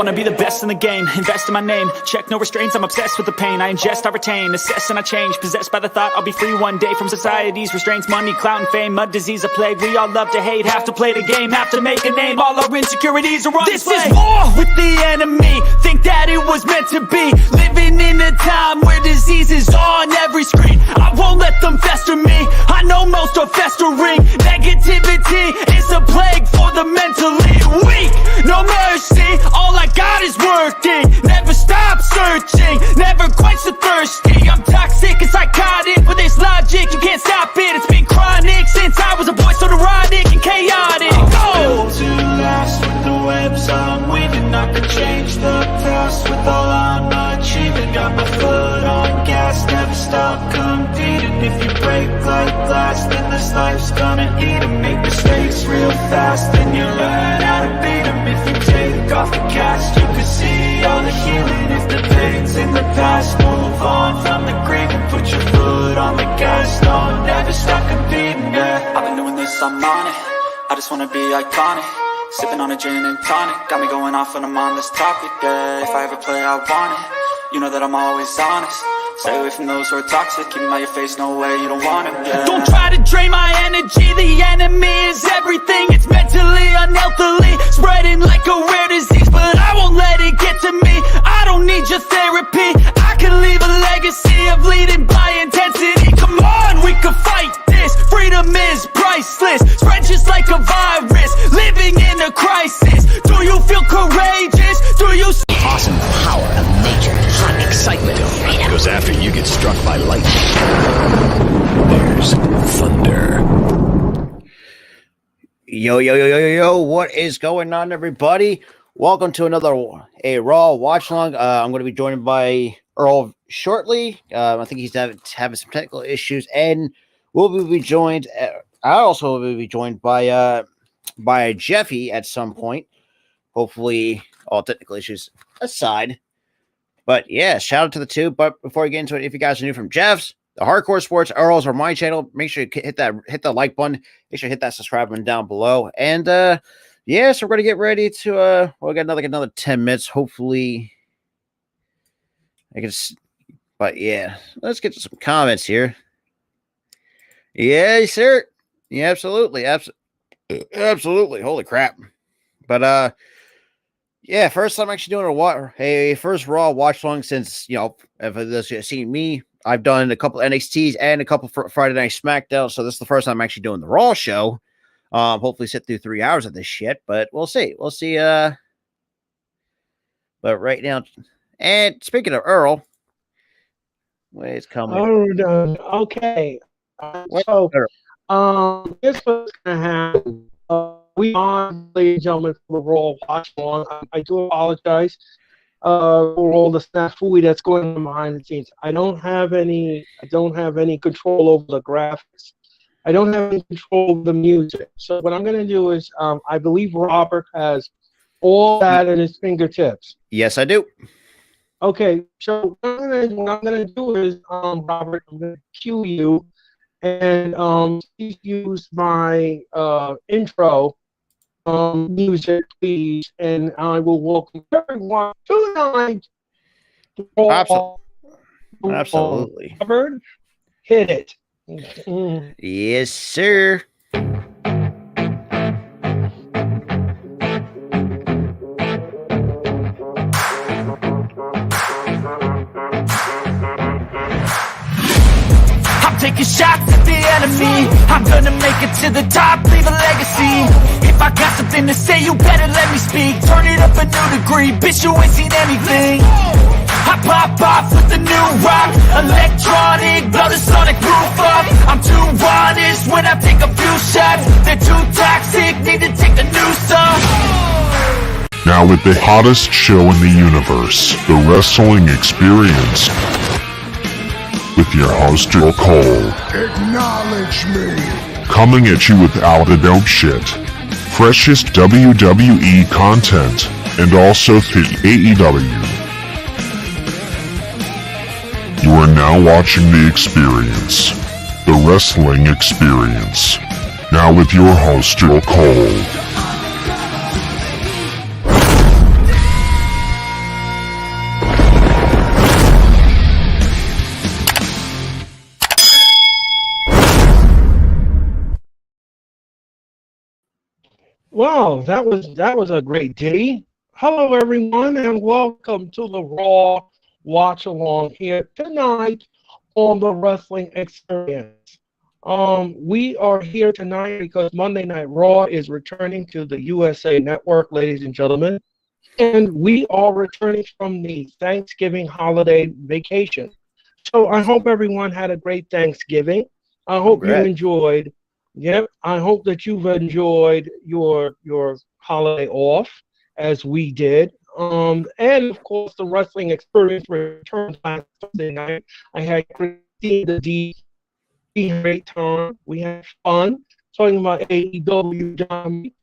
wanna be the best in the game, invest in my name, check no restraints, I'm obsessed with the pain. I ingest, I retain, assess and I change, possessed by the thought I'll be free one day from society's restraints. Money, clout and fame, mud, disease, a plague. We all love to hate, have to play the game, have to make a name. All our insecurities are on display. This is war with the enemy, think that it was meant to be. Living in a time where disease is on every screen. I won't let them fester me, I know most are festering. Negativity is a plague for the mentally weak. No mercy, all I got is working. Never stop searching, never quite so thirsty. I'm toxic and psychotic, but there's logic, you can't stop it. It's been chronic since I was a boy, so neurotic and chaotic. I'm built to last with the webs I'm weaving. I could change the past with all I'm achieving. Got my foot on gas, never stop competing. If you break like glass, then this life's gonna eat 'em. Make mistakes real fast, then you learn how to beat 'em. If you take off the cast, you can see all the healing. If the pain's in the past, move on from the grave and put your foot on the gas. No, never stop competing, yeah. I've been doing this, I'm on it, I just wanna be iconic. Sipping on a gin and tonic, got me going off when I'm on this topic, yeah. If I ever play, I want it, you know that I'm always honest. Stay away from those who are toxic, keep them out your face, no way, you don't want it, yeah. Don't try to drain my energy, the enemy is everything. It's mentally, unhealthily, spreading like a rare disease. But I won't let it get to me, I don't need your therapy. I can leave a legacy of leading by intensity. Come on, we can fight this, freedom is priceless. Spread just like a virus, living in a crisis. Do you feel courageous? Do you see awesome power of nature, hot excitement of freedom? Because after you get struck by lightning, there's thunder. Yo, what is going on, everybody? Welcome to another Raw watch along. I'm going to be joined by Earl shortly. I think he's having some technical issues, and we'll be joined. I also will be joined by Jeffy at some point. Hopefully, all technical issues aside. But yeah, shout out to the two. But before we get into it, if you guys are new from Jeff's, the Hardcore Sports, Earl's, or my channel, make sure you hit the like button. Make sure you hit that subscribe button down below. And yeah, so we're gonna get ready to we got another 10 minutes. Hopefully, I can. But yeah, let's get to some comments here. Yeah, sir. Yeah, absolutely, absolutely. Holy crap! But yeah, first time actually doing a first Raw watch along since, you know, if those have seen me, I've done a couple NXTs and a couple Friday Night SmackDown. So this is the first time I'm actually doing the Raw show. Hopefully sit through 3 hours of this shit, but we'll see. We'll see. But right now, and speaking of Earl, wait, it's coming. Oh, okay. So, here's what's gonna happen. We on, ladies and gentlemen, for the Raw watch along. I do apologize for all the snafu that's going on behind the scenes. I don't have any control over the graphics. I don't have any control over the music. So what I'm going to do is, I believe Robert has all that at his fingertips. Yes, I do. Okay, so what I'm going to do is, Robert, I'm going to cue you, and please use my intro music, please, and I will welcome everyone tonight. Absolutely. Robert, hit it. Yes, sir. Taking shots at the enemy, I'm gonna make it to the top, leave a legacy. If I got something to say, you better let me speak. Turn it up a new degree, bitch, you ain't seen anything. I pop off with the new rock, electronic, blow the sonic roof up. I'm too honest when I take a few shots. They're too toxic, need to take a new song. Now with the hottest show in the universe, the Wrestling Experience, with your host, Earl Cole. Acknowledge me. Coming at you with all the dope shit, freshest WWE content, and also the AEW. You are now watching The Experience, the Wrestling Experience. Now with your host, Earl Cole. Wow, that was a great ditty. Hello, everyone, and welcome to the Raw Watch Along here tonight on the Wrestling Experience. We are here tonight because Monday Night Raw is returning to the USA Network, ladies and gentlemen, and we are returning from the Thanksgiving holiday vacation. So I hope everyone had a great Thanksgiving. I hope you Congrats. enjoyed. Yep, I hope that you've enjoyed your holiday off as we did. And of course, the wrestling experience returned last Thursday night. I had Christine the D. We had a great time. We had fun talking about AEW Dynamite.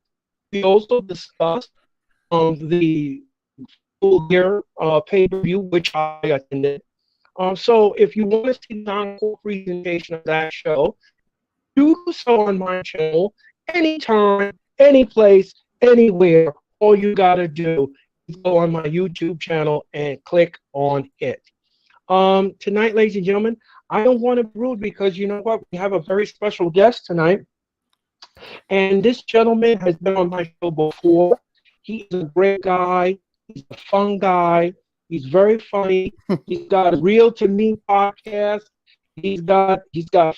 We also discussed the full year pay per view, which I attended. So if you want to see the encore presentation of that show, do so on my channel anytime, any place, anywhere. All you gotta do is go on my YouTube channel and click on it. Tonight, ladies and gentlemen, I don't want to be rude because you know what? We have a very special guest tonight, and this gentleman has been on my show before. He's a great guy. He's a fun guy. He's very funny. He's got a Real to Me podcast. He's got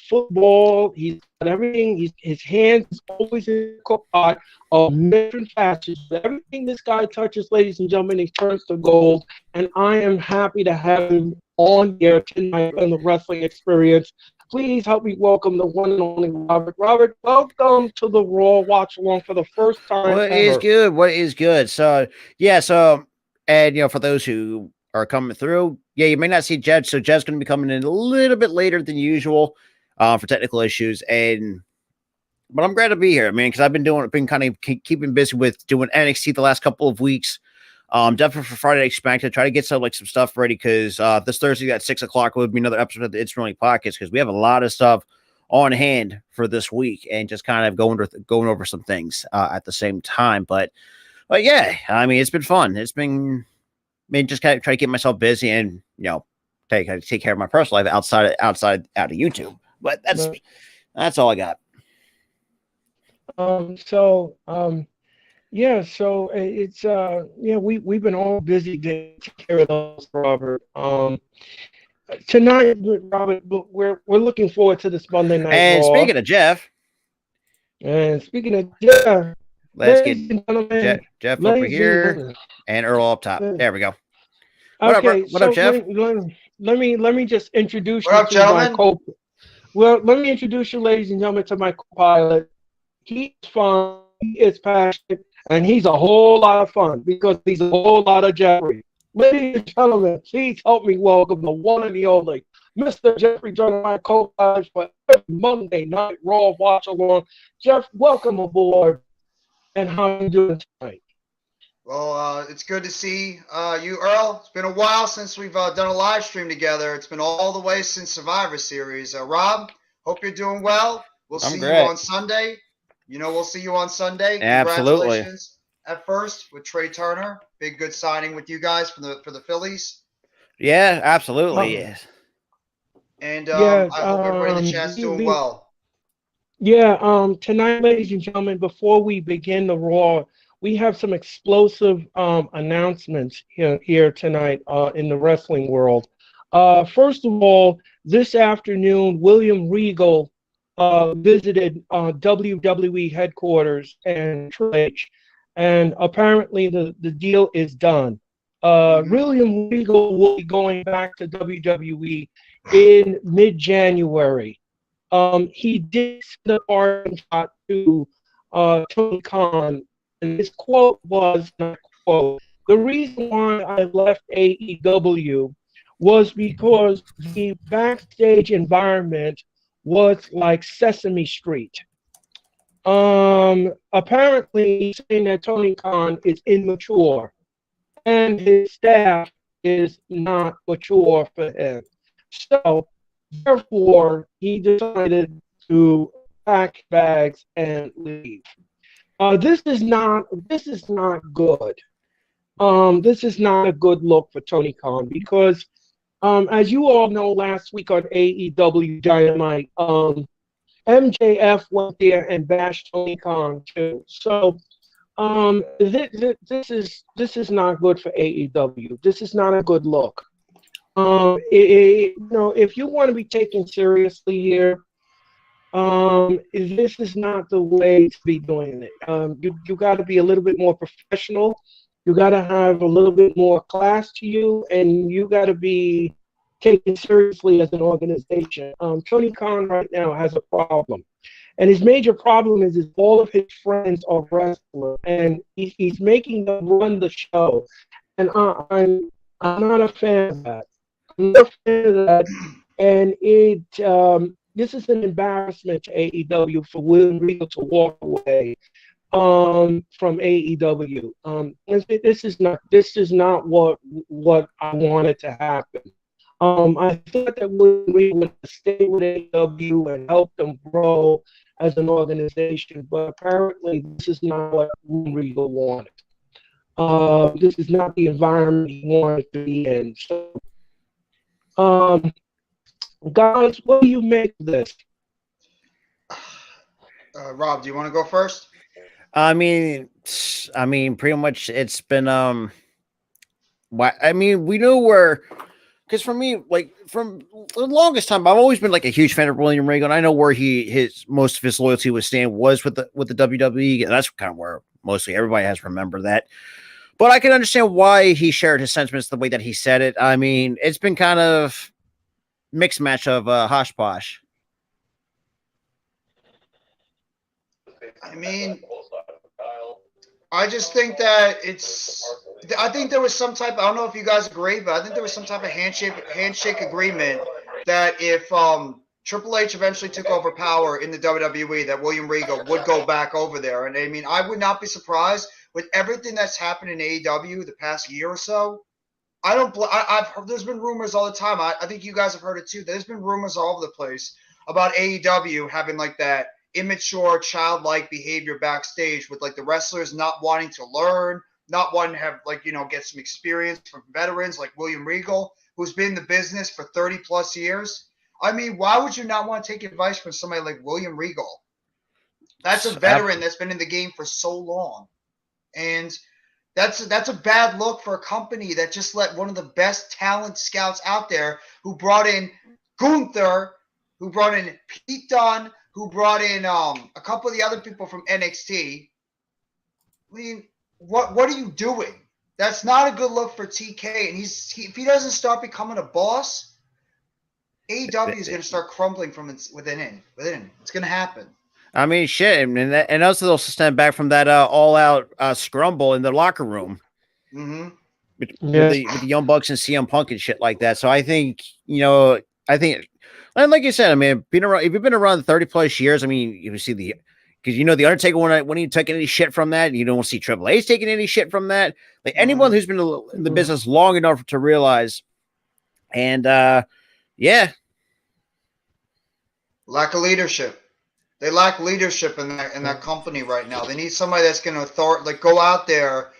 football. He's got everything. His hands is always in the cook pot of different facets. Everything this guy touches, ladies and gentlemen, he turns to gold. And I am happy to have him on here tonight on the Wrestling Experience. Please help me welcome the one and only Robert. Robert, welcome to the Raw Watch Along for the first time What ever. is good? What is good? So, yeah, and for those who are coming through, yeah, you may not see Jed. So, Jed's going to be coming in a little bit later than usual for technical issues. But I'm glad to be here. I mean, because I've been kind of keeping busy with doing NXT the last couple of weeks. Definitely for Friday Night SmackDown, try to get some stuff ready because this Thursday at 6:00 will be another episode of the It's Really Podcast because we have a lot of stuff on hand for this week and just kind of going over some things at the same time. But yeah, I mean, it's been fun. It's been, just kind of try to get myself busy and take care of my personal life outside out of YouTube. But that's all I got. Yeah, so it's we've been all busy taking care of those, Robert. Tonight, Robert, we're looking forward to this Monday Night And Raw. speaking of Jeff, Let's get Jeff over here and Earl up top. There we go. Okay, what up, Jeff? Let me just introduce What up, gentlemen? Let me introduce you, ladies and gentlemen, to my co-pilot. He's fun, he is passionate, and he's a whole lot of fun because he's a whole lot of Jeffrey. Ladies and gentlemen, please help me welcome the one and the only Mr. Jeffrey Jones, my co-pilot for every Monday Night Raw Watch Along. Jeff, welcome aboard, and how are you doing tonight? Well, it's good to see you, Earl. It's been a while since we've done a live stream together. It's been all the way since Survivor Series. Rob, hope you're doing well. We'll see you on Sunday. We'll see you on Sunday. Absolutely. Congratulations at first with Trey Turner. Big good signing with you guys for the Phillies. Yeah, absolutely. Yes. And I hope everybody in the chat's doing well. Yeah, tonight, ladies and gentlemen, before we begin the Raw, we have some explosive announcements here tonight in the wrestling world. First of all, this afternoon, William Regal visited WWE headquarters and Triple H, and apparently the deal is done. William Regal will be going back to WWE in mid-January. He did send a parting shot to Tony Khan, and his quote was, and I quote, "The reason why I left AEW was because the backstage environment was like Sesame Street." Apparently, he's saying that Tony Khan is immature, and his staff is not mature for him. So, therefore, he decided to pack bags and leave. This is not good. This is not a good look for Tony Khan because, as you all know, last week on AEW Dynamite, MJF went there and bashed Tony Khan too. So This is not good for AEW. This is not a good look. If you want to be taken seriously here, this is not the way to be doing it. You got to be a little bit more professional. You got to have a little bit more class to you, and you got to be taken seriously as an organization. Tony Khan right now has a problem, and his major problem is all of his friends are wrestlers, and he's making them run the show, and I'm not a fan of that. I'm not a fan of that, and this is an embarrassment to AEW for William Regal to walk away from AEW. This is not what I wanted to happen. I thought that William Regal would stay with AEW and help them grow as an organization, but apparently this is not what William Regal wanted. This is not the environment he wanted to be in. So, guys, what do you make of this? Rob, do you want to go first? I mean, pretty much it's been, we know where, because for me, like from the longest time, I've always been like a huge fan of William Regal, and I know where most of his loyalty was staying was with the WWE, and that's kind of where mostly everybody has remembered that. But I can understand why he shared his sentiments the way that he said it. I mean, it's been kind of mixed match of hosh posh. I mean, I just think that I think there was some type, I don't know if you guys agree, but I think there was some type of handshake agreement that if Triple H eventually took over power in the WWE, that William Regal would go back over there. And I mean, I would not be surprised with everything that's happened in AEW the past year or so. There's been rumors all the time. I think you guys have heard it too. There's been rumors all over the place about AEW having like that immature, childlike behavior backstage with like the wrestlers not wanting to learn, not wanting to have get some experience from veterans like William Regal, who's been in the business for 30 plus years. I mean, why would you not want to take advice from somebody like William Regal? That's a veteran that's been in the game for so long. And that's a bad look for a company that just let one of the best talent scouts out there, who brought in Gunther, who brought in Pete Dunne, who brought in a couple of the other people from NXT. I mean, what are you doing? That's not a good look for TK. And if he doesn't start becoming a boss, AEW is going to start crumbling from within. It's going to happen. I mean, shit, and also they'll stand back from that all-out scrumble in the locker room, with the Young Bucks and CM Punk and shit like that. So I think, and like you said, I mean, if you've been around 30+ years, I mean, you see because the Undertaker when he took any shit from that, you don't see Triple H taking any shit from that. Like anyone who's been in the business long enough to realize, and yeah, lack of leadership. They lack leadership in that company right now. They need somebody that's going to go out there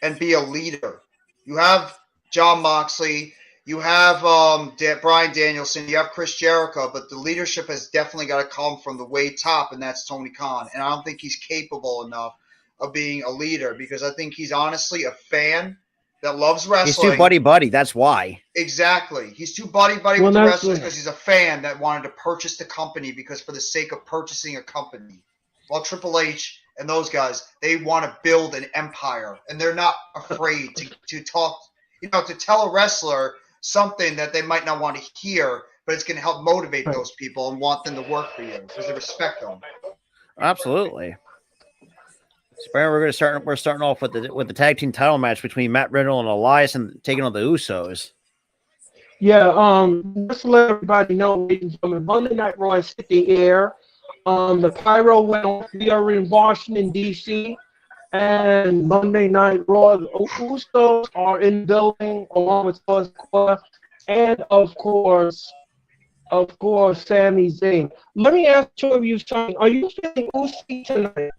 and be a leader. You have Jon Moxley, you have Bryan Danielson, you have Chris Jericho, but the leadership has definitely got to come from the way top, and that's Tony Khan. And I don't think he's capable enough of being a leader, because I think he's honestly a fan that loves wrestling. He's too buddy-buddy. That's why. Exactly. He's too buddy-buddy with the wrestlers because he's a fan that wanted to purchase the company because for the sake of purchasing a company. While Triple H and those guys, they want to build an empire, and they're not afraid to talk, to tell a wrestler something that they might not want to hear, but it's going to help motivate those people and want them to work for you because they respect them. Absolutely. We're starting off with the tag team title match between Matt Riddle and Elias, and taking on the Usos. Yeah, just to let everybody know, ladies and gentlemen, Monday Night Raw is hit the air. The pyro went off. We are in Washington, D.C., and Monday Night Raw, the Usos are in the building along with Squad, and of course, Sami Zayn. Let me ask two of you something. Are you feeling Uso tonight?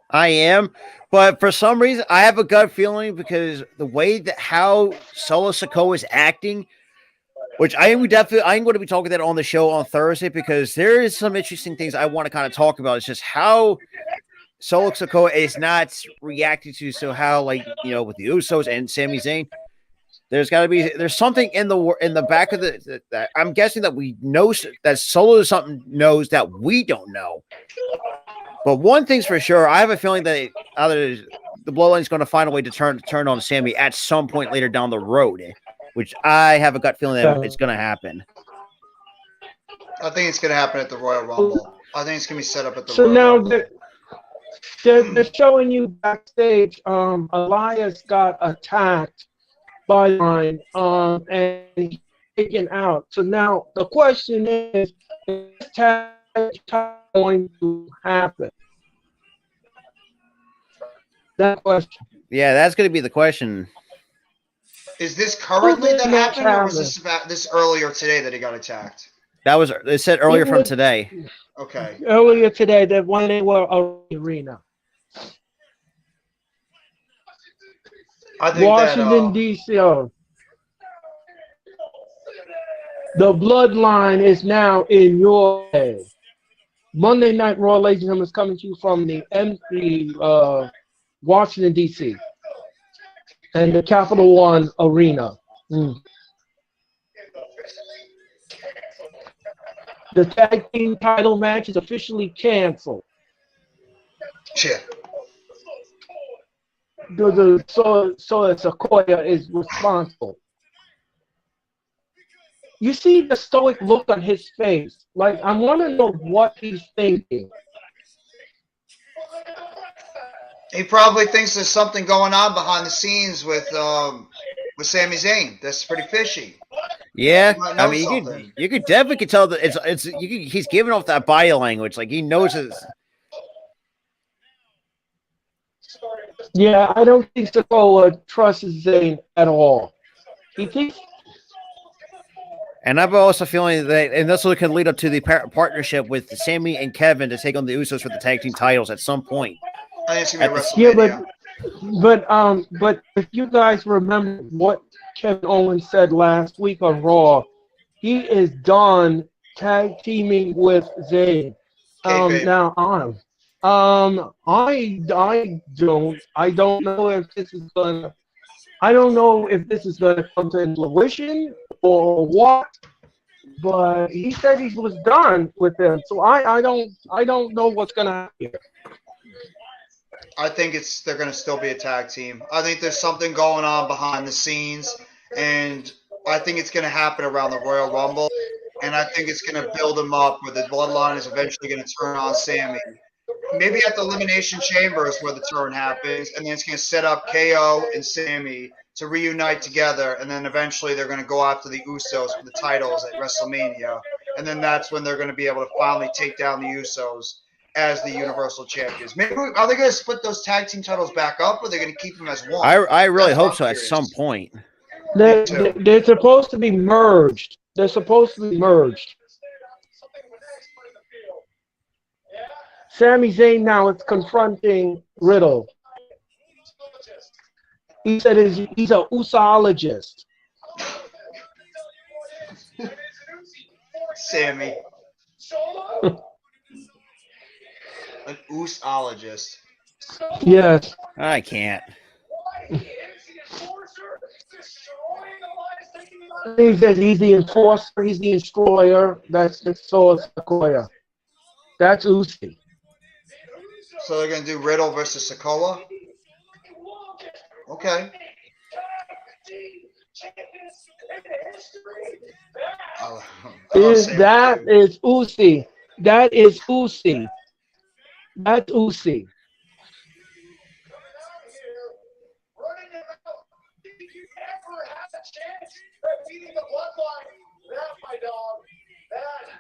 I am, but for some reason, I have a gut feeling because the way that how Solo Sikoa is acting, which I'm going to be talking that on the show on Thursday, because there is some interesting things I want to kind of talk about. It's just how Solo Sikoa is not reacting to how with the Usos and Sami Zayn. There's something in the back of that I'm guessing that we know that Solo knows that we don't know. But one thing's for sure, I have a feeling that either the Bloodline is going to find a way to turn on Sami at some point later down the road, which I have a gut feeling that it's going to happen. I think it's going to happen at the Royal Rumble. I think it's going to be set up at the Royal Rumble. So now they're showing you backstage. Elias got attacked by line, and he's taken out. So now the question is going to happen? That question. Yeah, that's going to be the question. Is this currently that happened, or was this earlier today that he got attacked? They said earlier from today. Okay. Earlier today, that when they were arena. I think Washington, D.C. The Bloodline is now in your head. Monday Night Raw, ladies and gentlemen, is coming to you from the empty Washington, D.C. and the Capital One Arena. The tag team title match is officially canceled. Shit. So Sequoia is responsible. You see the stoic look on his face. Like, I want to know what he's thinking. He probably thinks there's something going on behind the scenes with Sami Zayn. That's pretty fishy. Yeah, I mean, you could definitely tell that he's giving off that body language, like he knows his. Yeah, I don't think Sequoia trusts Zayn at all. He thinks. And I'm also feeling that, and this can lead up to the partnership with Sami and Kevin to take on the Usos for the tag team titles at some point. I think it's gonna be WrestleMania. Yeah, but if you guys remember what Kevin Owens said last week on Raw, he is done tag teaming with Zayn. Now I don't know if this is gonna. I don't know if this is gonna come to fruition or what. But he said he was done with them, so I don't know what's gonna happen here. I think they're going to still be a tag team. I think there's something going on behind the scenes, and I think it's going to happen around the Royal Rumble, and I think it's going to build them up where the Bloodline is eventually going to turn on Sami. Maybe at the Elimination Chamber is where the turn happens, and then it's going to set up KO and Sami to reunite together, and then eventually they're going to go after the Usos for the titles at WrestleMania, and then that's when they're going to be able to finally take down the Usos as the Universal Champions. Maybe are they going to split those tag team titles back up, or are they going to keep them as one? I really hope so at some point. They're supposed to be merged. They're supposed to be merged. Sami Zayn now is confronting Riddle. He said he's a usologist. Sammy. An usologist. Yes. I can't. He says he's the enforcer, he's the destroyer. That's the source Sequoia. That's Uzi. So they're going to do Riddle versus Sikoa? Okay. That is Uzi. That is Uzi. That's Uzi.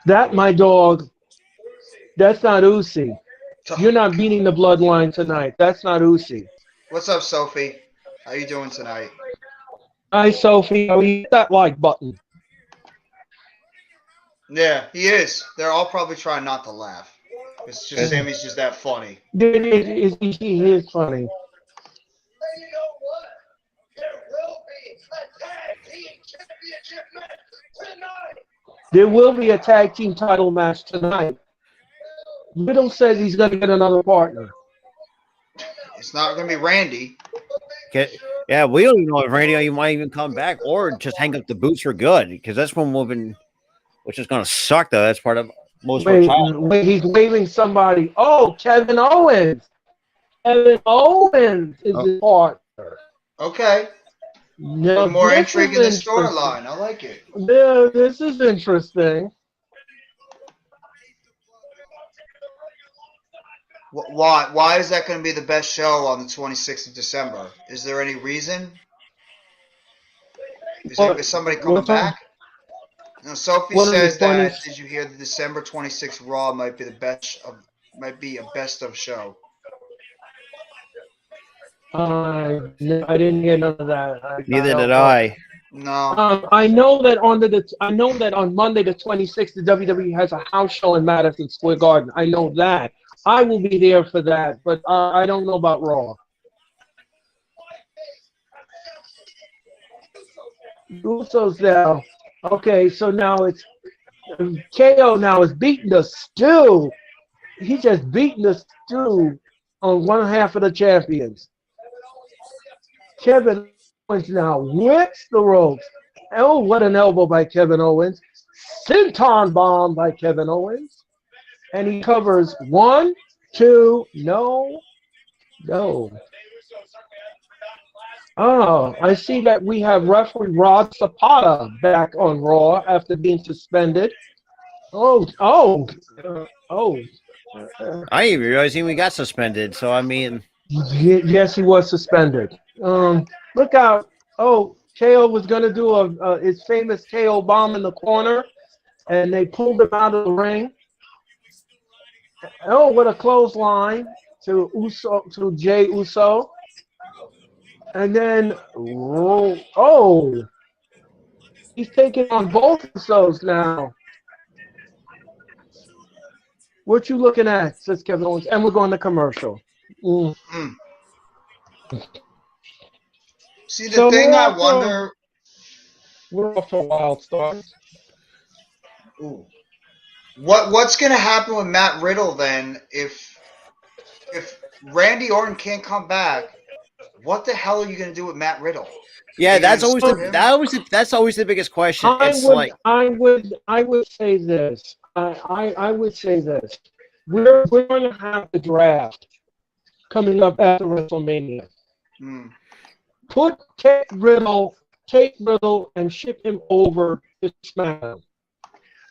That, my dog, that's not Uzi. You're not beating the Bloodline tonight. That's not Uzi. What's up, Sophie? How you doing tonight? Hi, Sophie. Hit that like button. Yeah, he is. They're all probably trying not to laugh. It's just Sammy's just that funny. He is funny. There will be a tag team title match tonight. Riddle says he's going to get another partner. It's not going to be Randy. Okay. Yeah, we don't even know if Randy might even come back or just hang up the boots for good because that's when we've been, which is going to suck though. That's part of most of our childhood. Wait, he's waving somebody. Oh, Kevin Owens. Kevin Owens is his partner. Okay. Now, More intrigue in the storyline. I like it. Yeah, this is interesting. Why is that going to be the best show on the 26th of December? Is there any reason? Is somebody coming back? No, Sophie says that. Did you hear the December 26th Raw might be the best of, might be a best of show? I didn't hear none of that. Neither did I. No. I know that on Monday the 26th, the WWE has a house show in Madison Square Garden. I know that. I will be there for that, but I don't know about Raw. Usos now. Okay, so now it's KO now is beating the stew. He just beating the stew on one half of the champions. Kevin Owens now whips the ropes. Oh, what an elbow by Kevin Owens. Senton bomb by Kevin Owens. And he covers 1, 2, no. Oh, I see that we have referee Rod Zapata back on Raw after being suspended. I didn't even realize he got suspended. So I mean, yes, he was suspended. Look out! Oh, KO was gonna do his famous KO bomb in the corner, and they pulled him out of the ring. Oh, what a clothesline to Jey Uso. And then, he's taking on both Usos now. What you looking at, says Kevin Owens. And we're going to commercial. See, the thing I wonder... We're off to a wild start. Ooh. What's going to happen with Matt Riddle then if Randy Orton can't come back? What the hell are you going to do with Matt Riddle? Yeah, that's always the biggest question. I would say this. I would say this. We're going to have the draft coming up after WrestleMania. Take Riddle, and ship him over to SmackDown.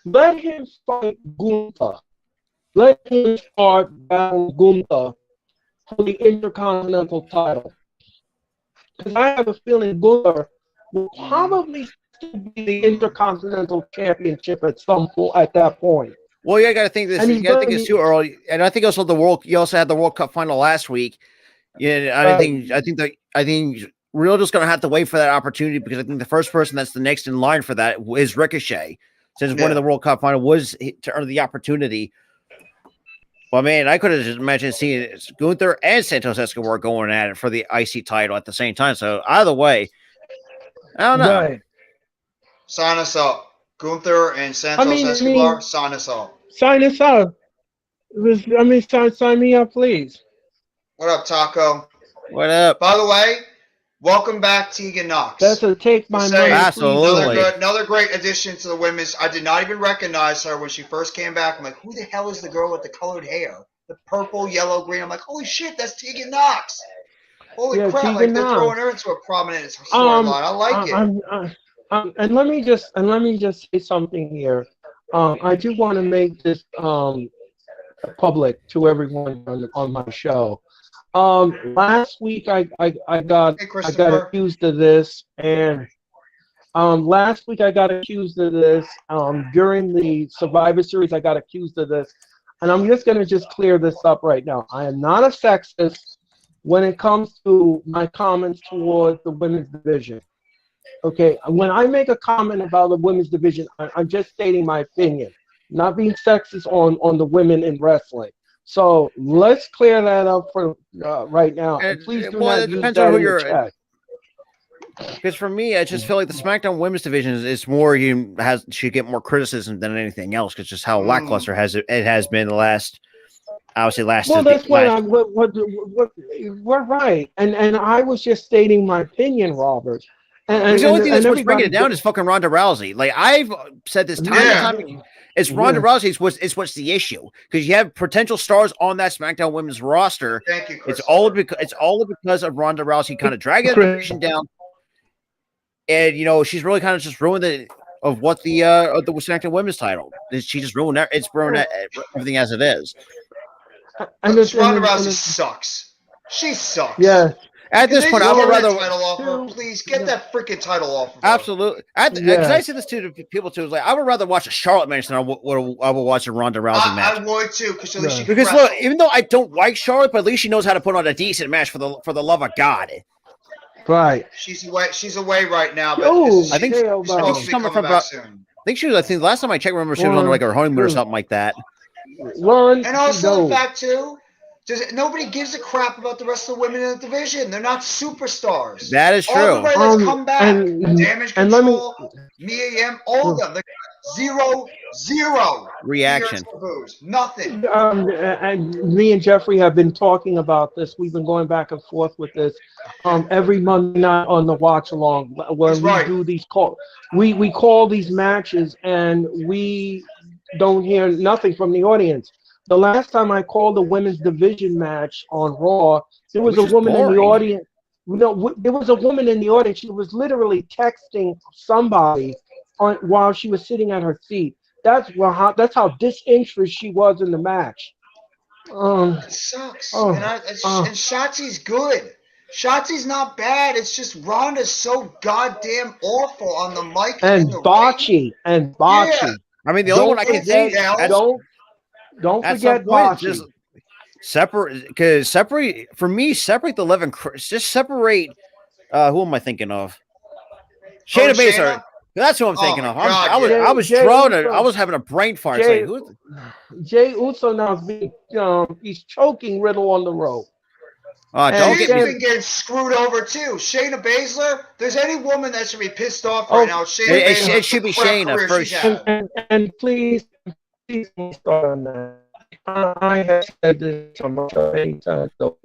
Let him fight Gunther. Let him start battling Gunther for the Intercontinental title. Because I have a feeling Gunther will probably still be the Intercontinental Championship at that point. Well, you got to think this. You got to think it's too early, and I think also you also had the World Cup final last week. Yeah, I think Riddle just going to have to wait for that opportunity because I think the first person that's the next in line for that is Ricochet, since one of the World Cup final was to earn the opportunity. Well, man, I could have just imagined seeing Gunther and Santos Escobar going at it for the IC title at the same time. So either way, I don't know. Right. Sign us up. Gunther and Santos Escobar, sign us up. Sign us up. Sign me up, please. What up, Taco? What up? By the way, welcome back, Tegan Knox. That's a take my money. Absolutely. Another great addition to the women's. I did not even recognize her when she first came back. I'm like, who the hell is the girl with the colored hair? The purple, yellow, green. I'm like, holy shit, that's Tegan Knox. Holy crap, Tegan like they're Knox. throwing her into a prominent storyline. I like it. And let me just say something here. I do want to make this public to everyone on my show. Last week I got accused of this, and last week I got accused of this. During the Survivor Series, I got accused of this, and I'm just going to clear this up right now. I am not a sexist when it comes to my comments towards the women's division. Okay, when I make a comment about the women's division, I'm just stating my opinion, not being sexist on the women in wrestling. So let's clear that up for right now. And please do not use that in the chat. Because for me, I just feel like the SmackDown women's division is more should get more criticism than anything else. Because just how lackluster it has been the last obviously last. Well, that's we're right, and I was just stating my opinion, Robert. Because the only thing that's what's bringing it down is fucking Ronda Rousey. Like I've said this time and time again. It's Ronda Rousey is what's the issue, because you have potential stars on that SmackDown Women's roster. Thank you, It's all because of Ronda Rousey kind of dragging the division down, and she's really kind of just ruined the SmackDown Women's title. She just ruined that. It's ruined everything as it is. And Ronda Rousey sucks. She sucks. Yeah. At this point, I would rather title off her. Please get that freaking title off of her. Absolutely. Because I say this to people too. Is like I would rather watch a Charlotte match than I would watch a Ronda Rousey match. I would too, because at least she because look, even though I don't like Charlotte, but at least she knows how to put on a decent match for the love of God. Right. She's away right now. But I think she's coming from back soon. I think the last time I checked, remember she was on like her honeymoon or something like that. And also the fact too. Nobody gives a crap about the rest of the women in the division. They're not superstars. That is true. All the wrestlers come back. Damage Control, Mia Yim, all of them. They're zero reaction. Nothing. And me and Jeffrey have been talking about this. We've been going back and forth with this every Monday night on the watch along when do these calls. We call these matches and we don't hear nothing from the audience. The last time I called a women's division match on Raw, there was a woman in the audience. No, there was a woman in the audience. She was literally texting somebody while she was sitting at her seat. That's how disinterested she was in the match. It sucks. And Shotzi's good. Shotzi's not bad. It's just Ronda's so goddamn awful on the mic and botchy. Yeah. I mean, the only one I can think Don't forget Botchy. Separate the 11. Just separate. Who am I thinking of? Shayna Baszler. That's who I'm thinking of. I was having a brain fart. Jay Uso now he's choking Riddle on the rope. She's been getting screwed over too. Shayna Baszler. If there's any woman that should be pissed off right now, Shayna Baszler. It should be Shayna first. And please start on that. I have said this on my show many times. So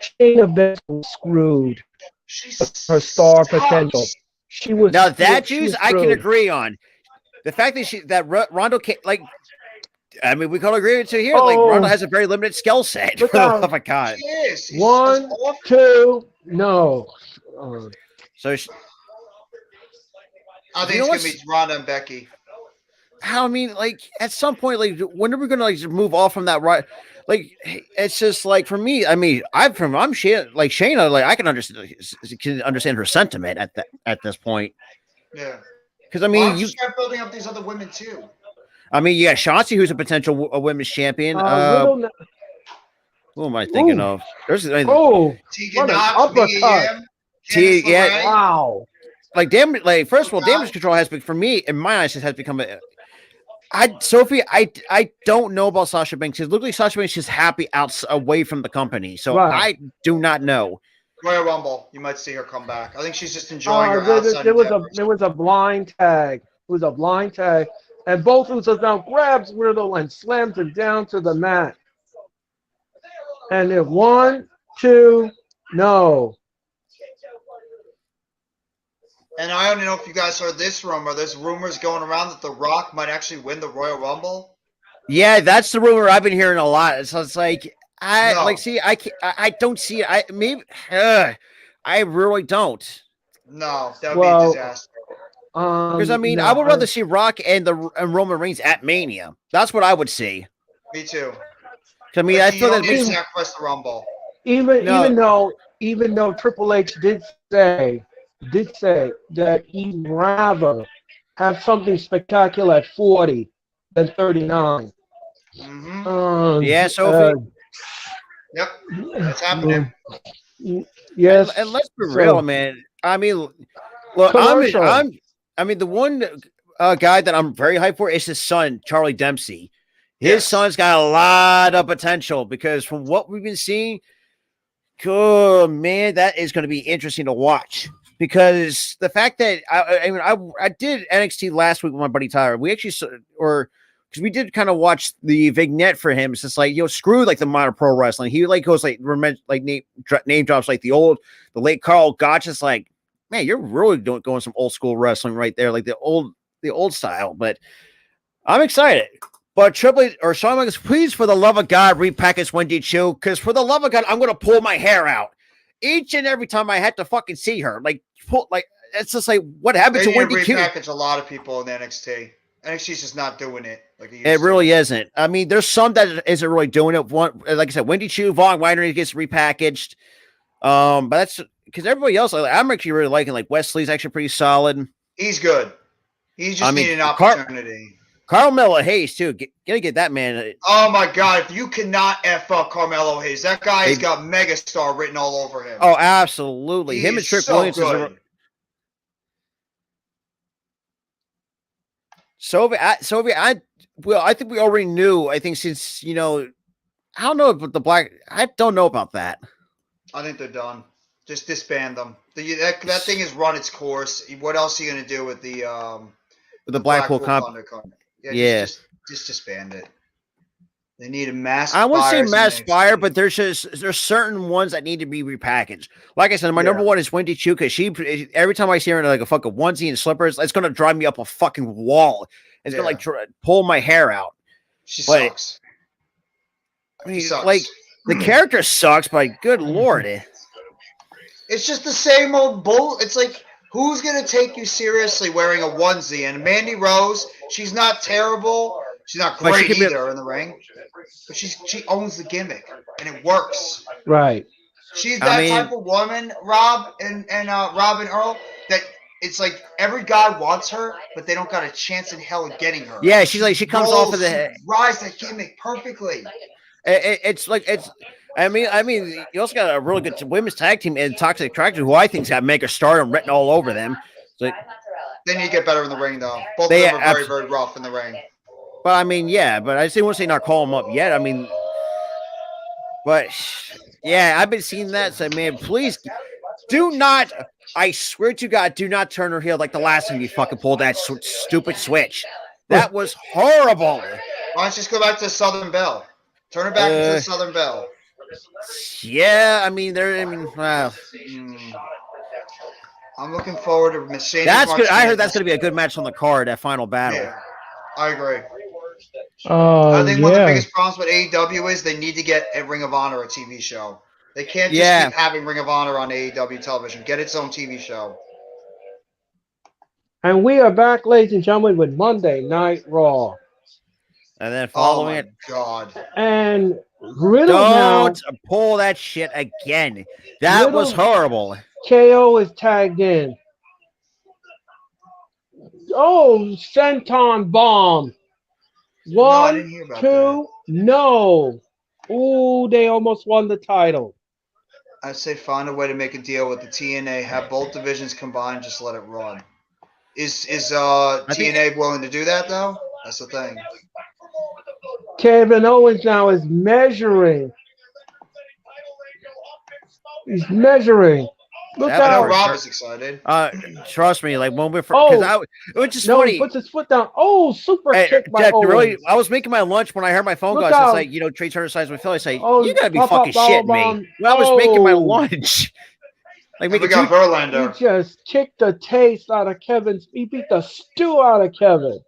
Shayna Baszler was screwed. Her star potential. She was now that Jews I can agree on. The fact that Ronda can't we can all agree with you here. Like Ronda has a very limited skill set. Oh my God! One, two, no. So I think it's gonna be Ronda and Becky. I mean, like at some point, like when are we gonna move off from that? Right? Like it's just like for me. I mean, I'm Shayna. Like I can understand her sentiment at this point. Yeah. Because I mean, you start building up these other women too. I mean, yeah, Shotzi, who's a potential women's champion. Who am I thinking of? There's Tegan Knox, uppercut. Wow. Like first of all, damage control has been for me in my eyes has become Sophie. I don't know about Sasha Banks. Because literally Sasha Banks is happy away from the company, so I do not know. Royal Rumble, you might see her come back. I think she's just enjoying her outside. There was a blind tag. It was a blind tag. And both Usos now grabs Riddle and slams him down to the mat. And then 1, 2, no. And I don't know if you guys heard this rumor. There's rumors going around that The Rock might actually win the Royal Rumble. Yeah, that's the rumor I've been hearing a lot. So it's like I don't see it. I really don't. No, that would be a disaster. Because I mean, I would rather see Rock and Roman Reigns at Mania. That's what I would see. Me too. I mean, I feel that sacrifice the Rumble. Even though Triple H did say that he'd rather have something spectacular at 40 than 39. Mm-hmm. Yeah, Sophie. Yep, that's happening. Yes, and let's be real, man. I mean, look, the one guy that I'm very hyped for is his son, Charlie Dempsey. His son's got a lot of potential because from what we've been seeing, good man, that is going to be interesting to watch. Because the fact that I did NXT last week with my buddy Tyler. We actually because we did kind of watch the vignette for him. It's just like, screw like the modern pro wrestling. He like goes like name drops like the late Carl Gotch. Is like, man, you're really going some old school wrestling right there, like the old style. But I'm excited. But Shawn Michaels, please, for the love of God, repackage Wendy Chu, because for the love of God, I'm gonna pull my hair out each and every time I had to fucking see her. It's just like, what happened to Wendy Chu? Repackage a lot of people in NXT. NXT's just not doing it like it really isn't. I mean, there's some that isn't really doing it. One, like I said, Wendy Chu, Vaughn Weiner gets repackaged. But that's because everybody else, I'm actually really liking. Like Wesley's actually pretty solid. He's good. He just needed an opportunity. Carmelo Hayes too. Gotta get that man. Oh my God! If you cannot f up Carmelo Hayes, that guy has got megastar written all over him. Oh, absolutely. Him and Trick Williams is I think we already knew. I think since I don't know about the Black. I don't know about that. I think they're done. Just disband them. That thing has run its course. What else are you gonna do with the Blackpool Thunder? Yeah. Just disband it. They need a mass. I wouldn't say mass fire, but there's certain ones that need to be repackaged. Like I said, my number one is Wendy Chu, because every time I see her in like a fucking onesie and slippers, it's gonna drive me up a fucking wall. It's gonna pull my hair out. She sucks. I mean, like the character sucks, but good lord, it's just the same old bull. It's like, who's gonna take you seriously wearing a onesie? And Mandy Rose, she's not terrible. She's not great either in the ring, but she owns the gimmick and it works. Right. She's that type of woman, Rob and Earl, that it's like every guy wants her, but they don't got a chance in hell of getting her. Yeah, she comes off of the rise that gimmick perfectly. I mean, you also got a really good women's tag team in Toxic Attraction, who I think's got mega stardom written all over them. So, they need to get better in the ring, though. Both of them are very, very rough in the ring. But I mean, but I still want to say not call them up yet. I mean, but yeah, I've been seeing that. So, man, please do not. I swear to God, do not turn her heel like the last time you fucking pulled that stupid switch. That was horrible. Why don't you just go back to the Southern Belle? Turn it back into the Southern Belle. Yeah, I mean, wow. I'm looking forward to Mercedes. That's good. I heard that's going to be a good match on the card, that final battle. Yeah, I agree. I think one of the biggest problems with AEW is they need to get a Ring of Honor a TV show. They can't just keep having Ring of Honor on AEW television. Get its own TV show. And we are back, ladies and gentlemen, with Monday Night Raw. And then following it. God. And Riddle don't pull that shit again. That was horrible. KO is tagged in. Oh, Senton Bomb. 1, 2, no. Ooh, they almost won the title. I'd say find a way to make a deal with the TNA. Have both divisions combined. Just let it run. Is TNA willing to do that, though? That's the thing. Kevin Owens now is measuring. He's measuring. Look out! Rob is excited. Trust me, like when we're because it was just funny. He puts his foot down. Oh, super kick by Owens. Really, I was making my lunch when I heard my phone go. It's like Trey Turner signs with Philly. I say, you gotta be fucking shitting me. Well, I was making my lunch. Like we got Verlander. He just kicked the taste out of Kevin. He beat the stew out of Kevin.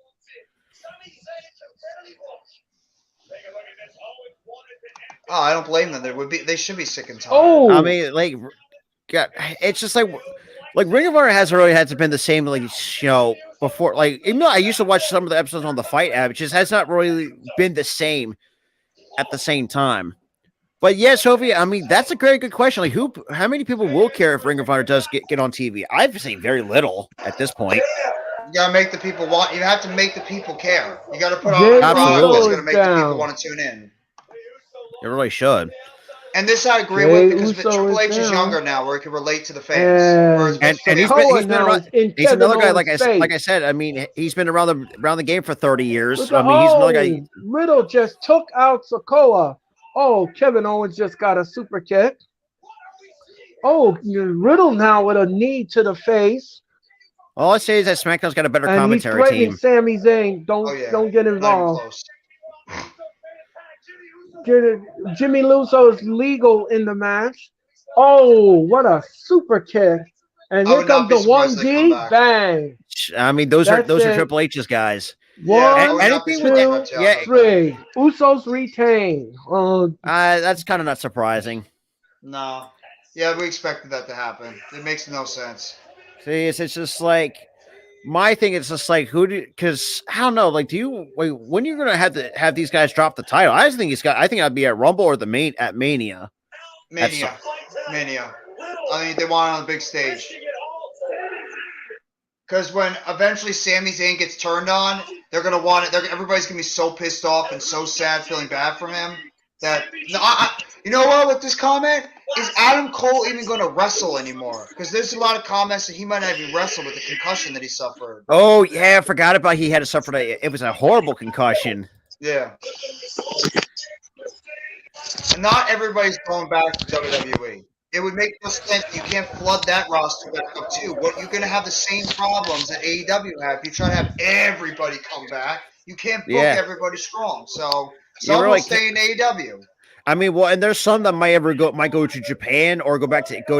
Oh, I don't blame them. They should be sick and tired. Oh, I mean, like, God, it's just like Ring of Honor hasn't really had to been the same, like, before. Like, even though I used to watch some of the episodes on the Fight app, it just has not really been the same at the same time. But yeah, Sophie, I mean, that's a very good question. Like, how many people will care if Ring of Honor does get on TV? I've seen very little at this point. You gotta make the people want. You have to make the people care. You gotta put on a product that's gonna make the people want to tune in. It really should. And this I agree with because Triple H is younger now, where he can relate to the fans. And he's another guy. Like I said, I mean, he's been around the game for 30 years. I mean, he's another guy. Riddle just took out Sokoa. Oh, Kevin Owens just got a super kick. Oh, Riddle now with a knee to the face. All I say is that SmackDown's got a better and he's commentary threatening team. Sami Zayn. Don't get Not even involved. close. Jimmy Luso is legal in the match. Oh, what a super kick! And I here would not comes be the surprised if they come 1D. back. Bang! I mean, those That's are it. Triple H's guys. Yeah, I One, would not be anything surprised with if two, FTR yeah, comes back. three. Usos retain. That's kind of not surprising. No. Yeah, we expected that to happen. It makes no sense. See, it's just like my thing. It's just like because I don't know. Like, do you when you're gonna have these guys drop the title? I just think I think I'd be at Rumble or at Mania. Mania. I mean, they want it on the big stage. Because when eventually Sami Zayn gets turned on, they're gonna want it. Everybody's gonna be so pissed off and so sad, feeling bad for him. That you know what? With this comment, is Adam Cole even going to wrestle anymore? Because there's a lot of comments that he might not even wrestle with the concussion that he suffered. Oh yeah, I forgot about he had to suffer. It was a horrible concussion. Yeah. And not everybody's going back to WWE. It would make no sense. You can't flood that roster back up too. What you're going to have the same problems that AEW have. If you try to have everybody come back, you can't book everybody strong. So some will stay in AEW. I mean, well, and there's some that might go to Japan or go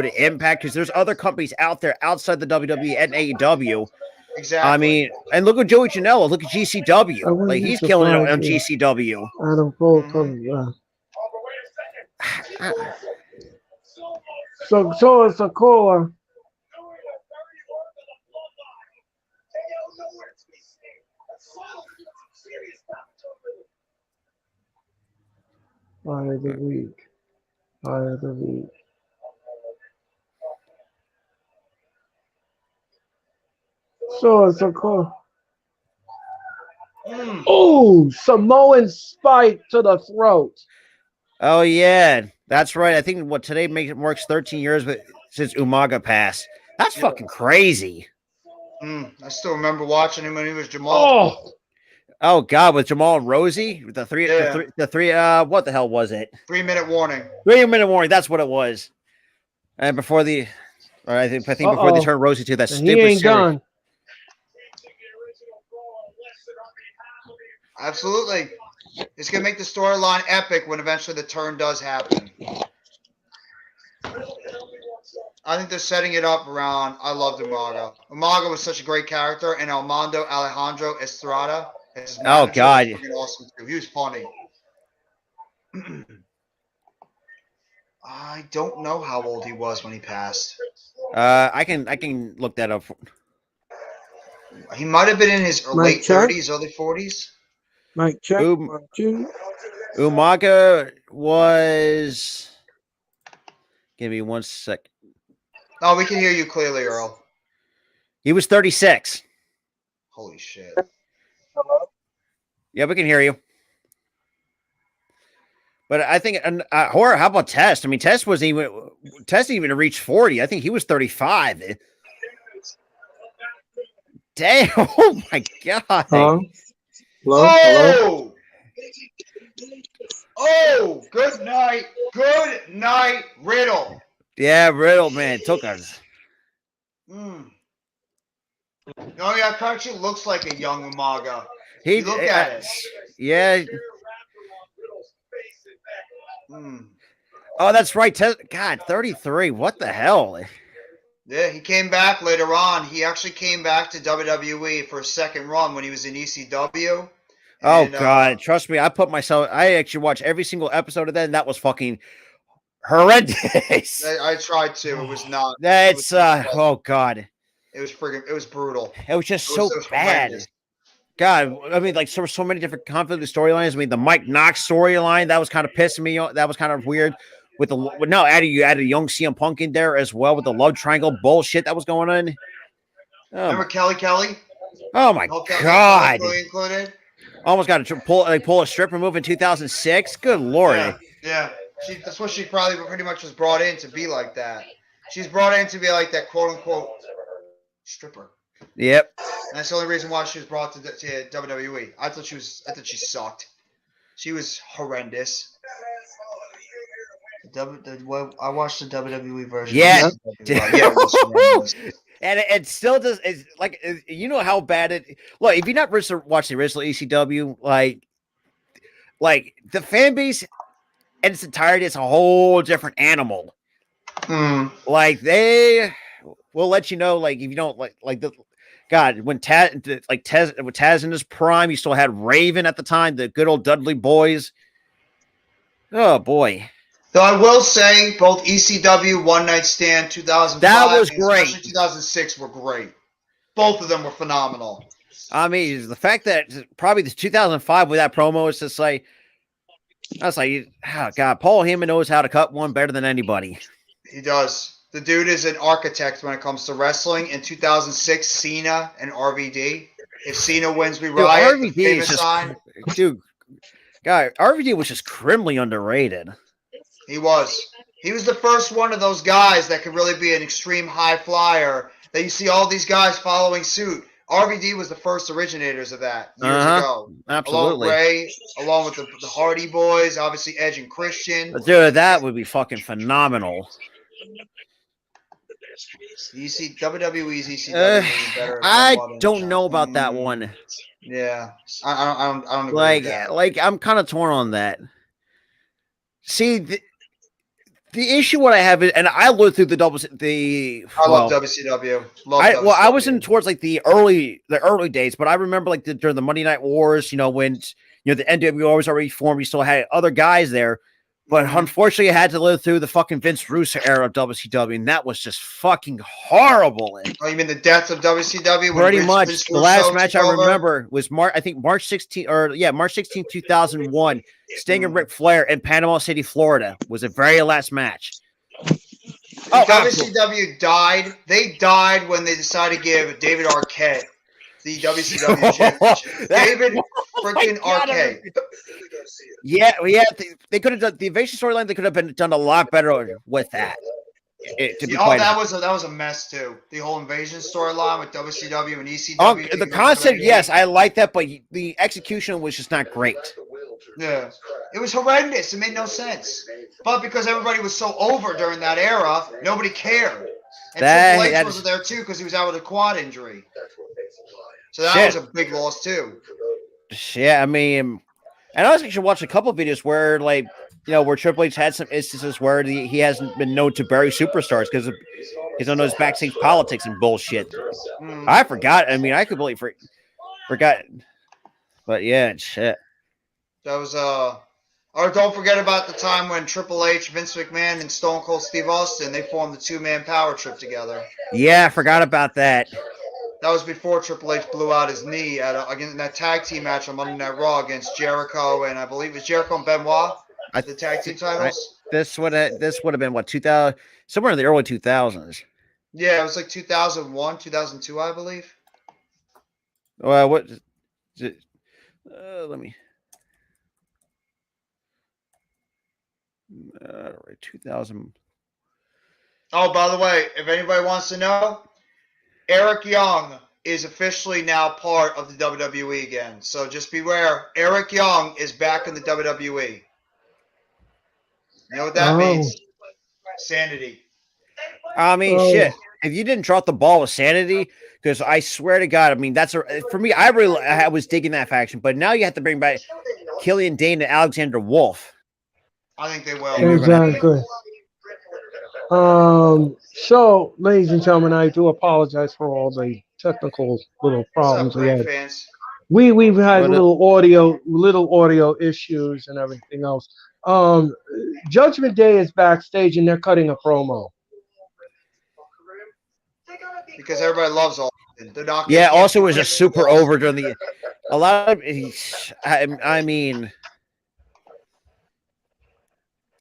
to Impact because there's other companies out there outside the WWE and AEW. Exactly. I mean, and look at Joey Janela. Look at GCW. Like he's killing it on GCW. Adam Cole comes back. So it's a caller. Fire the week. Fire the week. So it's a call. Oh, Samoan spike to the throat. Oh yeah, that's right. I think today marks 13 years since Umaga passed. That's fucking crazy. I still remember watching him when he was Jamal. Oh God, with Jamal and Rosie, the three, what the hell was it? 3-minute warning. 3-minute warning. That's what it was. And before I think before they turned Rosie to that and stupid he ain't series. done. Absolutely. It's going to make the storyline epic when eventually the turn does happen. I think they're setting it up around, I loved Umaga. Umaga was such a great character, and Armando Alejandro Estrada, his manager, God, was awesome too. He was funny. I don't know how old he was when he passed. I can look that up. He might have been in his late 30s, early 40s. Mike check. Umaga was. Give me 1 sec. Oh, we can hear you clearly, Earl. He was 36. Holy shit. Hello? Yeah, we can hear you. But I think, Horror, how about Test? I mean, Test didn't even reach 40. I think he was 35. Damn. Oh, my God. Hello? Oh! Oh, good night. Good night, Riddle. Yeah, Riddle, man, took us. Oh, yeah, Carchi looks like a young Umaga. He look at it. Yeah. Oh, that's right. God, 33. What the hell? Yeah, he came back later on. He actually came back to WWE for a second run when he was in ECW. Oh, God. Trust me, I actually watched every single episode of that, and that was fucking horrendous. I tried to. It was not. Oh, God. It was brutal. It was just so bad. Horrendous. God, I mean, like, there were so many different conflicted storylines. I mean, the Mike Knox storyline, that was kind of pissing me off. That was kind of weird. You added a young CM Punk in there as well with the love triangle bullshit that was going on. Remember Kelly? Oh, my God. Included? Almost got to pull a stripper move in 2006. Good Lord. Yeah. That's what she probably pretty much was brought in to be like that. She's brought in to be like that quote-unquote stripper. Yep. And that's the only reason why she was brought to WWE. I thought she sucked. She was horrendous. I watched the WWE version. Yeah. And it still does. It's like, you know how bad it. Look, if you not watched the original ECW, like the fan base in its entirety is a whole different animal. Like they will let you know, like if you don't like the God when Taz in his prime, you still had Raven at the time, the good old Dudley Boys. Oh boy. Though I will say, both ECW, One Night Stand, 2005, that was great. Especially 2006 were great. Both of them were phenomenal. I mean, the fact that probably the 2005 with that promo is just like, I was like, oh God, Paul Heyman knows how to cut one better than anybody. He does. The dude is an architect when it comes to wrestling. In 2006, Cena and RVD. If Cena wins, we riot. RVD is just, dude, God, RVD was just criminally underrated. He was. He was the first one of those guys that could really be an extreme high flyer that you see all these guys following suit. RVD was the first originators of that years ago. Absolutely. Along with Ray, along with the Hardy Boys, obviously Edge and Christian. Dude, that would be fucking phenomenal. WWE's ECW better. I don't know about that one. Yeah, I don't agree like with that. Like I'm kind of torn on that. See, the issue what I have is, and I lived through love WCW. I was in towards like the early days, but I remember like during the Monday Night Wars, when the NWO was already formed, you still had other guys there. But unfortunately, I had to live through the fucking Vince Russo era of WCW, and that was just fucking horrible. Oh, you mean the death of WCW? Pretty much. Vince the last match I remember was March 16, March 16, 2001. Sting and Ric Flair in Panama City, Florida, was the very last match. WCW died. They died when they decided to give David Arquette the WCW championship. David freaking Arquette. Yeah, they could have done the Invasion storyline. They could have done a lot better with that. That was a mess too. The whole Invasion storyline with WCW and ECW. The concept, yes, I like that, but the execution was just not great. Yeah, it was horrendous. It made no sense. But because everybody was so over during that era, nobody cared. And Triple H was there too because he was out with a quad injury. So that was a big loss too. Yeah, I mean, and I actually watched a couple of videos where, like, where Triple H had some instances where he hasn't been known to bury superstars because of his backstage politics and bullshit. I forgot. I mean, I completely forgot. But yeah, shit. That was or don't forget about the time when Triple H, Vince McMahon, and Stone Cold Steve Austin, they formed the two-man power trip together. Yeah, I forgot about that. That was before Triple H blew out his knee in that tag team match on Monday Night Raw against Jericho and I believe it was Jericho and Benoit, the tag team titles. This would have been what, 2000, somewhere in the early 2000s. Yeah, it was like 2001, 2002, I believe. Well, what? Let me. All right, 2000. Oh, by the way, if anybody wants to know, Eric Young is officially now part of the WWE again. So just beware. Eric Young is back in the WWE. You know what that means? Sanity. I mean, shit. If you didn't drop the ball with Sanity, because I swear to God, I mean, for me, I was digging that faction, but now you have to bring back Killian Dane and Alexander Wolf. I think they will. Exactly. So, ladies and gentlemen, I do apologize for all the technical little problems we had. Fans? We've had little audio issues and everything else. Judgment Day is backstage and they're cutting a promo. Because everybody loves Austin. They're not. Yeah, also was just super over during a lot of. I mean,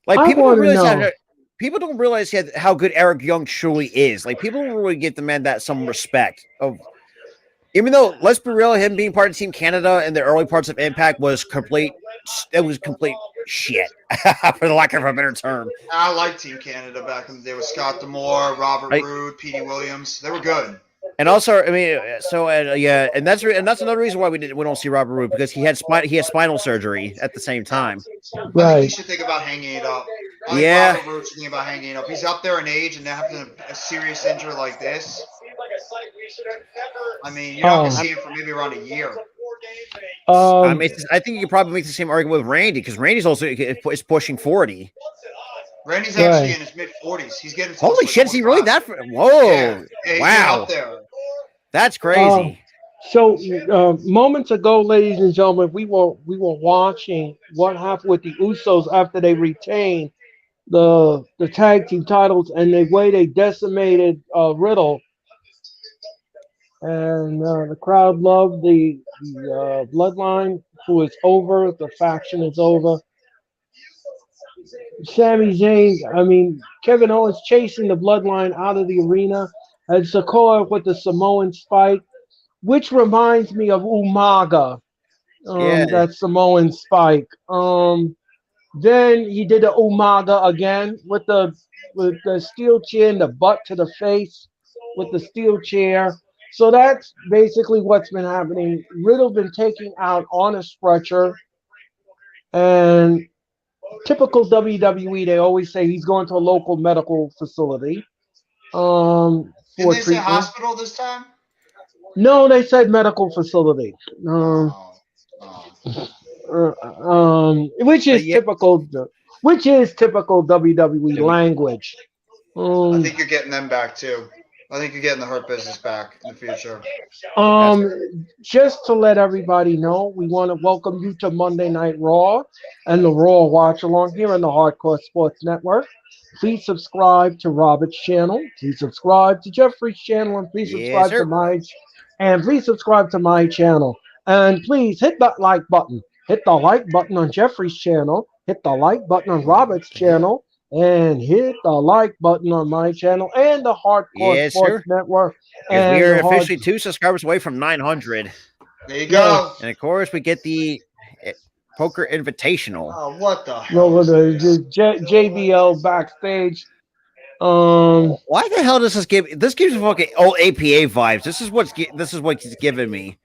like people don't realize how good Eric Young truly is. Like people don't really give the man some respect. Even though, let's be real, him being part of Team Canada in the early parts of Impact was complete shit, for the lack of a better term. I liked Team Canada back in the day with Scott D'Amore, Robert Roode, Petey Williams. They were good. And also, I mean, and that's another reason why we don't see Robert Roode, because he had spinal surgery at the same time. Right. I think he should think about hanging it up. Robert Roode should think about hanging it up. He's up there in age, and having a serious injury like this. I mean, you're not going to see him for maybe around a year. I think you could probably make the same argument with Randy because Randy's also is pushing 40. Randy's actually in his mid-40s. He's getting close. Holy shit, is he really that? Whoa! Yeah, wow, up there. That's crazy. So moments ago, ladies and gentlemen, we were watching what happened with the Usos after they retained the tag team titles and the way they decimated Riddle. And the crowd loved the bloodline, who is over. The faction is over. Sami Zayn, Kevin Owens chasing the bloodline out of the arena. And Sikoa with the Samoan spike, which reminds me of Umaga. That Samoan spike. Then he did the Umaga again with the steel chair and the butt to the face with the steel chair. So that's basically what's been happening. Riddle been taken out on a stretcher, and typical WWE, they always say he's going to a local medical facility. Didn't they say hospital this time? No, they said medical facility. Which is typical WWE language. I think you're getting them back too. I think you're getting the Hurt Business back in the future. Just to let everybody know, we want to welcome you to Monday Night Raw and the Raw Watch Along here on the Hardcore Sports Network. Please subscribe to Robert's channel. Please subscribe to Jeffrey's channel, and please subscribe to my channel. And please hit that like button. Hit the like button on Jeffrey's channel. Hit the like button on Robert's channel. And hit the like button on my channel and the Hardcore Sports Network. And we are officially 2 subscribers away from 900. There you go. And of course, we get the Poker Invitational. Oh, what the hell? No, the JBL backstage. Why the hell does this give? This gives me fucking old APA vibes. This is what he's giving me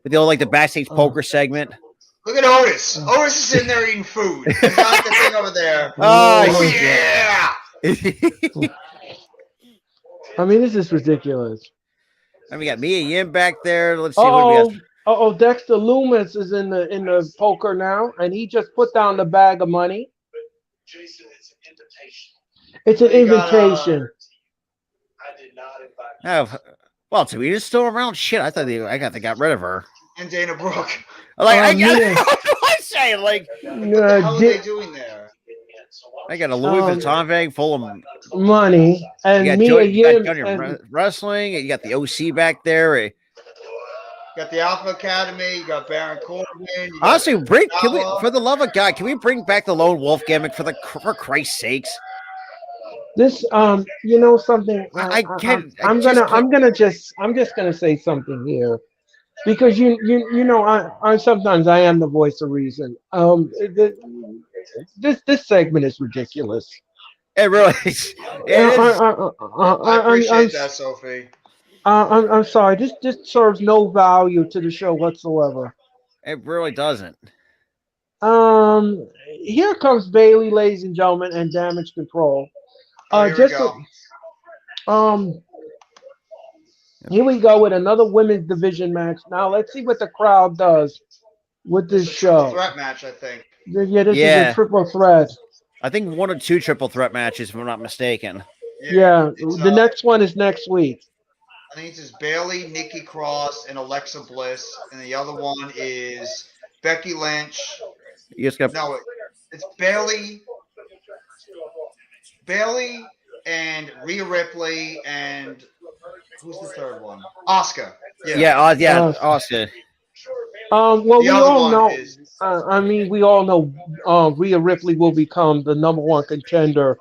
with the backstage poker segment. Look at Otis. Otis is in there eating food. He's got the thing over there. Oh yeah! This is ridiculous. And we got Mia Yim back there. Let's see what we got. Dexter Loomis is in the poker now, and he just put down the bag of money. It's an invitation. I did not invite. Well, Tamina's still around. Shit, I thought they got rid of her. And Dana Brooke. I say, what the hell are they doing there? I got a Louis Vuitton bag full of money, and you got wrestling. You got the OC back there. You got the Alpha Academy. You got Baron Corbin. Honestly, for the love of God, can we bring back the Lone Wolf gimmick for Christ's sakes? This, you know something. I'm just gonna say something here. Because you know I sometimes I am the voice of reason. This segment is ridiculous. It really is. I appreciate that, Sophie. I'm sorry. This serves no value to the show whatsoever. It really doesn't. Here comes Bailey, ladies and gentlemen, and Damage Control. Here we go. Here we go with another women's division match. Now let's see what the crowd does with this show. Threat match, I think. Yeah, this is a triple threat. I think 1 or 2 triple threat matches, if I'm not mistaken. Yeah, the next one is next week. I think it's just Bailey, Nikki Cross, and Alexa Bliss, and the other one is Becky Lynch. It's Bailey and Rhea Ripley and. Who's the third one? Oscar. Oscar. Well, we all know. We all know. Rhea Ripley will become the #1 contender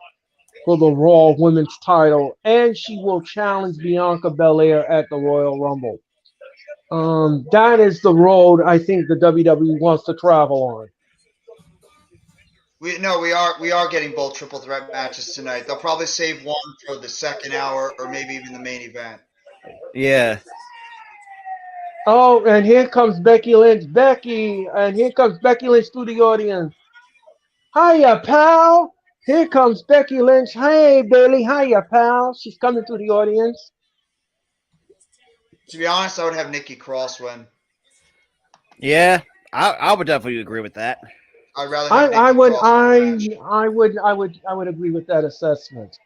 for the Raw Women's title, and she will challenge Bianca Belair at the Royal Rumble. That is the road I think the WWE wants to travel on. We are getting both triple threat matches tonight. They'll probably save one for the second hour or maybe even the main event. Yeah. Oh, and here comes Becky Lynch. Here comes Becky Lynch through the audience. Hiya, pal. Here comes Becky Lynch. Hey, Bailey. Hiya, pal. She's coming through the audience. To be honest, I would have Nikki Cross win. Yeah, I would definitely agree with that. I'd rather have Nikki Cross win the match. I would agree with that assessment.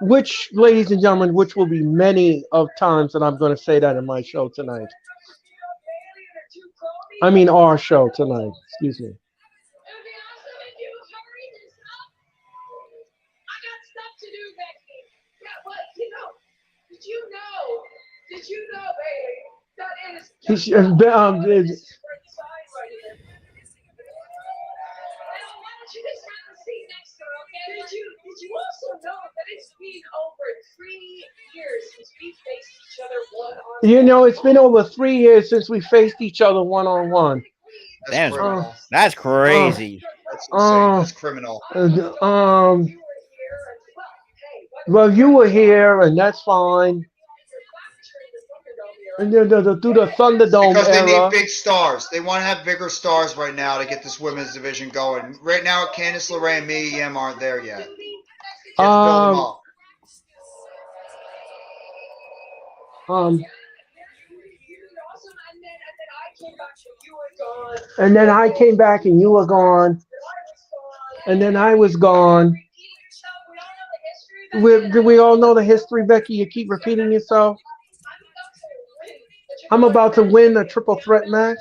Which, ladies and gentlemen, which will be many of times that I'm going to say that in my show tonight. I mean, our show tonight. Excuse me. He's, Did you also know that it's been over 3 years since we faced each other one-on-one? You know, it's been over 3 years since we faced each other one-on-one. That's criminal. That's crazy. That's insane. That's criminal. Well, you were here, and that's fine. And then through the Thunderdome because they era. need big stars. They want to have bigger stars right now to get this women's division going. Right now, Candice LeRae and Mia Yim aren't there yet. You have to build them up. And then I came back and you were gone. And then I was gone. Do we all know the history, Becky? You keep repeating yourself. I'm about to win a triple threat match.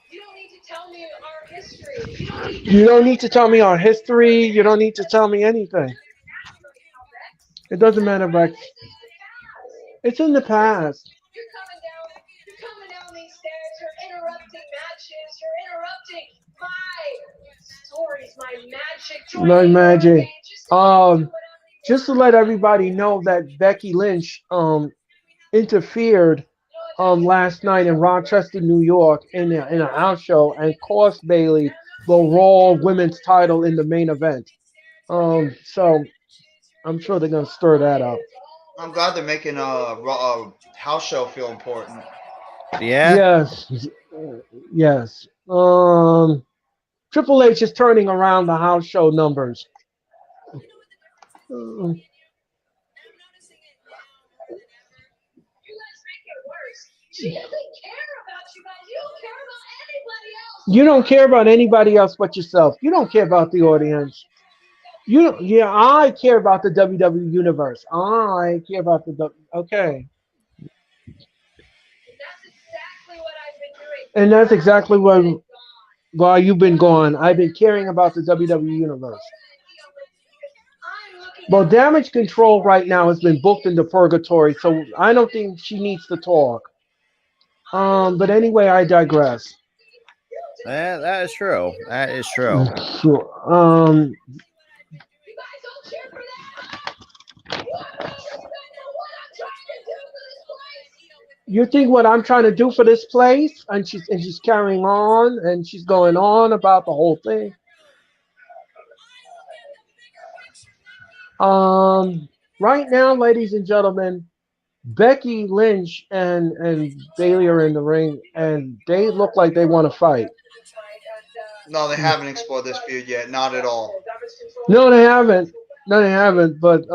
You don't need to tell me our history. You don't need to tell me our history. You don't need to tell me anything. It doesn't matter, Becky. It's in the past. You're coming down these stairs. You're interrupting matches. You're interrupting my stories, my magic. My magic. Just to let everybody know that Becky Lynch interfered last night in Rochester, New York, in a house show and cost Bayley the Raw Women's title in the main event. So I'm sure they're gonna stir that up. I'm glad they're making a house show feel important. Yeah. Yes. Triple H is turning around the house show numbers. You don't care about anybody else but yourself. You don't care about the audience. You don't. Yeah, I care about the WWE Universe. I care about the okay. And that's exactly what. While you've been gone, I've been caring about the WWE Universe. Well, Damage Control right now has been booked into purgatory, so I don't think she needs to talk. But anyway, I digress. That is true. That is true. Sure. You think what I'm trying to do for this place, and she's carrying on, and she's going on about the whole thing. Right now, ladies and gentlemen, Becky Lynch and Bayley are in the ring, and they look like they want to fight. No, they haven't explored this feud yet. Not at all. No, they haven't. But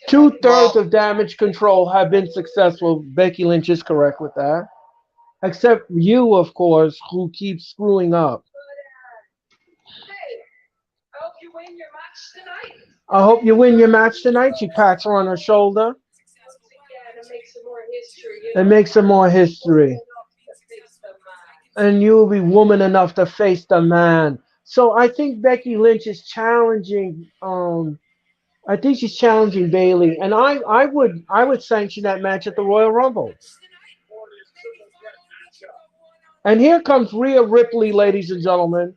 2/3 of Damage Control have been successful. Becky Lynch is correct with that. Except you, of course, who keeps screwing up. I hope you win your match tonight. She pats her on her shoulder. And makes some more history. And you'll be woman enough to face the man. So I think Becky Lynch is challenging. I think she's challenging Bayley, and I would sanction that match at the Royal Rumble. And here comes Rhea Ripley, ladies and gentlemen.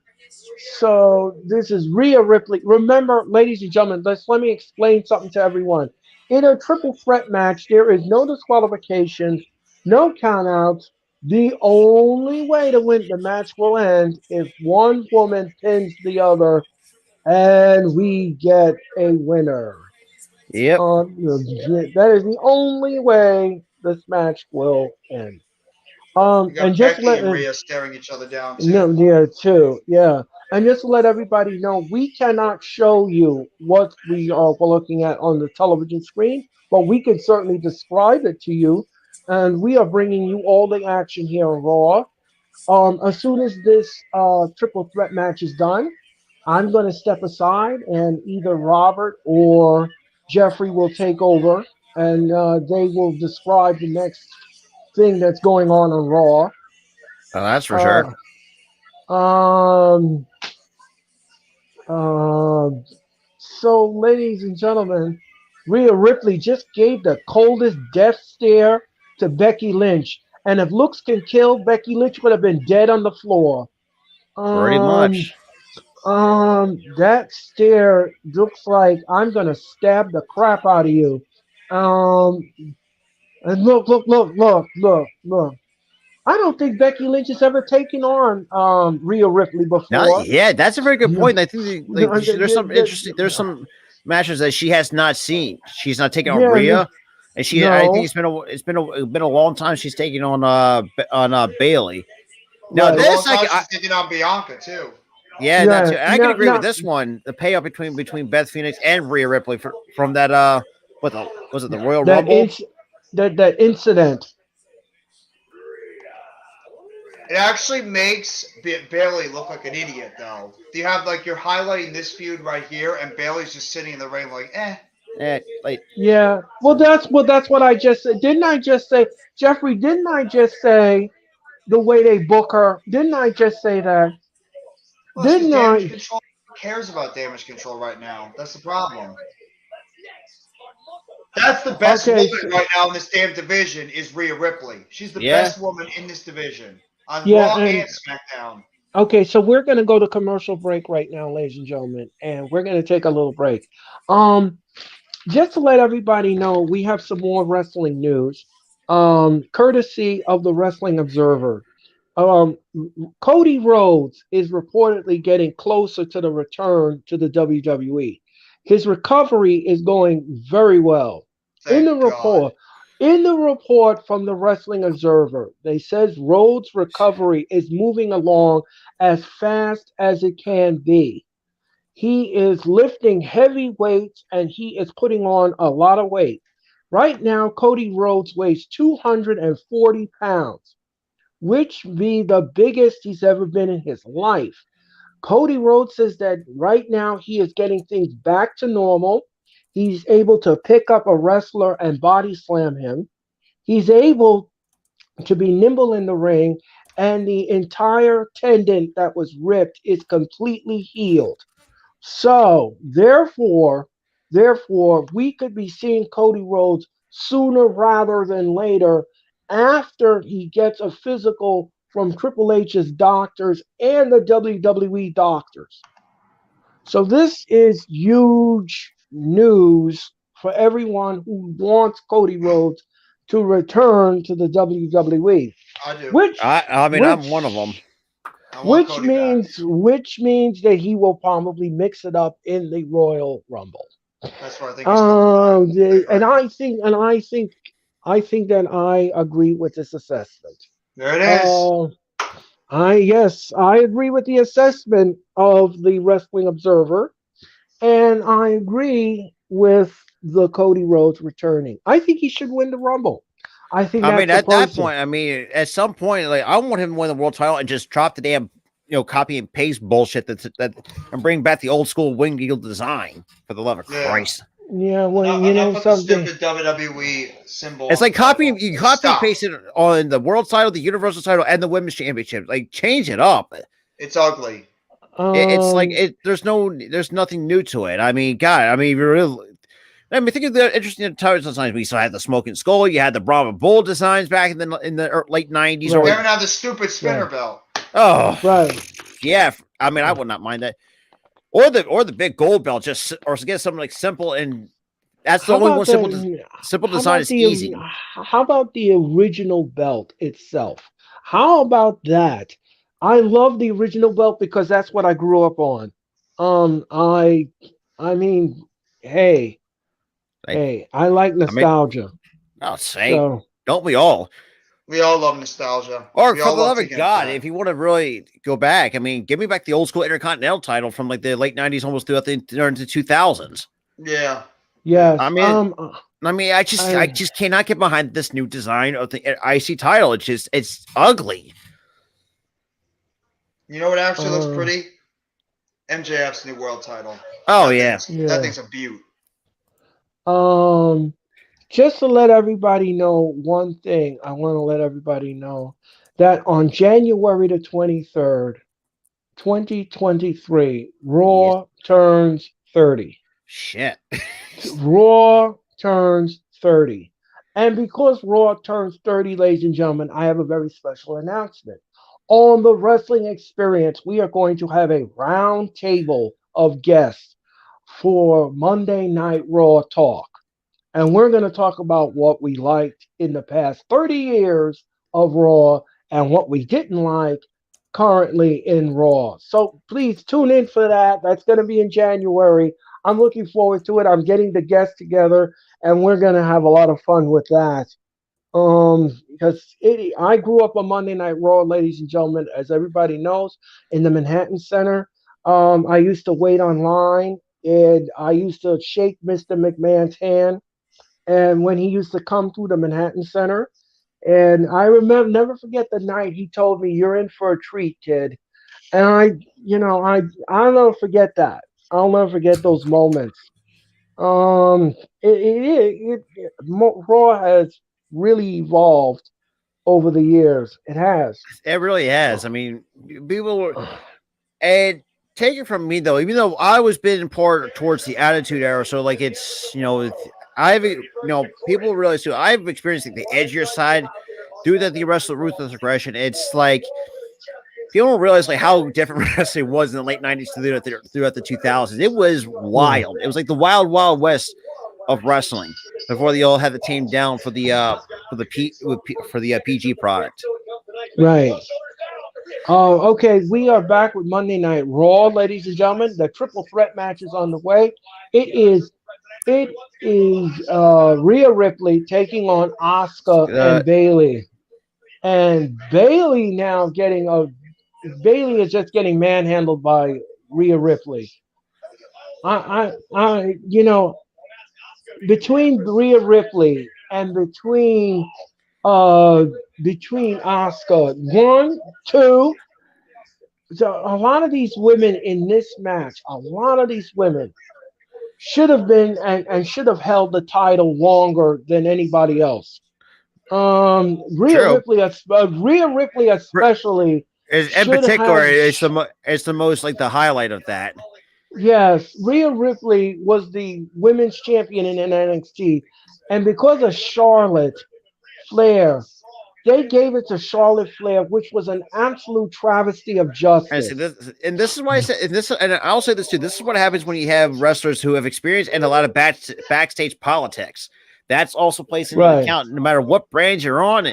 So this is Rhea Ripley. Remember, ladies and gentlemen, let me explain something to everyone. In a triple threat match, there is no disqualifications, no countouts. The only way to win the match will end if one woman pins the other, and we get a winner. Yep. That is the only way this match will end. You got Becky and Rhea staring each other down too. Yeah. And just to let everybody know, we cannot show you what we are looking at on the television screen, but we can certainly describe it to you. And we are bringing you all the action here on Raw. As soon as this triple threat match is done, I'm going to step aside, and either Robert or Jeffrey will take over, and they will describe the next thing that's going on Raw. Oh, that's for sure. Um, uh, so, ladies and gentlemen, Rhea Ripley just gave the coldest death stare to Becky Lynch. And if looks can kill, Becky Lynch would have been dead on the floor. Pretty much. That stare looks like I'm gonna stab the crap out of you. And look. I don't think Becky Lynch has ever taken on Rhea Ripley before. No, yeah, that's a very good point. I think there's some interesting. There's some matches that she has not seen. She's not taking on Rhea, and she. I think it's been a long time she's taking on Bailey. Now right. this she's taking on Bianca too. Yeah, that's it. I can agree with this one. The payoff between Beth Phoenix and Rhea Ripley from that was it the Royal Rumble? That incident. It actually makes Bailey look like an idiot, though. Do you have you're highlighting this feud right here, and Bailey's just sitting in the ring like, Yeah. Well, that's what I just said. Didn't I just say, Jeffrey? Didn't I just say the way they book her? Didn't I just say that? Well, didn't I? Damage control cares about damage control right now. That's the problem. That's the best woman right now in this damn division is Rhea Ripley. She's the best woman in this division on Raw and SmackDown. Okay, so we're going to go to commercial break right now, ladies and gentlemen, and we're going to take a little break. Just to let everybody know, we have some more wrestling news, courtesy of the Wrestling Observer. Cody Rhodes is reportedly getting closer to the return to the WWE. His recovery is going very well. In the report from the Wrestling Observer, they says Rhodes' recovery is moving along as fast as it can be. He is lifting heavy weights and he is putting on a lot of weight. Right now, Cody Rhodes weighs 240 pounds, which be the biggest he's ever been in his life. Cody Rhodes says that right now he is getting things back to normal. He's able to pick up a wrestler and body slam him. He's able to be nimble in the ring, and the entire tendon that was ripped is completely healed. So, therefore, we could be seeing Cody Rhodes sooner rather than later after he gets a physical from Triple H's doctors and the WWE doctors. So this is huge news for everyone who wants Cody Rhodes to return to the WWE. I do. I'm one of them. Which means that he will probably mix it up in the Royal Rumble. That's what I think. I think that I agree with this assessment. There it is. I agree with the assessment of the Wrestling Observer, and I agree with the Cody Rhodes returning. I think he should win the Rumble. At that point, at some point, I want him to win the world title and just drop the damn, copy and paste bullshit and bring back the old school winged eagle design for the love of Christ. Yeah, well, something. The WWE symbol. It's like copy and paste it on the world title, the universal title, and the women's championship. Like, change it up. It's ugly. There's nothing new to it. Think of the interesting title designs. We still had the Smoking Skull. You had the Brahma Bull designs back in the late 90s. They don't have the stupid spinner belt. Oh, right. Yeah, I would not mind that. Or the big gold belt, or get something simple, and that's the only one simple design is easy. How about the original belt itself? How about that? I love the original belt because that's what I grew up on. Hey, I like nostalgia. Don't we all? We all love nostalgia. Or we for all the love love to of get God, back. if you want to really go back, I mean, give me back the old school Intercontinental title from like the late 90s, almost throughout the into 2000s. Yeah. Yes. I mean, I just cannot get behind this new design of the IC title. It's ugly. You know what actually looks pretty? MJF's new world title. Oh that thing's a beaut. Just to let everybody know one thing, I want to let everybody know that on January the 23rd, 2023, Raw turns 30. Shit. Raw turns 30. And because Raw turns 30, ladies and gentlemen, I have a very special announcement. On the Wrestling Experience, we are going to have a round table of guests for Monday Night Raw Talk. And we're going to talk about what we liked in the past 30 years of Raw and what we didn't like currently in Raw. So please tune in for that. That's going to be in January. I'm looking forward to it. I'm getting the guests together, and we're going to have a lot of fun with that. Because I grew up on Monday Night Raw, ladies and gentlemen, as everybody knows, in the Manhattan Center. I used to wait online, and I used to shake Mr. McMahon's hand. And when he used to come through the Manhattan Center, and I never forget the night he told me, "You're in for a treat, kid." And I'll never forget that. I'll never forget those moments. Raw has really evolved over the years. It has. It really has. I mean, people were, and take it from me though, even though I was been part towards the Attitude Era, so like it's people realize too. I've experienced like, the edgier side through the wrestler ruthless aggression. It's like people don't realize like how different wrestling was in the late 90s throughout the 2000s. It was wild. It was like the wild, wild west of wrestling before they all had the team down for the PG product. Right. Okay, we are back with Monday Night Raw, ladies and gentlemen. The triple threat match is on the way. It is Rhea Ripley taking on Asuka and Bayley. And Bayley is just getting manhandled by Rhea Ripley. Between Rhea Ripley and between Asuka, one, two. So a lot of these women in this match, should have been and should have held the title longer than anybody else. Rhea Ripley especially. In particular, it's the most like the highlight of that. Yes, Rhea Ripley was the women's champion in NXT, and because of Charlotte Flair, they gave it to Charlotte Flair, which was an absolute travesty of justice. And this is why I said, and I'll say this too. This is what happens when you have wrestlers who have experience and a lot of backstage politics. That's also placed into account. No matter what brand you're on,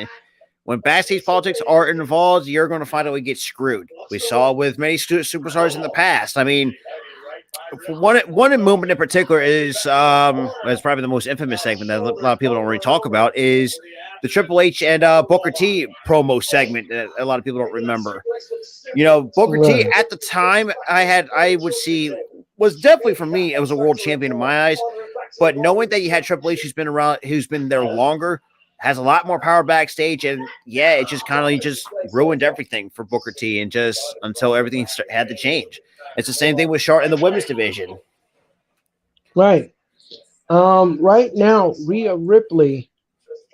when backstage politics are involved, you're going to find out we get screwed. We saw with many superstars in the past. I mean, one moment in particular is probably the most infamous segment that a lot of people don't really talk about is the Triple H and Booker T promo segment that a lot of people don't remember. Booker T at the time I would see was definitely for me, it was a world champion in my eyes. But knowing that you had Triple H who's been there longer, has a lot more power backstage, and it just kind of just ruined everything for Booker T, and just until everything had to change. It's the same thing with Charlotte in the women's division. Right. Right now, Rhea Ripley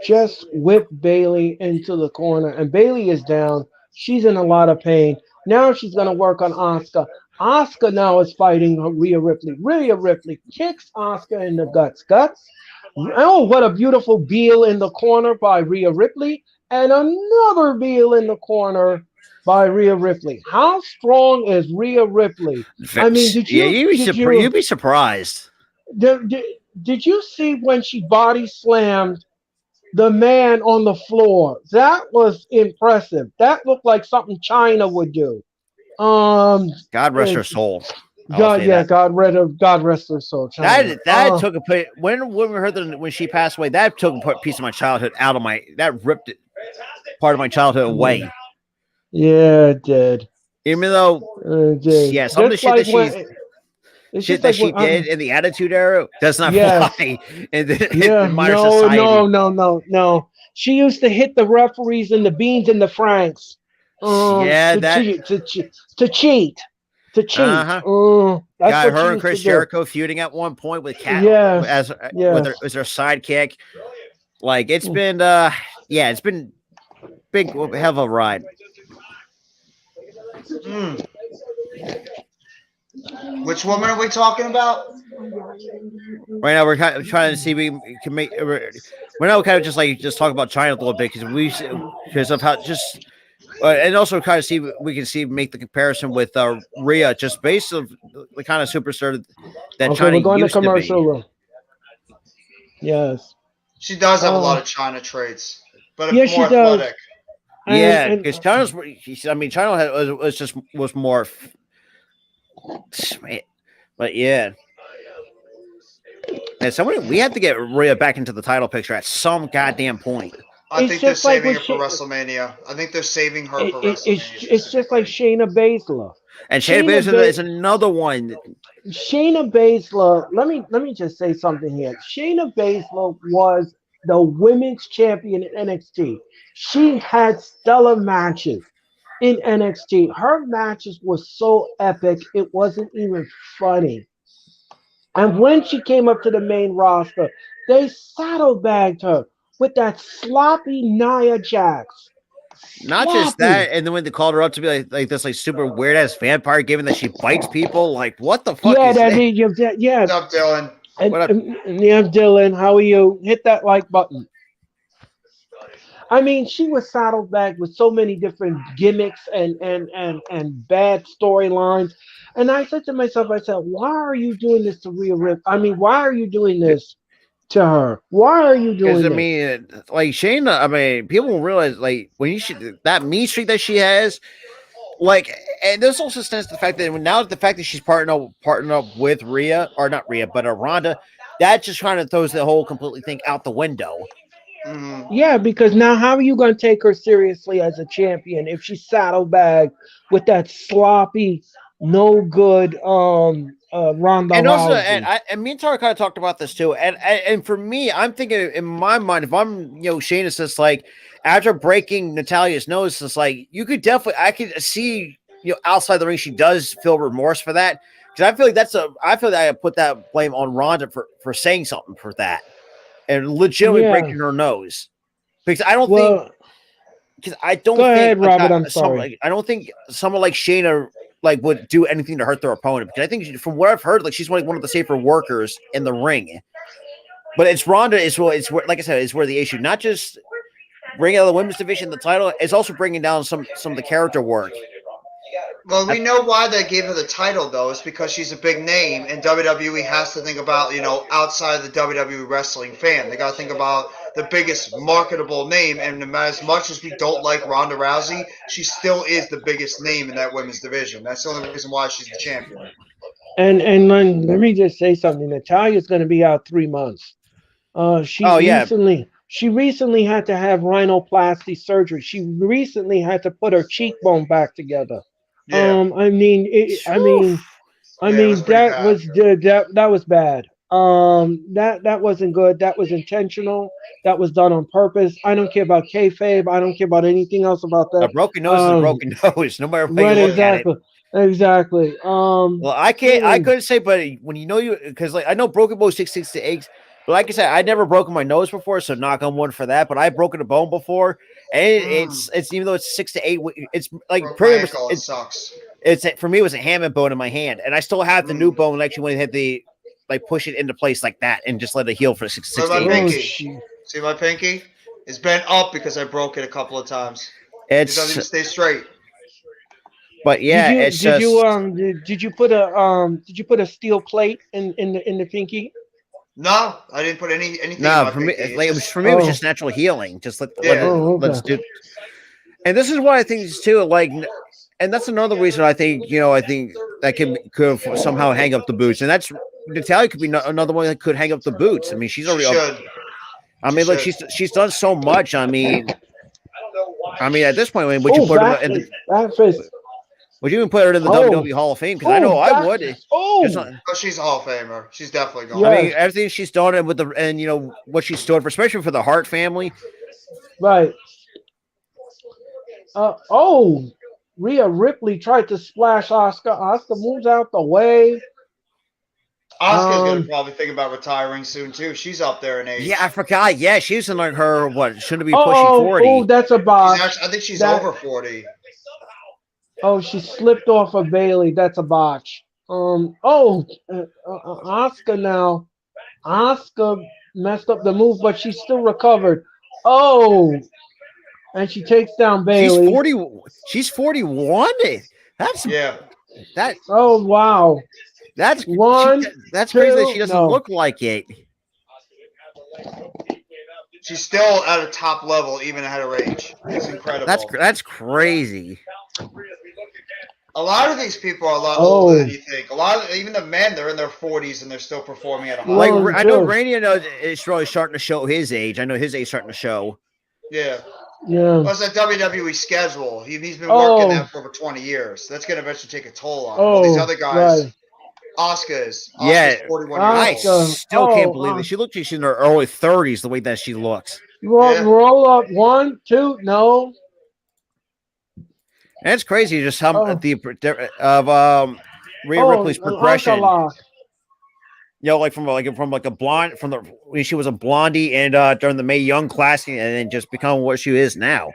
just whipped Bayley into the corner, and Bayley is down. She's in a lot of pain. Now she's going to work on Asuka. Asuka now is fighting Rhea Ripley. Rhea Ripley kicks Asuka in the guts. Oh, what a beautiful Beal in the corner by Rhea Ripley, and another Beal in the corner by Rhea Ripley. How strong is Rhea Ripley? I mean, you'd be surprised. Did you see when she body slammed the man on the floor? That was impressive. That looked like something China would do. God rest her soul. God rest her soul. China. That took a when we heard when she passed away. That took a piece of my childhood out of my. That ripped it part of my childhood away. Yeah, it did. Even though, yeah, some of the shit that she did in the Attitude Era does not fly in the modern society. No. She used to hit the referees and the beans and the francs. To cheat. That's Got what her she and used Chris to Jericho feuding at one point with Cat as her sidekick. Like it's been it's been big hell of a ride. Which woman are we talking about? Right now, we're kind of trying to see if we can make. Right now, we're kind of just talk about China a little bit because of how and also kind of see we can make the comparison with Rhea, just based of the kind of superstar that China we're going used to commercial to be. room. Yes, she does have a lot of China traits, but yeah, more athletic. Yeah, because China was more. But yeah. And we have to get Rhea back into the title picture at some goddamn point. I think they're saving her for WrestleMania. I think they're saving her for WrestleMania. It's just like Shayna Baszler. And Shayna Baszler is another one. Shayna Baszler, let me just say something here. Shayna Baszler was the women's champion in NXT. She had stellar matches in NXT. Her matches were so epic, it wasn't even funny. And when she came up to the main roster, they saddlebagged her with that sloppy Nia Jax. Not just that, and then when they called her up to be like this super weird ass vampire, given that she bites people, like what the fuck is that? Yeah. What's up, Dylan? What up? Yeah, Dylan, how are you? Hit that like button. I mean, she was saddled back with so many different gimmicks and bad storylines. And I said to myself, why are you doing this to Rhea Ripley? I mean, why are you doing this to her? Why are you doing this? I mean, like Shayna, I mean, people realize like when that mean streak that she has, like, and this also stands to the fact that she's partnered up with Rhea, or not Rhea, but Ronda, that just kind of throws the whole completely thing out the window. Mm-hmm. Yeah, because now how are you going to take her seriously as a champion if she's saddlebagged with that sloppy, no good Ronda and also, Rousey? and me and Tara kind of talked about this too. And for me, I'm thinking in my mind, if I'm Shayna's just like after breaking Natalia's nose, it's like I could see outside the ring she does feel remorse for that, because I feel like I feel that I put that blame on Ronda for saying something for that. And legitimately breaking her nose, because I don't think. Go ahead, Robert. I'm sorry. I don't think someone like Shayna would do anything to hurt their opponent. Because I think from what I've heard, she's one of the safer workers in the ring. But it's Ronda. It's where, like I said, it's where the issue. Not just bringing out the women's division, the title. It's also bringing down some of the character work. Well, we know why they gave her the title, though. It's because she's a big name, and WWE has to think about, outside the WWE wrestling fan. They got to think about the biggest marketable name, and no matter as much as we don't like Ronda Rousey, she still is the biggest name in that women's division. That's the only reason why she's the champion. And let me just say something. Natalia's going to be out 3 months. She recently had to have rhinoplasty surgery. She recently had to put her cheekbone back together. Yeah. That was bad. That wasn't good. That was intentional. That was done on purpose. I don't care about kayfabe. I don't care about anything else about that. A broken nose is a broken nose, no matter how you look at it. Exactly. Well, I couldn't say, but when because I know broken bones 6 to 8. But like I said, I never broken my nose before, so knock on wood for that. But I've broken a bone before, and it's even though it's 6 to 8, it's like pretty much it sucks. It's for me, it was a hammer bone in my hand, and I still have the new bone. Actually, when I had the push it into place like that and just let it heal for 6 to 8 weeks. See my pinky? It's bent up because I broke it a couple of times. It doesn't even stay straight. But yeah, did you put a steel plate in the pinky? No, I didn't put anything. No, for me, it was just natural healing. Just let's do. And this is what I think is too. And that's another reason I think that could somehow hang up the boots, and that's Natalya could be another one that could hang up the boots. I mean, she's already. She's done so much. I mean, I mean, at this point, would you put her in the? Would you even put her in the WWE Hall of Fame? Because I know I would. She's a Hall of Famer. She's definitely going. I mean, everything she's done with and you know what she stood for, especially for the Hart family. Right. Rhea Ripley tried to splash Asuka. Asuka moves out the way. Asuka's gonna probably think about retiring soon too. She's up there in age. Yeah, I forgot. Yeah, she's in like her shouldn't be pushing 40. Oh, that's a botch. I think she's over 40. Oh, she slipped off of Bailey. That's a botch. Asuka now. Asuka messed up the move, but she still recovered. Oh, and she takes down Bailey. She's 41. That's that. Oh wow. That's crazy that she doesn't look like it. She's still at a top level, even at her age. It's incredible. That's crazy. A lot of these people are a lot older than you think. Even the men, they're in their 40s and they're still performing at a high level. Like I know Randy is really starting to show his age. I know his age starting to show. Yeah. Yeah. Plus that WWE schedule. He's been working that for over 20 years. That's going to eventually take a toll on him. All these other guys. Asuka's 41 years old. I still can't believe it. She looks like she's in her early 30s the way that she looks. Roll up 1, 2, no. And it's crazy just how of Rhea Ripley's progression. You know, like from a blonde when she was a blondie and during the Mae Young Classic, and then just become what she is now.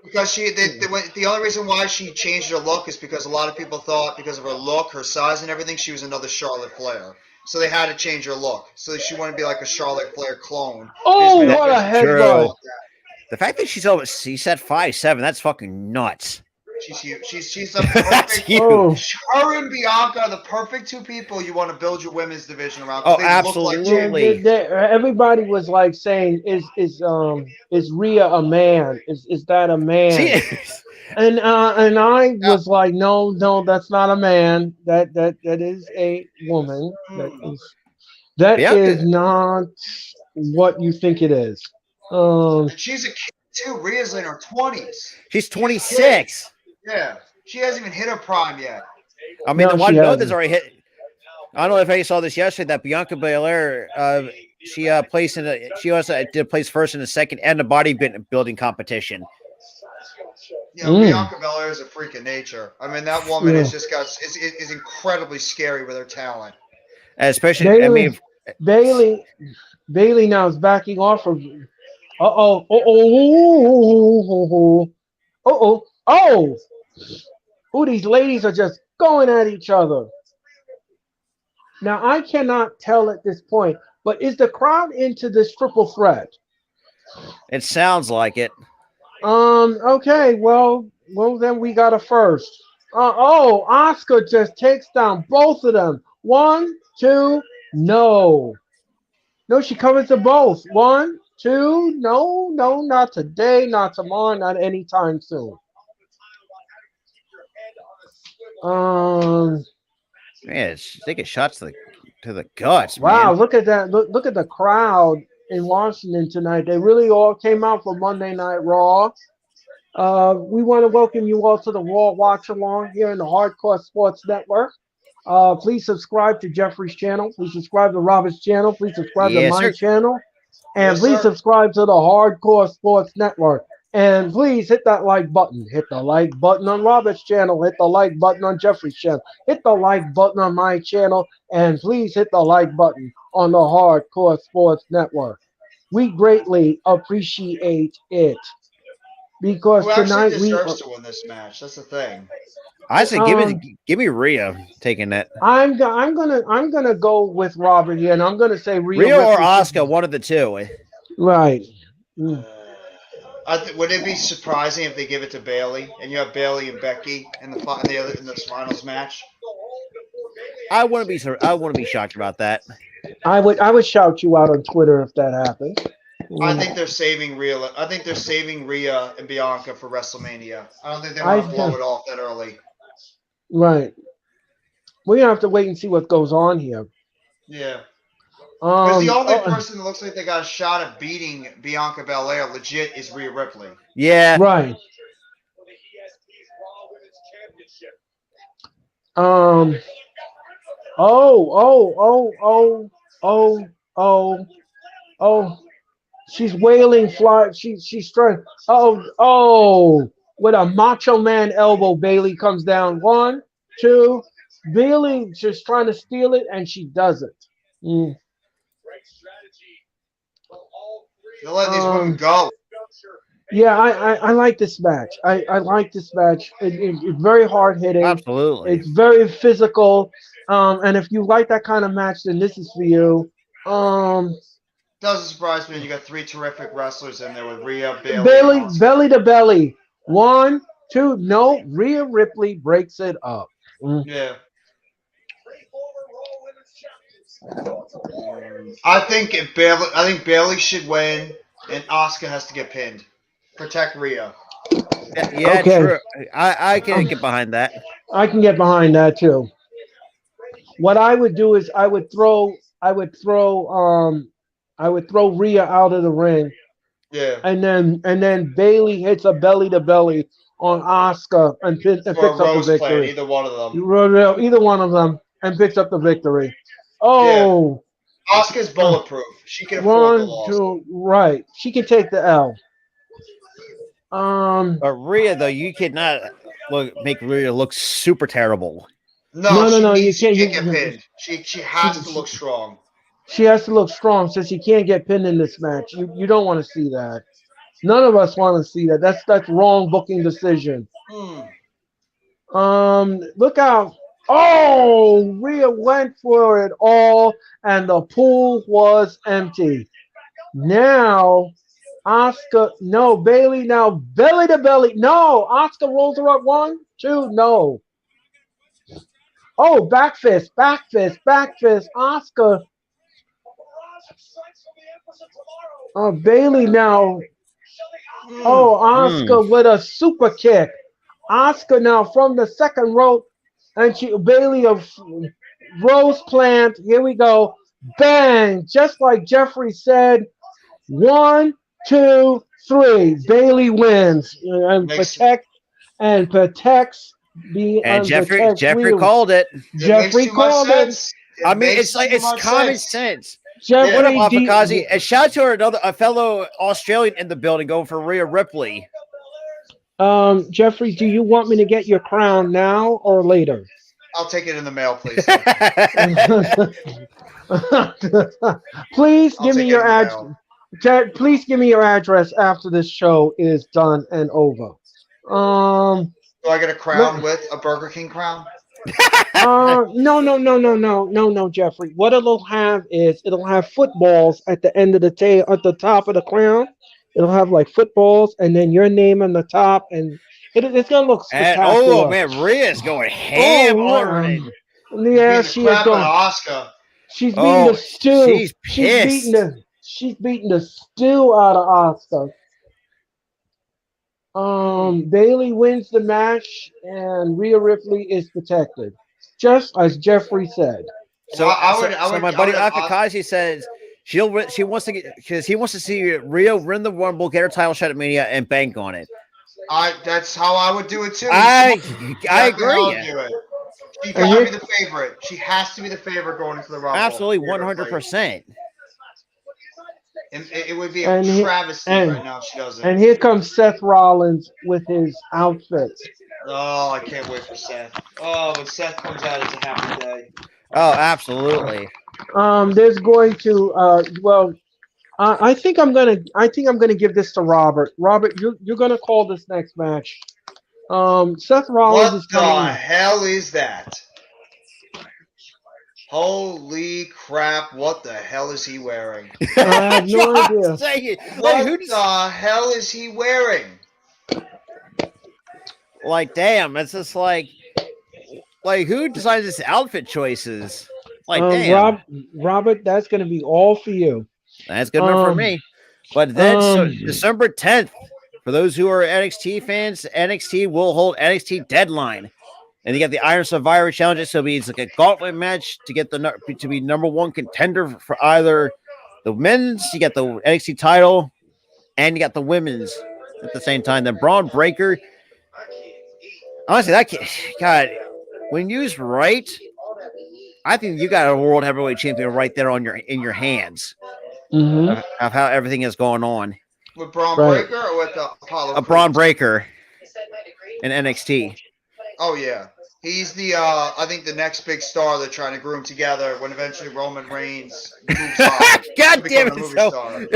Because the only reason why she changed her look is because a lot of people thought because of her look, her size, and everything, she was another Charlotte Flair. So they had to change her look. So she wanted to be like a Charlotte Flair clone. Oh, what a headbutt! The fact that she's at 5'7", that's fucking nuts. She's huge. She's the perfect. Her and Bianca are the perfect two people you want to build your women's division around. Oh, absolutely. Everybody was like saying, "Is Rhea a man? Is that a man?" And I was like, "No, that's not a man. That is a woman. That is not what you think it is." She's a kid too. Rhea's in her 20s. She's 26. Yeah, she hasn't even hit her prime yet. I mean, the one note that's already hit. I don't know if you saw this yesterday. That Bianca Belair, she also did place first in the second and the bodybuilding competition. Yeah, Bianca Belair is a freak of nature. I mean, that woman is incredibly scary with her talent. Especially, Bailey now is backing off of. Oh, these ladies are just going at each other. Now, I cannot tell at this point, but is the crowd into this triple threat? It sounds like it. Okay, well, then we got a first. Asuka just takes down both of them. 1, 2, no. No, she covers them both. 1, 2, no, not today, not tomorrow, not anytime soon. Man, it's taking shots to the guts. Wow, man. Look at that! Look at the crowd in Washington tonight. They really all came out for Monday Night Raw. We want to welcome you all to the Raw Watch Along here in the Hardcore Sports Network. Please subscribe to Jeffrey's channel. Please subscribe to Robert's channel. Please subscribe to my channel. And please subscribe to the Hardcore Sports Network. And please hit that like button. Hit the like button on Robert's channel. Hit the like button on Jeffrey's channel. Hit the like button on my channel. And please hit the like button on the Hardcore Sports Network. We greatly appreciate it. Because tonight deserves to win this match. That's the thing. I say give me Rhea taking that. I'm gonna go with Robert here, and I'm gonna say Rhea or Asuka, one of the two. Right. Would it be surprising if they give it to Bailey and you have Bailey and Becky in the finals match? I wouldn't be shocked about that. I would shout you out on Twitter if that happened. I think they're saving Rhea. I think they're saving Rhea and Bianca for WrestleMania. I don't think they want to blow it off that early. Right. We have to wait and see what goes on here. Yeah. Because the only person that looks like they got a shot at beating Bianca Belair legit is Rhea Ripley. Yeah. Right. Um. Oh. She's wailing, fly. She's trying. Oh. With a Macho Man elbow, Bailey comes down. One, two. Bailey just trying to steal it, and she doesn't. Mm. They're letting these women go. Yeah, I like this match. I like this match. It's very hard hitting. Absolutely. It's very physical. And if you like that kind of match, then this is for you. Doesn't surprise me. You got 3 terrific wrestlers in there with Rhea, Bailey, and Asuka. Belly to belly. 1, 2. No, Rhea Ripley breaks it up. Mm. Yeah. I think Bailey should win, and Asuka has to get pinned. Protect Rhea. Yeah, Okay. true. I can get behind that. I can get behind that too. What I would do is I would throw Rhea out of the ring. Yeah. And then Bailey hits a belly to belly on Asuka and picks up the victory. Either one of them. Either one of them and picks up the victory. Oh. Yeah. Asuka's bulletproof. She can afford the 1, loss. 2, right. She can take the L. But Rhea, though, you cannot make Rhea look super terrible. No. You can't get pinned. She has to look strong. She has to look strong, so she can't get pinned in this match. You don't want to see that. None of us want to see that. That's wrong booking decision. Look out. Oh, Rhea went for it all, and the pool was empty. Now, Bailey now belly to belly. No, Asuka rolls her up. 1, 2, no. Oh, back fist. Asuka. Bailey now. Oh, Asuka with a super kick. Asuka now from the second rope, and Bailey of Rose Plant. Here we go. Bang! Just like Jeffrey said. 1, 2, 3. Bailey wins and protects. And Jeffrey called it. Jeffrey called it. I mean, it's common sense. Jeffrey, what up, Afakazi? And shout out to a fellow Australian in the building going for Rhea Ripley. Jeffrey, do you want me to get your crown now or later? I'll take it in the mail, please. Please give me your address. Please give me your address after this show is done and over. Do I get a crown with a Burger King crown? No, Jeffrey. What it'll have is it'll have footballs at the end of the tail, at the top of the crown. It'll have like footballs, and then your name on the top, and it's gonna look spectacular. Oh man, Rhea's going ham on it. Yeah, she is going. Oscar. She's beating the stew. She's pissed. She's beating the stew out of Oscar. Bailey wins the match, and Rhea Ripley is protected, just as Jeffrey said. So my buddy Afakazi says she wants to get, because he wants to see Rhea win the Rumble, get her title shot at Mania, and bank on it. That's how I would do it too. I agree. She got to be the favorite. She has to be the favorite going into the Rumble. Absolutely, 100%. And it would be a travesty right now if she doesn't. And here comes Seth Rollins with his outfit. Oh, I can't wait for Seth. Oh, when Seth comes out, it's a happy day. Oh, absolutely. There's going to I think I'm gonna give this to Robert. Robert, you're gonna call this next match. Seth Rollins is coming. What the hell is that? Holy crap, what the hell is he wearing? I have no idea. What the hell is he wearing? Like, damn, it's just like who decides this outfit choices? Like, damn. Robert, that's going to be all for you. That's good enough for me. But then, so December 10th, for those who are NXT fans, NXT will hold NXT Deadline. And you got the Iron Survivor Challenge. So it's like a gauntlet match to get to be number one contender for either the men's, you got the NXT title, and you got the women's at the same time. Then Braun Breaker Honestly, that God, when used right, I think you got a world heavyweight champion right there on your hands of how everything is going on. With Braun Breaker or with Apollo? A Braun Breaker in NXT. Oh yeah, he's the I think the next big star they're trying to groom together when eventually Roman Reigns moves on God to damn become it! a movie star.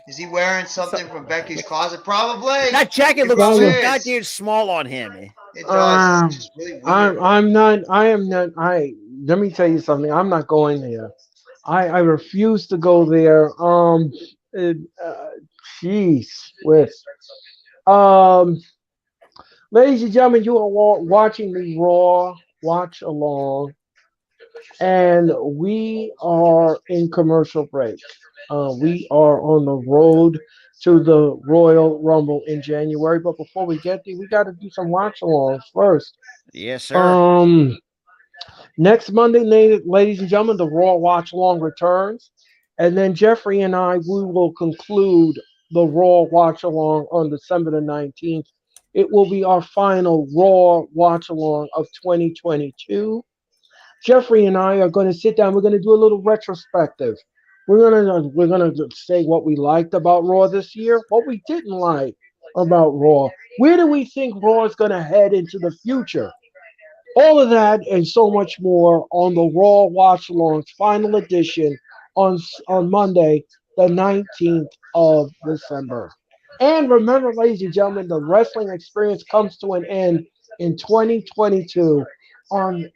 Is he wearing something from Becky's closet? Probably. That jacket looks so goddamn small on him. It does. It's just really weird. I'm not. I am not. Let me tell you something. I'm not going there. I refuse to go there. Jeez, with ladies and gentlemen, you are watching the Raw Watch Along, and we are in commercial break. We are on the road to the Royal Rumble in January, but before we get there, we got to do some watch alongs first. Yes, sir. Next Monday night, ladies and gentlemen, the Raw Watch Along returns. And then Jeffrey and I, we will conclude the Raw Watch Along on December the 19th. It will be our final Raw Watch Along of 2022. Jeffrey and I are going to sit down. We're going to do a little retrospective. We're gonna say what we liked about Raw this year, what we didn't like about Raw. Where do we think Raw is going to head into the future? All of that and so much more on the Raw Watch Along's final edition on Monday, the 19th of December. And remember, ladies and gentlemen, the wrestling experience comes to an end in 2022 on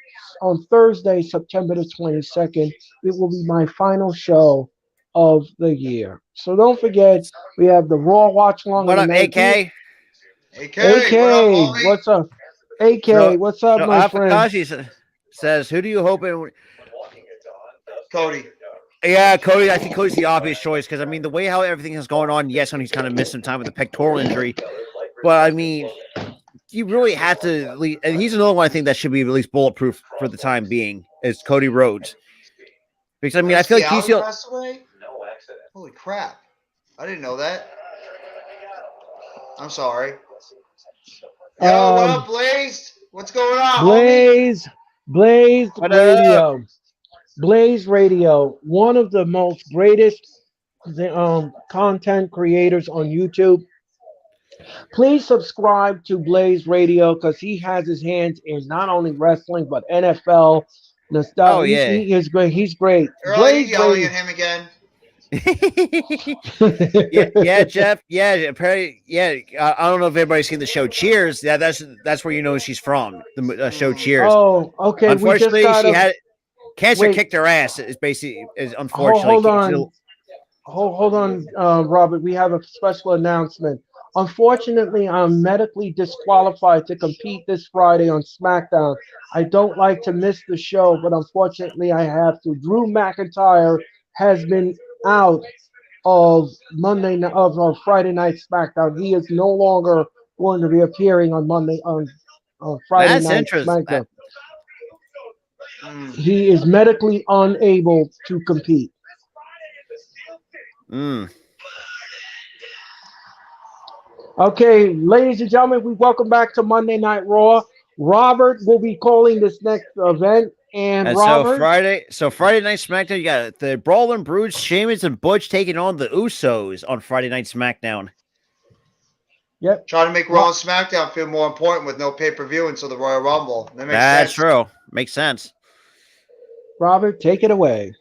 Thursday, September the 22nd. It will be my final show of the year. So don't forget, we have the Raw Watch Along. What up, AK? AK, what's up? AK, what's up, my friend? Afakashi says, who do you hope it... Cody. Yeah, Cody. I think Cody's the obvious choice because, I mean, the way how everything is going on, yes, and he's kind of missed some time with the pectoral injury. But, I mean, you really have to... And he's another one I think that should be at least bulletproof for the time being, is Cody Rhodes. Because, I mean, I feel like he's... passed away? Holy crap. I didn't know that. I'm sorry. Yo, what up, Blaze? What's going on, Blaze Radio. Blaze Radio, one of the most greatest content creators on YouTube. Please subscribe to Blaze Radio because he has his hands in not only wrestling but NFL. Oh, yeah. He is great. He's great. Earl, Blaze are you yelling at him again? yeah, Jeff. Yeah, apparently. Yeah, I don't know if everybody's seen the show Cheers. Yeah, that's where you know she's from. The show Cheers. Oh, okay. Unfortunately, she had cancer. Kicked her ass. Is basically unfortunately. Hold on, Robert. We have a special announcement. Unfortunately, I'm medically disqualified to compete this Friday on SmackDown. I don't like to miss the show, but unfortunately, I have to. Drew McIntyre has been out of Friday night SmackDown. He is no longer going to be appearing on Friday night SmackDown. He is medically unable to compete. Okay, ladies and gentlemen, we welcome back to Monday Night Raw. Robert will be calling this next event. And Robert, so Friday Night SmackDown, you got the Brawling Brutes, Sheamus and Butch taking on the Usos on Friday Night SmackDown. Yep. Trying to make Raw and SmackDown feel more important with no pay-per-view until the Royal Rumble. That's true. Makes sense. Robert, take it away.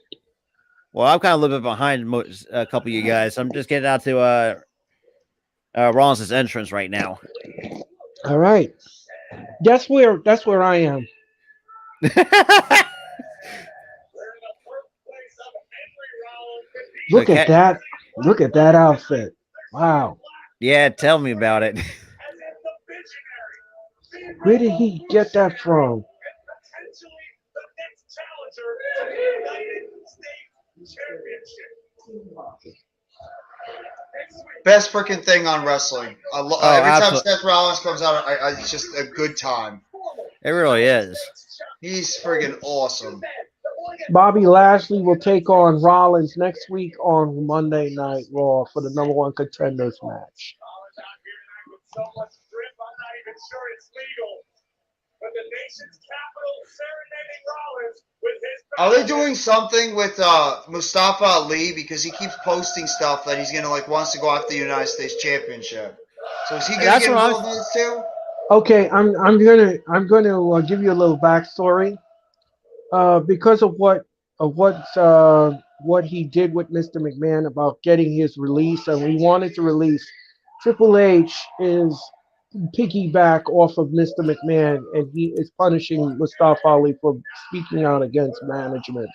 Well, I'm kind of a little bit behind a couple of you guys. I'm just getting out to Rollins' entrance right now. All right. That's where I am. Look at that. Look at that outfit. Wow. Yeah, tell me about it. Where did he get that from? Best freaking thing on wrestling. Every time Seth Rollins comes out, it's just a good time. It really is. He's friggin' awesome. Bobby Lashley will take on Rollins next week on Monday Night Raw for the #1 contenders match. sure it's legal. But the nation's capital serenading Rollins with his. Are they doing something with Mustafa Ali, because he keeps posting stuff that he's gonna wants to go after the United States Championship? So is he gonna get involved in this too? Okay, I'm gonna give you a little backstory. Because of what he did with Mr. McMahon about getting his release, and we wanted to release. Triple H is piggyback off of Mr. McMahon, and he is punishing Mustafa Ali for speaking out against management.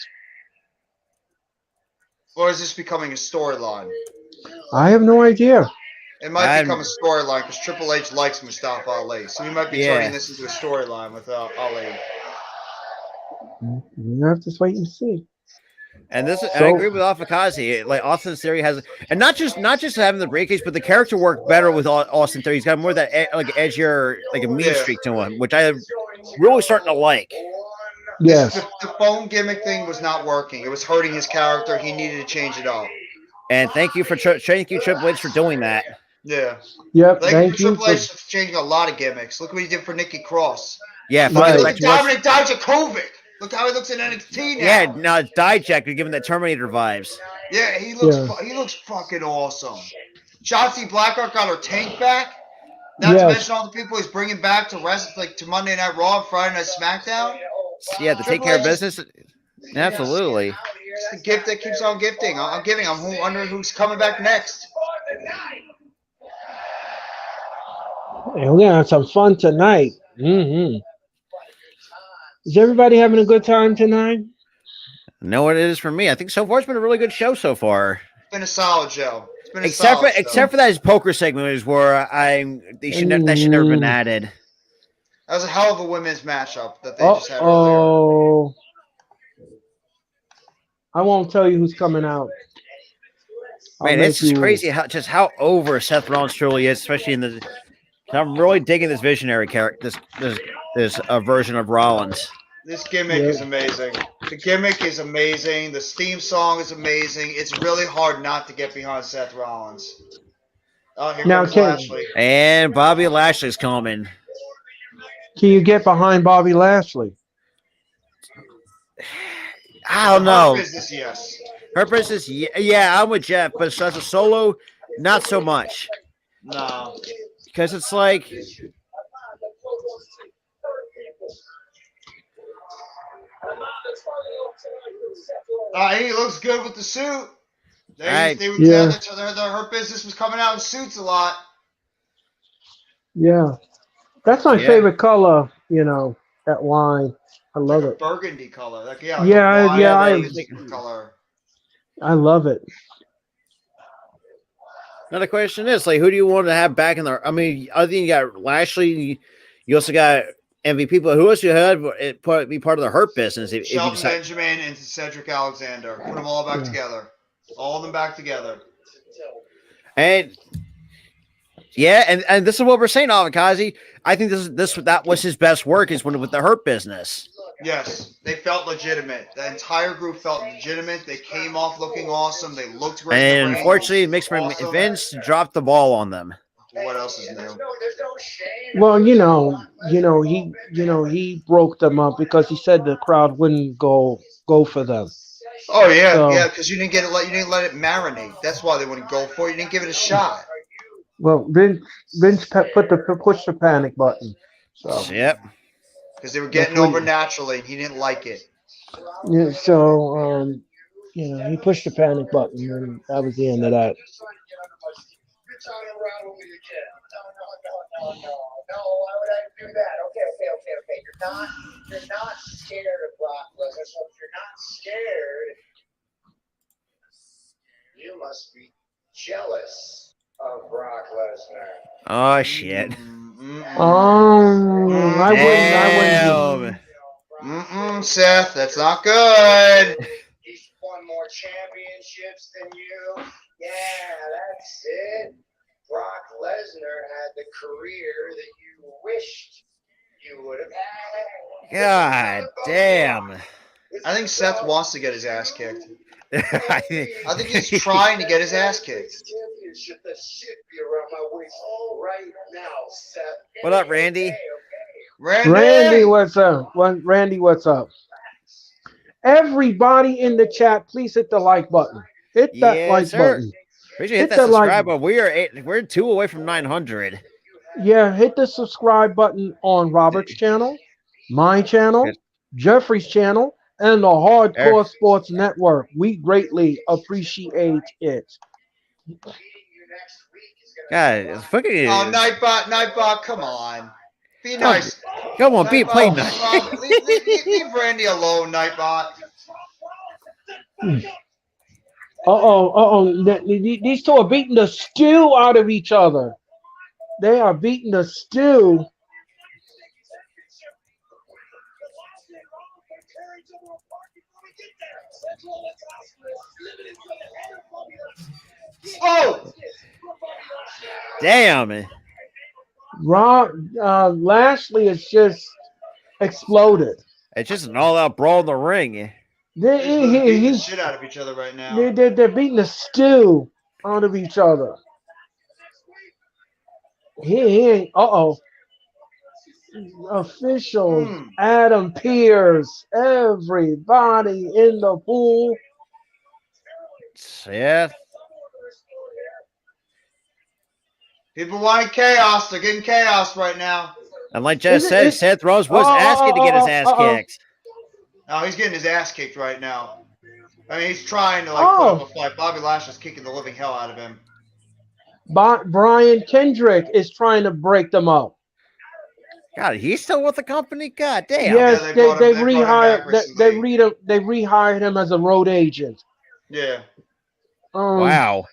Or is this becoming a storyline? I have no idea. It might become a storyline because Triple H likes Mustafa Ali, so he might be turning this into a storyline with Ali. You have to wait and see. And this, I agree with Afakazi. Like Austin Theory has, and not just having the briefcase, but the character worked better with Austin Theory. He's got more of that edgier, like a mean streak to him, which I really starting to like. Yes. The phone gimmick thing was not working. It was hurting his character. He needed to change it up. And thank you Triple H for doing that. Yeah. Yep. Thank you Triple H for changing a lot of gimmicks. Look what he did for Nikki Cross. Yeah. Look at Dominic Dijakovic. Look how he looks in NXT now. Yeah, now it's Dijak. You're giving that Terminator vibes. Yeah, he looks fucking awesome. Shotzi Blackheart got her tank back. Not to mention all the people he's bringing back to to Monday Night Raw and Friday Night SmackDown. Yeah, to take care of business. Absolutely. It's the gift that keeps on gifting. I'm wondering who's coming back next. Hey, we're gonna have some fun tonight. Mm-hmm. Is everybody having a good time tonight? Know what it is for me. I think so far it's been a really good show so far. It's been a solid show. Except for that poker segment is where that should never been added. That was a hell of a women's matchup that they just had earlier. I won't tell you who's coming out. Man, it's just crazy how over Seth Rollins truly is, especially in the. I'm really digging this visionary character, this version of Rollins. This gimmick is amazing. The gimmick is amazing. The theme song is amazing. It's really hard not to get behind Seth Rollins. Oh, here comes Lashley. And Bobby Lashley's coming. Can you get behind Bobby Lashley? I don't know. Her business, yes. Her business, yeah, I'm with Jeff, but as a solo, not so much. No. Because it's like... He looks good with the suit. Her business was coming out in suits a lot. Yeah. That's my favorite color, that wine. I love it. Burgundy color. Color. I love it. Now the question is, who do you want to have back in the? I mean, other than you got Lashley, you also got MVP, but who else you had be part of the Hurt Business? Shelton Benjamin and Cedric Alexander. Put them all back together. All of them back together. And and this is what we're saying, Avikazi. I think that was his best work is with the Hurt Business. Yes, they felt legitimate. The entire group felt legitimate. They came off looking awesome. They looked great. And unfortunately, Vince dropped the ball on them. What else is new? Well, he broke them up because he said the crowd wouldn't go for them. Oh yeah, because you didn't let it marinate. That's why they wouldn't go for it. You didn't give it a shot. Well, Vince pushed the panic button. So. Yep. Because they were getting over naturally, and he didn't like it. Yeah, so he pushed the panic button, and that was the end of that. No, why would I do that? Okay. You're not scared of Brock Lesnar. So if you're not scared, you must be jealous of Brock Lesnar. Oh shit. I wouldn't. Seth, that's not good. He's won more championships than you. Yeah, that's it. Brock Lesnar had the career that you wished you would have had. God damn. I think Seth wants to get his ass kicked. I think he's trying to get his ass kicked. should the shit be around my waist right now, Seth? What up, Randy? Randy, what's up? Randy, what's up? Everybody in the chat, please hit the like button. Hit that like button. Appreciate hit that subscribe button. We're 2 away from 900. Yeah, hit the subscribe button on Robert's channel, my channel, Jeffrey's channel, and the Hardcore Sports Network. We greatly appreciate it. God, it's fucking. Oh, Nightbot, come on. Be nice. Come on, play nice. Leave Randy alone, Nightbot. These two are beating the stew out of each other. They are beating the stew. Oh! Damn. Lashley has just exploded. It's just an all-out brawl in the ring. They're beating the shit out of each other right now. They're beating the stew out of each other. Officials, Adam Pearce, everybody in the pool. Yeah. People wanting chaos. They're getting chaos right now. And like Jess said, Seth Rollins was asking to get his ass kicked. No, he's getting his ass kicked right now. I mean, he's trying to put up a fight. Bobby Lashley's kicking the living hell out of him. Brian Kendrick is trying to break them up. God, he's still with the company? God damn. Yes, they rehired him as a road agent. Yeah. Wow.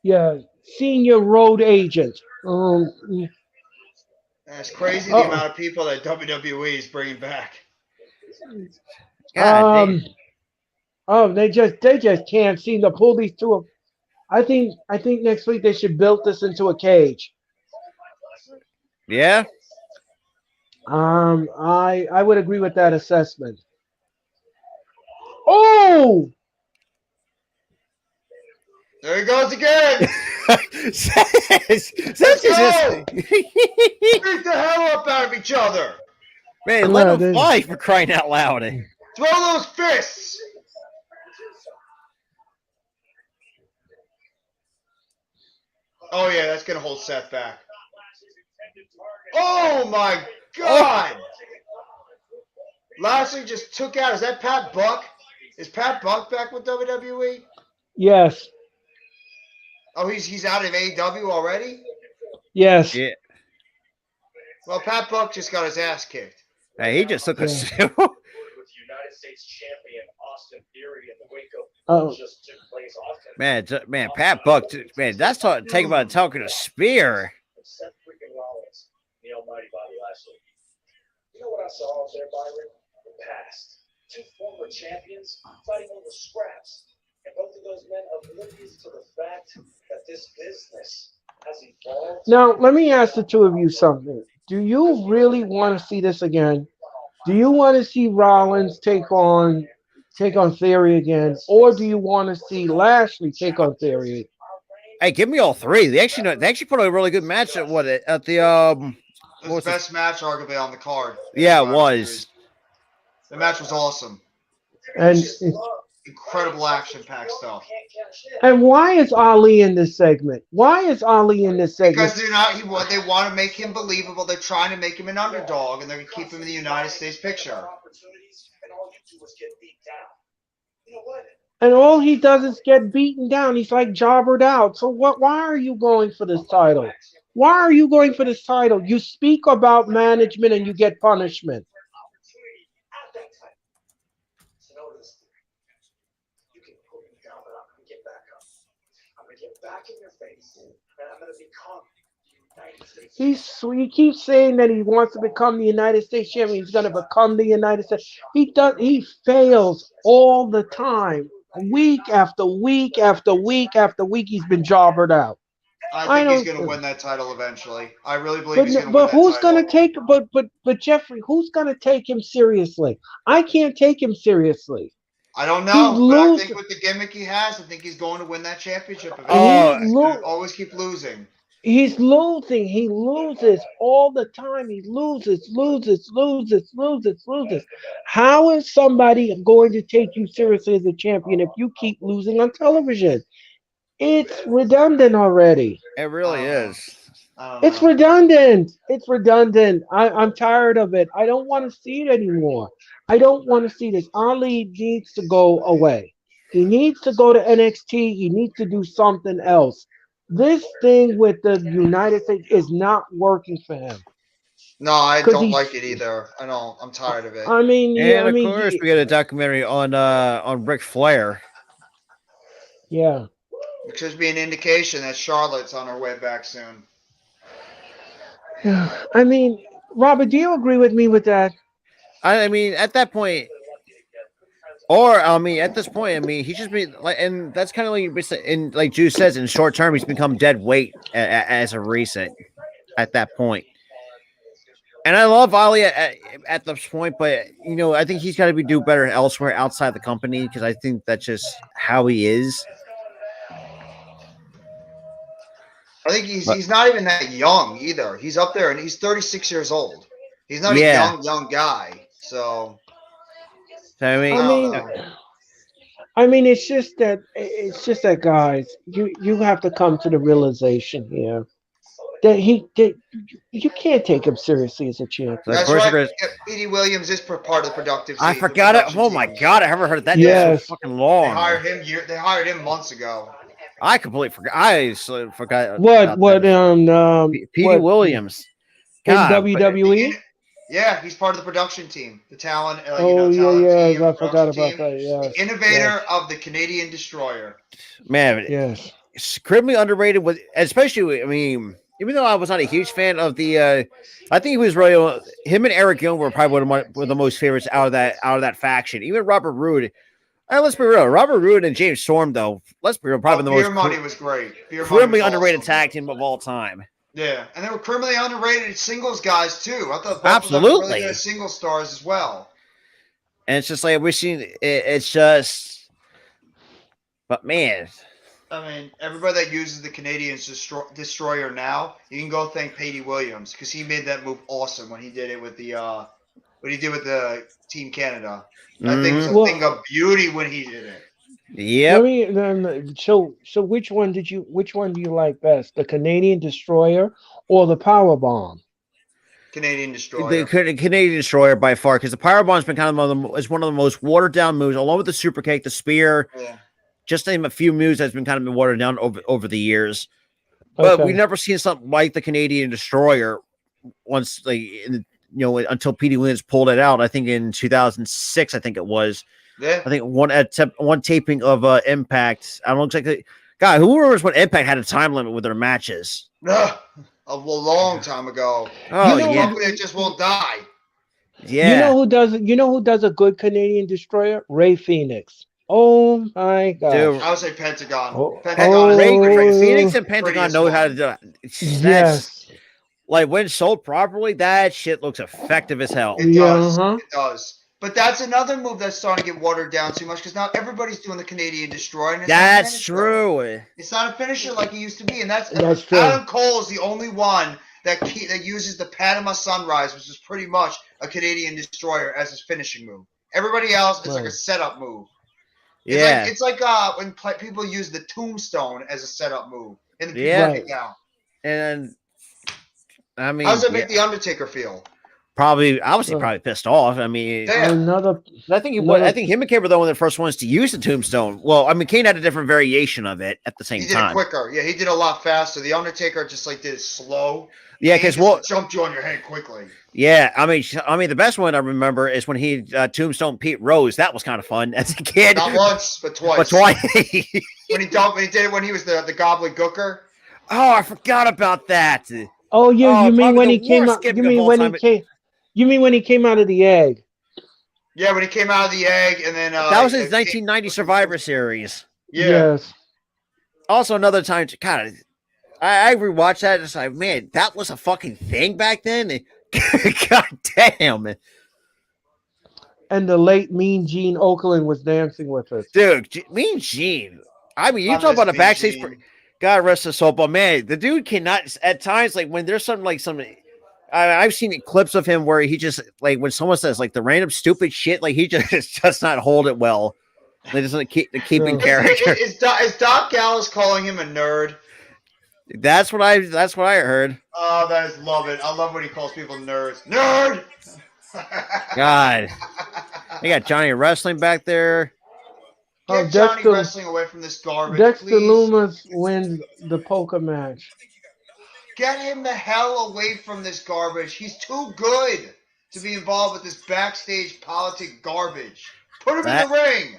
Yeah, senior road agent. It's crazy the amount of people that WWE is bringing back. They just can't seem to pull these two. I think next week they should build this into a cage. Yeah. I would agree with that assessment. Oh! There he goes again. Beat the hell up out of each other. Man, let them fight for crying out loud. Throw those fists. Oh, yeah, that's going to hold Seth back. Oh, my God. Lashley just took out. Is that Pat Buck? Is Pat Buck back with WWE? Yes. Oh, he's out of AEW already? Yes. Yeah. Well, Pat Buck just got his ass kicked. Hey, he just took a With United States champion Austin Theory in the wake of just took place. Man, Pat Buck, man, that's talking about talking a spear. Seth freaking Rollins, the almighty Bobby Lashley. You know what I saw out there, Byron? The past. Two former champions fighting over scraps. And both of those men oblivious to the fact that this business has evolved. Now, let me ask the two of you something. Do you really want to see this again? Do you want to see Rollins take on Theory again, or do you want to see Lashley take on Theory? Hey, give me all three. They actually put a really good match at the It was the best match arguably on the card. Yeah, it was. The match was awesome. And incredible action-packed stuff. And why is Ali in this segment? Because they're not. They want to make him believable. They're trying to make him an underdog, and they're going to keep him in the United States picture. And all he does is get beaten down. He's like jobbered out. So why are you going for this title? Why are you going for this title? You speak about management and you get punishment. Back in your face, and I'm going to become the United States. He keeps saying that he wants to become the United States champion. He's going to become the United States. He fails all the time. Week after week after week after week, he's been jobbered out. I think he's going to win that title eventually. I really believe he's going to win that title. But who's going to take? But Jeffrey, who's going to take him seriously? I can't take him seriously. I don't know, but I think with the gimmick he has, I think he's going to win that championship eventually. He's going to always keep losing. He's losing. He loses all the time. He loses. How is somebody going to take you seriously as a champion if you keep losing on television? It's redundant already. It really is. It's redundant. It's redundant. I'm tired of it. I don't want to see it anymore. I don't want to see this. Ali needs to go away. He needs to go to NXT. He needs to do something else. This thing with the United States is not working for him. No, I don't like it either. I know. I'm tired of it. I mean, yeah, and of course, we got a documentary on Ric Flair. Yeah. Which should be an indication that Charlotte's on her way back soon. Yeah. I mean, Robert, do you agree with me with that? I mean, at that point, or I mean, at this point, I mean, he just be like, and that's kind of like, in like Juice says, in short term, he's become dead weight as of recent. At that point, and I love Ali at this point, but you know, I think he's got to do better elsewhere outside the company because I think that's just how he is. I think he's not even that young either. He's up there, and he's 36 years old. He's not a young guy. So I mean, it's just that guys, you have to come to the realization here that you can't take him seriously as a champion. That's right. Petey Williams is part of the productive team. I forgot it. Oh my god, I haven't heard that name so fucking long. They hired him months ago. I completely forgot. I forgot. Petey Williams in WWE. Yeah, he's part of the production team, the talent. I forgot about that. Yeah, the innovator of the Canadian Destroyer. Man, yes, it's criminally underrated. Especially, I mean, even though I was not a huge fan of the, I think he was really him and Eric Young were probably one of the most favorites out of that faction. Even Robert Roode. Let's be real. Robert Roode and James Storm, though. Let's be real. Probably the most. Beer Money was great. Criminally underrated tag team of all time. Yeah, and they were criminally underrated singles guys too. I thought both of them were really good single stars as well. And it's just like we're seeing. It's just, but man, I mean, everybody that uses the Canadian Destroyer now, you can go thank Petey Williams because he made that move awesome when he did it with the Team Canada. I think it was a thing of beauty when he did it. Yeah. So which one do you like best? The Canadian Destroyer or the Power Bomb? Canadian Destroyer. The Canadian Destroyer by far, because the Power Bomb's been kind of one of the most watered down moves, along with the Super Kick, the Spear. Yeah. Just name a few moves that's been kind of been watered down over the years. But we've never seen something like the Canadian Destroyer once, until Petey Williams pulled it out. I think in 2006, I think it was. Yeah. I think one taping of Impact. I don't know exactly. God, who remembers when Impact had a time limit with their matches? A long time ago. Oh, yeah. It just won't die. Yeah. You know who does a good Canadian Destroyer? Ray Phoenix. Oh my god. Dude. I would say Pentagon. Pentagon. Ray Phoenix and Pentagon know how to do it. Yes. Like when sold properly, that shit looks effective as hell. It does. It does. But that's another move that's starting to get watered down too much because now everybody's doing the Canadian Destroyer. And that's true. It's not a finisher like it used to be, and that's true. Adam Cole is the only one that uses the Panama Sunrise, which is pretty much a Canadian Destroyer as his finishing move. Everybody else is like a setup move. It's like when people use the Tombstone as a setup move in the down. And I mean, how does it make the Undertaker feel? Probably pissed off. I mean, I think him and Kane were one of the first ones to use the Tombstone. Well, I mean, Kane had a different variation of it at the same time. He did it quicker. Yeah, he did a lot faster. The Undertaker just did it slow. Yeah, because jumped you on your head quickly. Yeah, I mean, the best one I remember is when he Tombstone Pete Rose. That was kind of fun as a kid. Not once, but twice. when he did it when he was the gobbledygooker. Oh, I forgot about that. Oh yeah, you mean when he came out? You mean when he came out of the egg? Yeah, when he came out of the egg, and then that was his 1990 Survivor Series. Yeah. Yes. Also, another time, God, I rewatched that. And it's like, man, that was a fucking thing back then. God damn. And the late Mean Gene Okerlund was dancing with us. Dude, Mean Gene. I mean, you talk about a backstage. God rest his soul, but man, the dude cannot. At times, like when there's I've seen clips of him where he just like when someone says like the random stupid shit, like he just does not hold it well. They just like keep in character. Is Doc Gallows calling him a nerd? That's what I heard. Oh, love it. I love when he calls people nerds. Nerd. God, they got Johnny Wrestling back there. Get Johnny Wrestling away from this garbage, Dexter please. Lumis wins the poker match. Get him the hell away from this garbage. He's too good to be involved with this backstage politic garbage. Put him in the ring.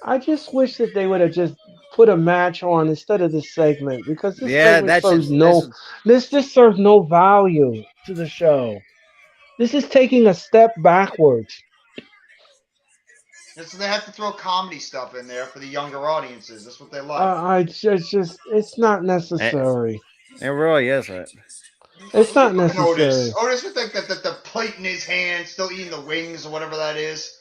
I just wish that they would have just put a match on instead of this segment because this segment serves serves no value to the show. This is taking a step backwards. So they have to throw comedy stuff in there for the younger audiences. That's what they like. It's not necessary. It really isn't. It's not necessary. Otis with the plate in his hand, still eating the wings or whatever that is.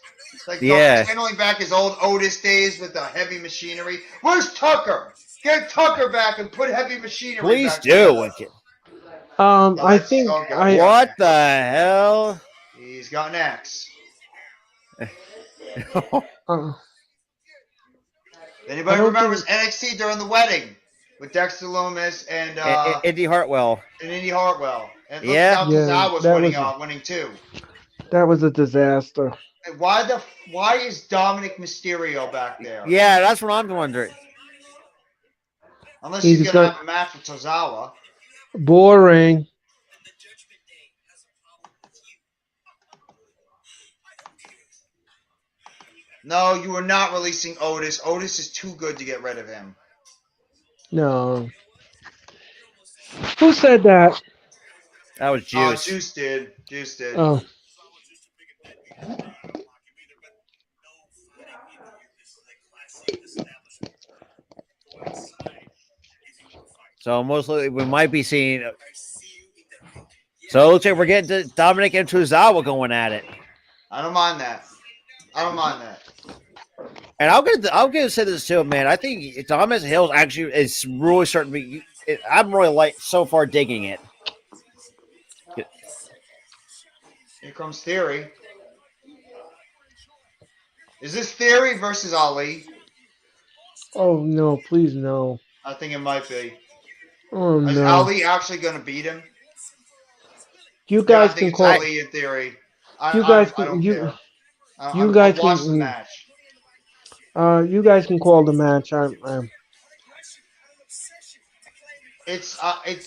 Like channeling back his old Otis days with the heavy machinery. Where's Tucker? Get Tucker back and put heavy machinery. Please do. I think. What the hell? He's got an axe. Anybody remembers NXT during the wedding with Dexter Lumis and Indy Hartwell? And Tozawa was winning too. That was a disaster. And why is Dominic Mysterio back there? Yeah, that's what I'm wondering. Unless he's gonna have a match with Tozawa. Boring. No, you are not releasing Otis. Otis is too good to get rid of him. No. Who said that? That was Juice. Juice did. Oh. So mostly we might be seeing. So it looks like we're getting to Dominic and Tozawa going at it. I don't mind that. And I'm gonna say this too, man. I think Thomas Hills actually is really starting to be. I'm really so far digging it. Here comes Theory. Is this Theory versus Ali? Oh no! Please no. I think it might be. Oh no! Is Ali actually gonna beat him? You guys can call Ali in Theory. You guys can watch the match. You guys can call the match.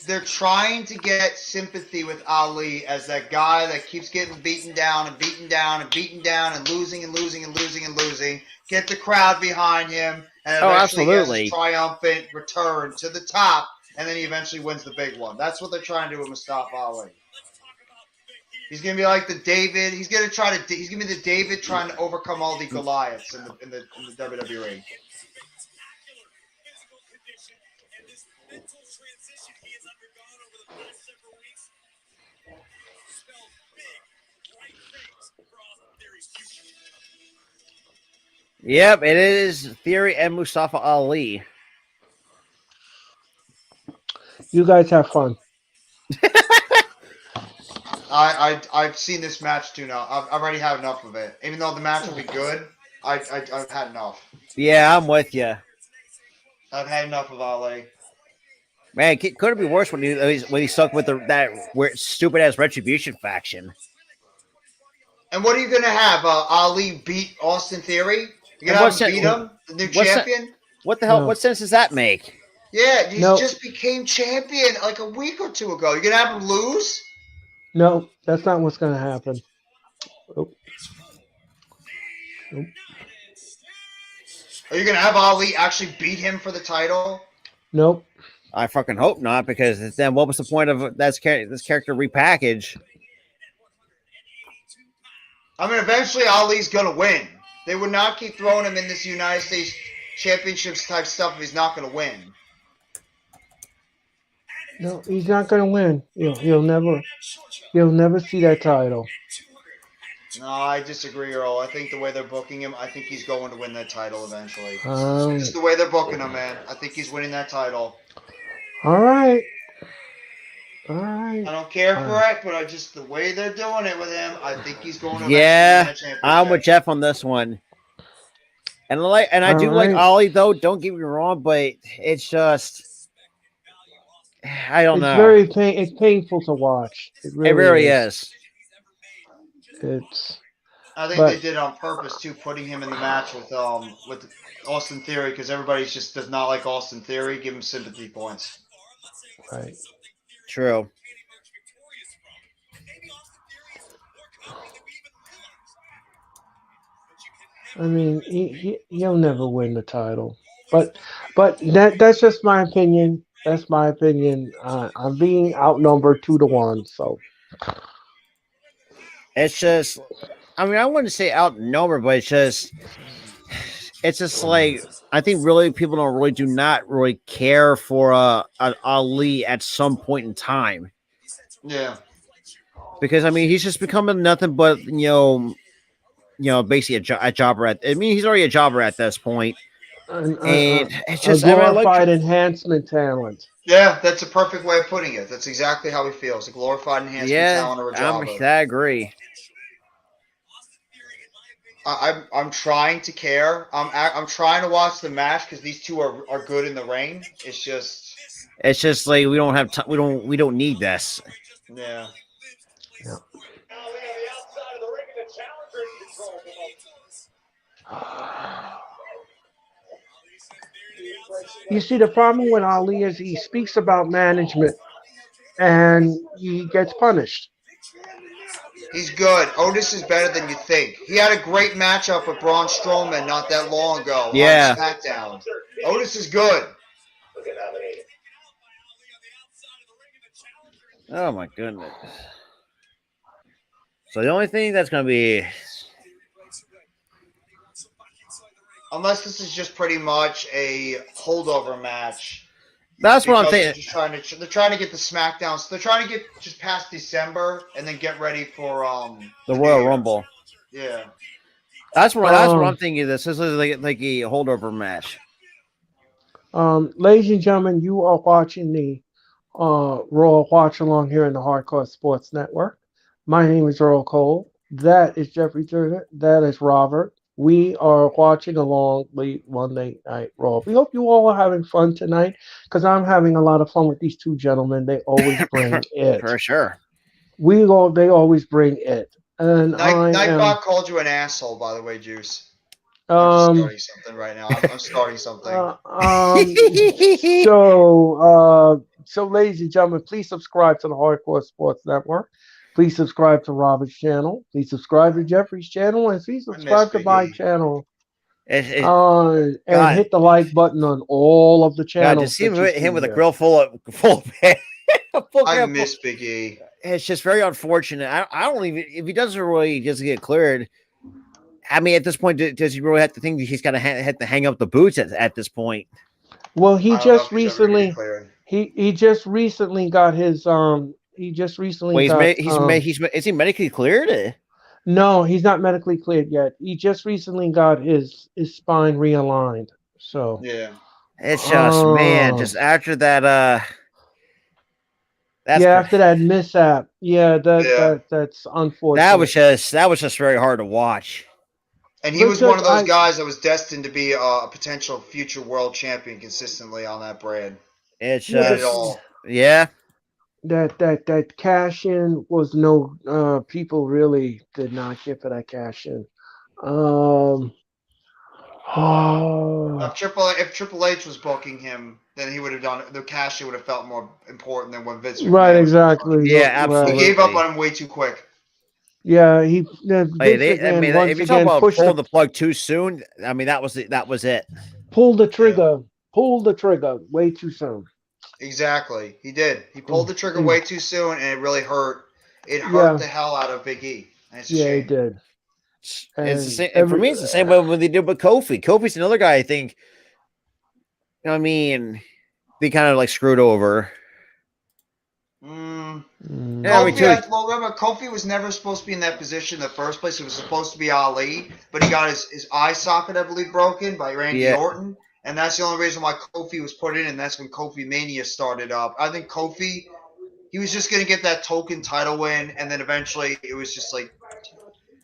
They're trying to get sympathy with Ali as that guy that keeps getting beaten down and beaten down and beaten down and losing and losing and losing and losing. Get the crowd behind him and eventually gets a triumphant return to the top, and then he eventually wins the big one. That's what they're trying to do with Mustafa Ali. He's gonna be like the David. He's gonna be the David trying to overcome all the Goliaths in the WWE. Yep, it is Theory and Mustafa Ali. You guys have fun. I've seen this match too now. I've already had enough of it. Even though the match will be good, I've had enough. Yeah, I'm with you. I've had enough of Ali. Man, could it be worse when he's stuck with that stupid ass Retribution faction? And what are you gonna have? Ali beat Austin Theory? You're gonna have him beat him, the new champion? What the hell? No. What sense does that make? Yeah, he just became champion like a week or two ago. You're gonna have him lose? No, that's not what's gonna happen. Nope. Are you gonna have Ali actually beat him for the title? Nope. I fucking hope not, because then what was the point of this character repackage? I mean, eventually Ali's gonna win. They would not keep throwing him in this United States Championships type stuff if he's not gonna win. No, he's not gonna win. He'll never see that title. No, I disagree, Earl. I think the way they're booking him, I think he's going to win that title eventually. Just the way they're booking him, man. I think he's winning that title. All right. All right. I don't care for it, but just the way they're doing it with him, I think he's going to eventually win Yeah, that championship. I'm with Jeff on this one. And I do like Ollie though. Don't get me wrong, but it's just I don't know. It's painful to watch. It really is. It's. I think they did it on purpose too, putting him in the match with Austin Theory, because everybody just does not like Austin Theory. Give him sympathy points. Right. True. I mean, he'll never win the title, but that's just my opinion. That's my opinion. I'm being outnumbered 2-1, so it's just. I mean, I wouldn't say outnumbered, but it's just like I think really people do not really care for an Ali at some point in time. Yeah. Because I mean, he's just becoming nothing but basically a jobber he's already a jobber at this point. And it's just a glorified enhancement talent. Yeah, that's a perfect way of putting it. That's exactly how he feels. A glorified enhancement talent or a jobber. I agree. I'm trying to care. I'm trying to watch the match because these two are good in the ring. It's just like we don't have we don't need this. Yeah. You see, the problem with Ali is he speaks about management, and he gets punished. He's good. Otis is better than you think. He had a great matchup with Braun Strowman not that long ago on SmackDown. Otis is good. Oh my goodness. So the only thing that's going to be... Unless this is just pretty much a holdover match. That's what I'm thinking. They're trying to get the SmackDown. So they're trying to get just past December and then get ready for the Royal Rumble. Yeah. That's what I'm thinking. This is like a holdover match. Ladies and gentlemen, you are watching the Raw Watch Along here in the Hardcore Sports Network. My name is Earl Cole. That is Jeffrey Turner. That is Robert. We are watching along late Monday Night Raw. We hope you all are having fun tonight, because I'm having a lot of fun with these two gentlemen. They always bring it. For sure. They always bring it. And Nightbot called you an asshole, by the way, Juice. I'm just starting something right now. I'm starting something. So, ladies and gentlemen, please subscribe to the Hardcore Sports Network. Please subscribe to Robert's channel. Please subscribe to Jeffrey's channel. And please subscribe to my channel. And hit the like button on all of the channels. Just see him with a grill full of I miss Big E. It's just very unfortunate. I don't even, if he doesn't get cleared. I mean, at this point, does he really have to think that he's got to have to hang up the boots at this point? Well, he just recently got his is he medically cleared? No, he's not medically cleared yet. He just recently got his spine realigned. So yeah, it's just just after that after that mishap, that's unfortunate. That was just very hard to watch. And he was one of those guys that was destined to be a potential future world champion consistently on that brand. It's just that cash in was no people really did not get for that cash in. If Triple H was booking him, then he would have done the cash in would have felt more important than when Vince. Right, exactly. Yeah, absolutely. He gave up on him way too quick. Yeah, if you're talking about pulling the plug too soon, I mean that was it. Pull the trigger. Pull the trigger way too soon. Exactly. He did. He pulled the trigger way too soon, and it really hurt. It hurt the hell out of Big E. It did. It's the same. For me, it's the same way when they did with Kofi. Kofi's another guy I think. I mean, they kind of like screwed over. Yeah, me Kofi, too. well, remember, Kofi was never supposed to be in that position in the first place. It was supposed to be Ali, but he got his eye socket, I believe, broken by Randy Orton. And that's the only reason why Kofi was put in, and that's when Kofi Mania started up. I think Kofi, he was just going to get that token title win, and then eventually it was just like,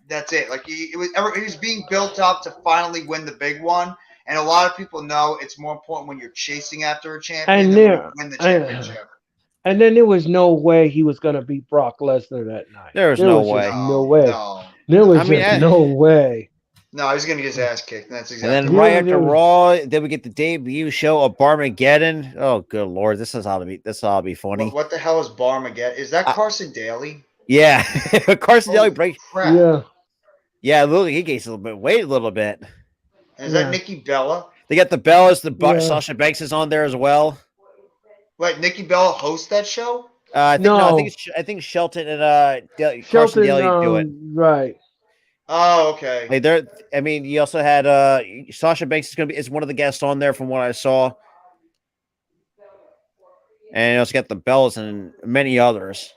that's it. Like, he was being built up to finally win the big one. And a lot of people know it's more important when you're chasing after a champion than when you win the championship. And then there was no way he was going to beat Brock Lesnar that night. There was no way. No way. There was no way. No, he's going to get his ass kicked. That's exactly. And then right after Raw, then we get the debut show of Barmageddon. Oh, good lord, this is how to be funny. What the hell is Barmageddon? Is that Carson Daly? Yeah, Carson Daly breaks. Yeah, look, he gains a little bit weight, a little bit. Is that Nikki Bella? They got the Bellas. Sasha Banks is on there as well. Wait, Nikki Bella hosts that show? I think Shelton and Carson Daly do it. Right. Oh, okay. Like you also had Sasha Banks is one of the guests on there from what I saw. And you also got the Bellas and many others.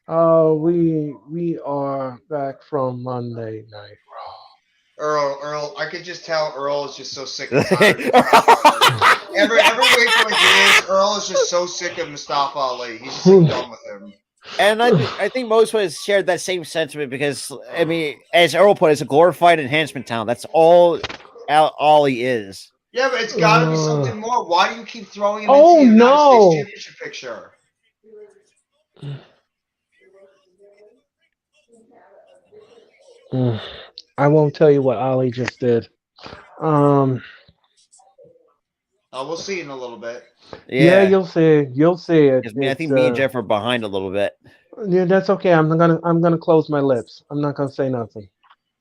We are back from Monday Night Raw. Earl, I could just tell Earl is just so sick and tired. every week when he is, Earl is just so sick of Mustafa Ali. He's just like done with him. And I think most of us shared that same sentiment because, as Earl put it, it's a glorified enhancement talent. That's all Ali is. Yeah, but it's got to be something more. Why do you keep throwing him into the United States Championship picture? I won't tell you what Ali just did. We'll see in a little bit. Yeah, you'll see. You'll see it. I think me and Jeff are behind a little bit. Yeah, that's okay. I'm gonna close my lips. I'm not gonna say nothing.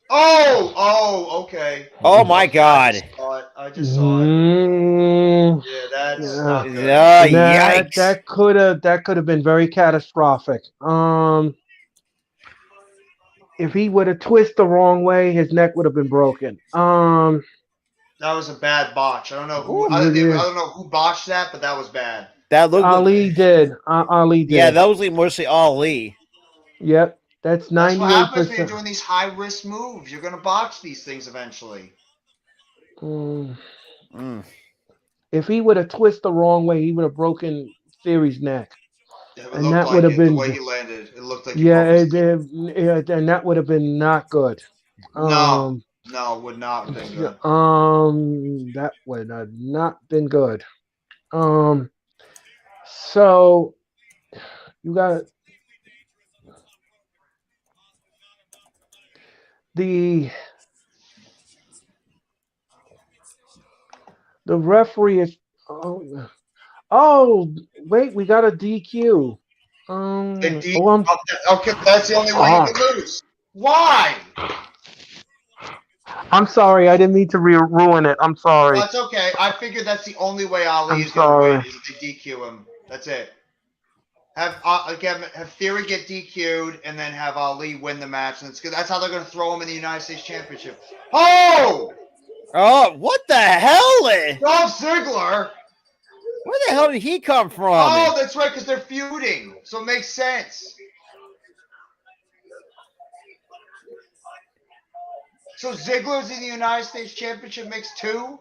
Oh, okay. Oh my God! I just saw it. Yeah, that's not good. Yikes! That could have been very catastrophic. If he would have twisted the wrong way, his neck would have been broken. That was a bad botch. I don't know who. I don't know who botched that, but that was bad. Ali did. Ali did. Yeah, that was mostly Ali. Yep, that's 98%. That's what happens when you're doing these high risk moves. You're gonna botch these things eventually. If he would have twisted the wrong way, he would have broken Theory's neck. Yeah, and that would have been the way he landed. It looked like and that would have been not good. No, it would not have been good. That would have not been good. So you got the referee is. Oh, wait, we got a DQ. Okay, that's the only way you can lose. Why? I'm sorry, I didn't mean to ruin it. I'm sorry. That's okay. I figured that's the only way Ali is going to win is to DQ him. That's it. Have Theory get DQ'd and then have Ali win the match. And that's how they're going to throw him in the United States Championship. Oh! Oh, what the hell? Dolph Ziggler. Where the hell did he come from? Oh, that's right, because they're feuding. So it makes sense. So Ziggler's in the United States Championship makes two?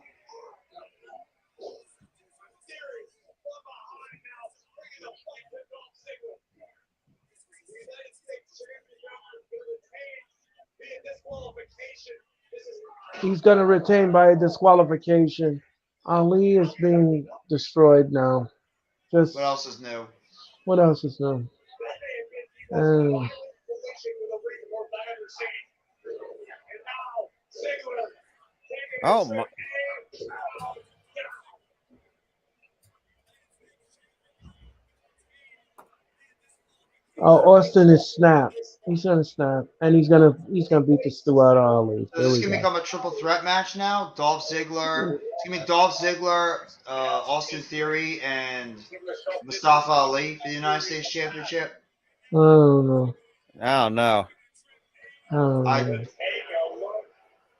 He's going to retain by disqualification. Ali is being destroyed now. What else is new? What else is new? Oh my. Austin is snapped. He's gonna snap, and he's gonna beat the Stu out of Ali. So this is gonna become a triple threat match now. Dolph Ziggler. It's gonna be Dolph Ziggler, Austin Theory, and Mustafa Ali for the United States Championship. I don't know. I don't know.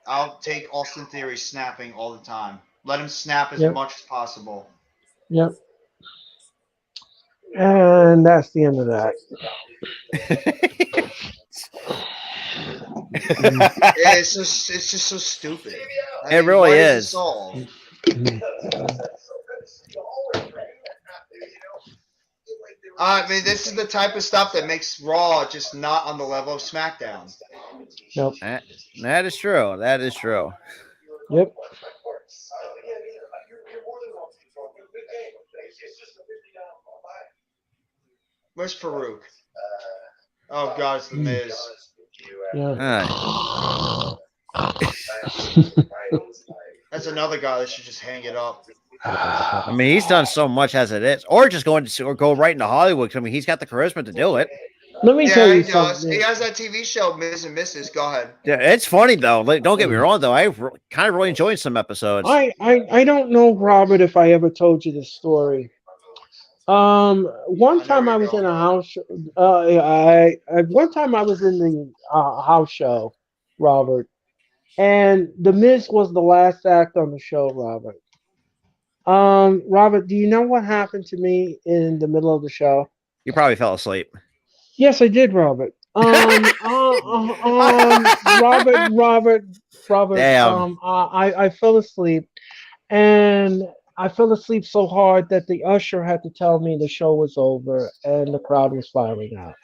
I'll take Austin Theory snapping all the time. Let him snap as much as possible. Yep. And that's the end of that. It's just so stupid. It really what is. It solve? I mean, this is the type of stuff that makes Raw just not on the level of SmackDown. Nope. That is true. That is true. Yep. Where's Farouk? Oh God, it's the Miz. Yeah. That's another guy that should just hang it up. I mean, he's done so much as it is, or just go right into Hollywood. I mean, he's got the charisma to do it. Let me tell you he does. something. He has that TV show, Miz and Mrs. Go ahead. Yeah, it's funny though. Like, don't get me wrong though. I kind of really enjoyed some episodes. I don't know, Robert, if I ever told you this story. One time I was in a house. One time I was in the house show, Robert, and the Miz was the last act on the show, Robert. Robert, do you know what happened to me in the middle of the show? You probably fell asleep. Yes, I did, Robert. Robert. Damn. I fell asleep, and I fell asleep so hard that the usher had to tell me the show was over and the crowd was filing out.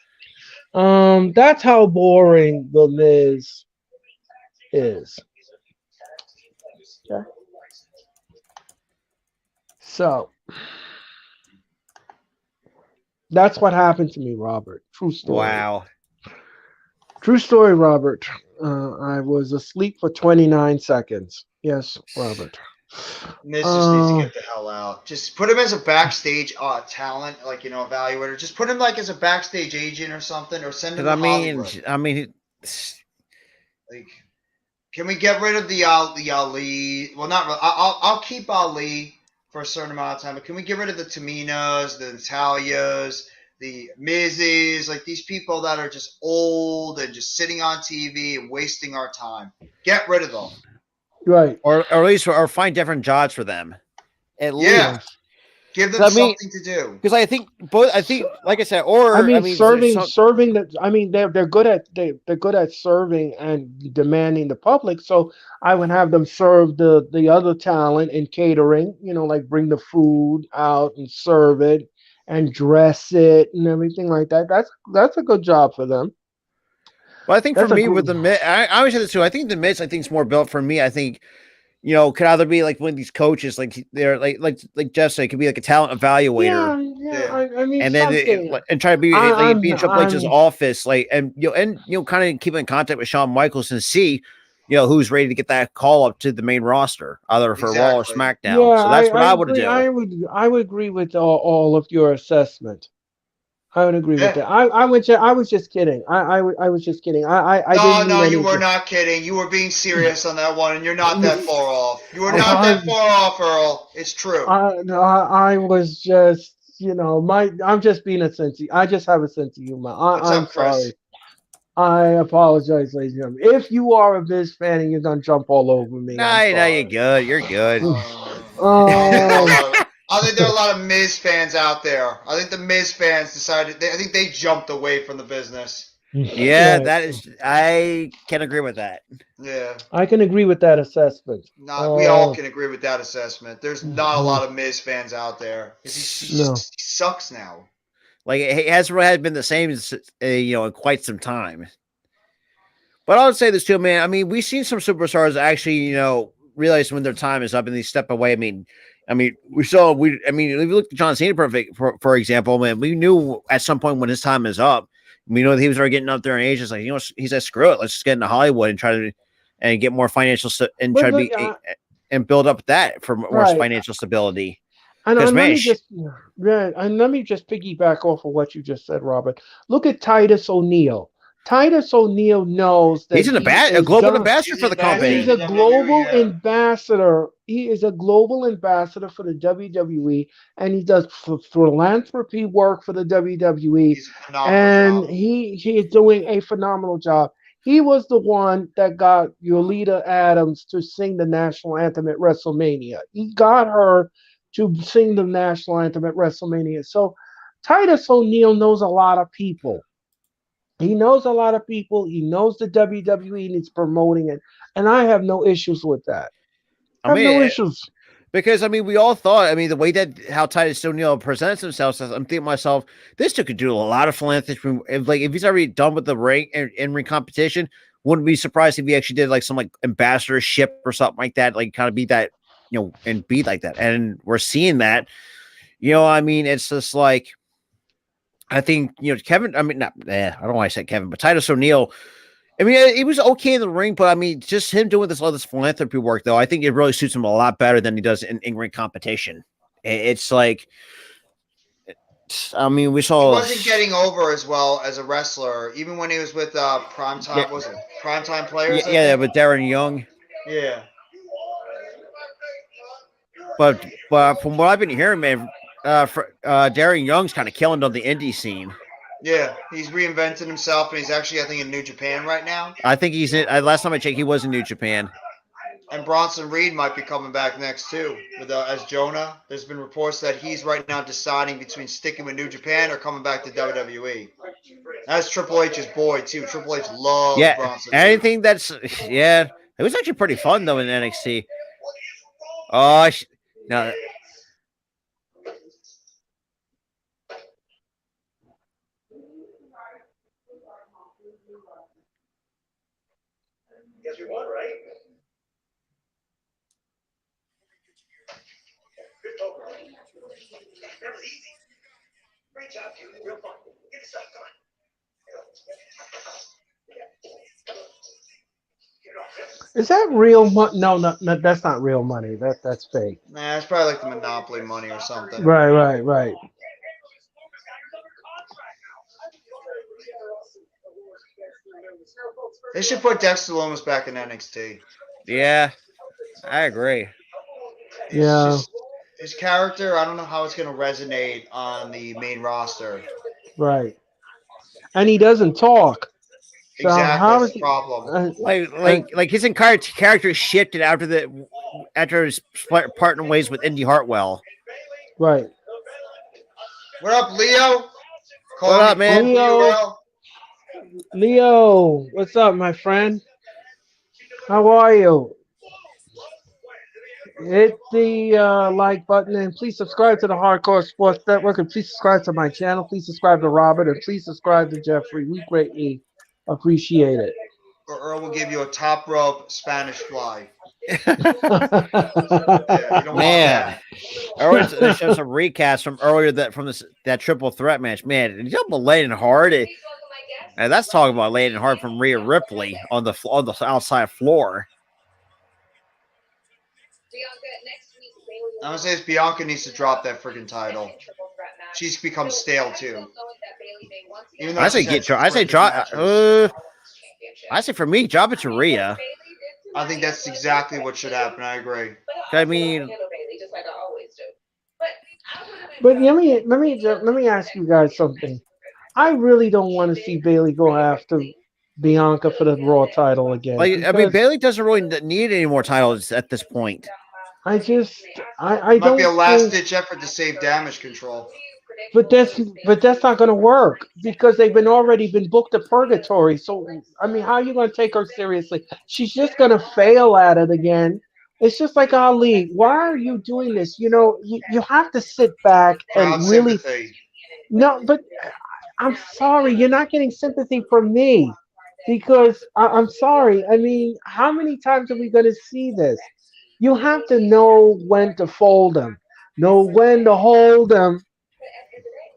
That's how boring The Miz is. Okay. So that's what happened to me, Robert. True story. Wow. True story, Robert. I was asleep for 29 seconds. Yes, Robert. Miz just needs to get the hell out. Just put him as a backstage talent, like evaluator. Just put him like as a backstage agent or something, or send him to Hollywood. I mean, like, can we get rid of the Ali? Well, not really. I'll keep Ali for a certain amount of time, but can we get rid of the Taminas, the Natalias, the Miz's, like these people that are just old and just sitting on TV and wasting our time? Get rid of them. Right. Or at least find different jobs for them. At least. Give them something to do. Because I think, like I said, serving. They're good at serving and demanding the public. So I would have them serve the other talent in catering. Like bring the food out and serve it and dress it and everything like that. That's a good job for them. Well, I think for me with the Miz, I always say this too. I think the Miz, is more built for me. I think, could either be like one of these coaches, like they're like Jeff said, it could be like a talent evaluator. Yeah. I mean, and then try to be in Triple H's office, kind of keep in contact with Shawn Michaels and see, who's ready to get that call up to the main roster, either for Raw or SmackDown. Yeah, so that's what I would do. I would agree with all of your assessment. I would agree with that. I was just kidding. I was just kidding. No, you were not kidding. You were being serious on that one, and you're not that far off. You were not that far off, Earl. It's true. I was just, I'm just being a sense. I just have a sense of humor. I'm sorry. I apologize, ladies and gentlemen. If you are a Miz fan and you're gonna jump all over me, no, you're good. You're good. I think there are a lot of Miz fans out there. I think the Miz fans decided. I think they jumped away from the business. Yeah, I can agree with that. Yeah, I can agree with that assessment. We all can agree with that assessment. There's not a lot of Miz fans out there. He sucks now. Like it hasn't been the same, in quite some time. But I would say this too, man. I mean, we've seen some superstars actually, realize when their time is up and they step away. I mean, if you look at John Cena, for example, man, we knew at some point when his time is up, we know that he was already getting up there in age. It's like, he said, screw it. Let's just get into Hollywood and try to get more financial and and build up that for more financial stability. And let me just piggyback off of what you just said, Robert. Look at Titus O'Neil. Titus O'Neil knows that he's a global ambassador for the company. He's a global ambassador. He is a global ambassador for the WWE, and he does philanthropy work for the WWE. And he is doing a phenomenal job. He was the one that got Yolita Adams to sing the national anthem at WrestleMania. He got her to sing the national anthem at WrestleMania. So Titus O'Neil knows a lot of people. He knows a lot of people. He knows the WWE and he's promoting it. And I have no issues with that. I have no issues. Because I mean, we all thought. I mean, the way that how Titus O'Neil presents himself, I'm thinking to myself, this dude could do a lot of philanthropy. If he's already done with the ring in ring competition, wouldn't be surprised if he actually did like some like ambassadorship or something like that. Like kind of be that, and be like that. And we're seeing that. I mean, it's just like. I think Kevin. I mean, I don't want to say Kevin, but Titus O'Neil. I mean, he was okay in the ring, but I mean, just him doing all this philanthropy work, though, I think it really suits him a lot better than he does in ring competition. It's like, I mean, we saw he wasn't getting over as well as a wrestler, even when he was with Primetime. Yeah. Was it Primetime Players? Yeah, but Darren Young. Yeah. But from what I've been hearing, man, Darren Young's kind of killing on the indie scene. Yeah, he's reinvented himself, and he's actually, I think, in New Japan right now. I think he's in. Last time I checked, he was in New Japan. And Bronson Reed might be coming back next too, with as Jonah. There's been reports that he's right now deciding between sticking with New Japan or coming back to WWE. That's Triple H's boy too. Triple H loves Bronson. Anything that's it was actually pretty fun though in NXT. Oh no. Guess we won, right? Good poker. That was easy. Great job, dude. Real fun. Get this up. Come on. Is that real money? No, that's not real money. That's fake. Nah, it's probably like the Monopoly money or something. Right. They should put Dexter Lumis back in NXT. Yeah, I agree. His character, I don't know how it's going to resonate on the main roster. Right. And he doesn't talk. So Exactly, how that's is the problem. Like his entire character shifted after his partner ways with Indy Hartwell. Right. What up, Leo? What up, man? Leo, what's up, my friend? How are you? Hit the like button and please subscribe to the Hardcore Sports Network and please subscribe to my channel. Please subscribe to Robert and please subscribe to Jeffrey. We greatly appreciate it. Or Earl will give you a top rope Spanish fly. Man, Earl shows some recasts from earlier that triple threat match. Man, did you know laying hard? And that's talking about laying hard from Rhea Ripley on the outside floor. I'm gonna say Bianca needs to drop that freaking title. She's become stale too. I say for me, drop it to Rhea. I think that's exactly what should happen. I agree. I mean, but let me ask you guys something. I really don't want to see Bayley go after Bianca for the Raw title again. I mean, Bayley doesn't really need any more titles at this point. I don't. Might be a last-ditch effort to save Damage Control. But that's not going to work because they've already been booked to Purgatory. So I mean, how are you going to take her seriously? She's just going to fail at it again. It's just like Ali. Why are you doing this? You have to sit back and really. Sympathy. No, but I'm sorry, you're not getting sympathy from me because I'm sorry. I mean, how many times are we going to see this? You have to know when to fold them, know when to hold them,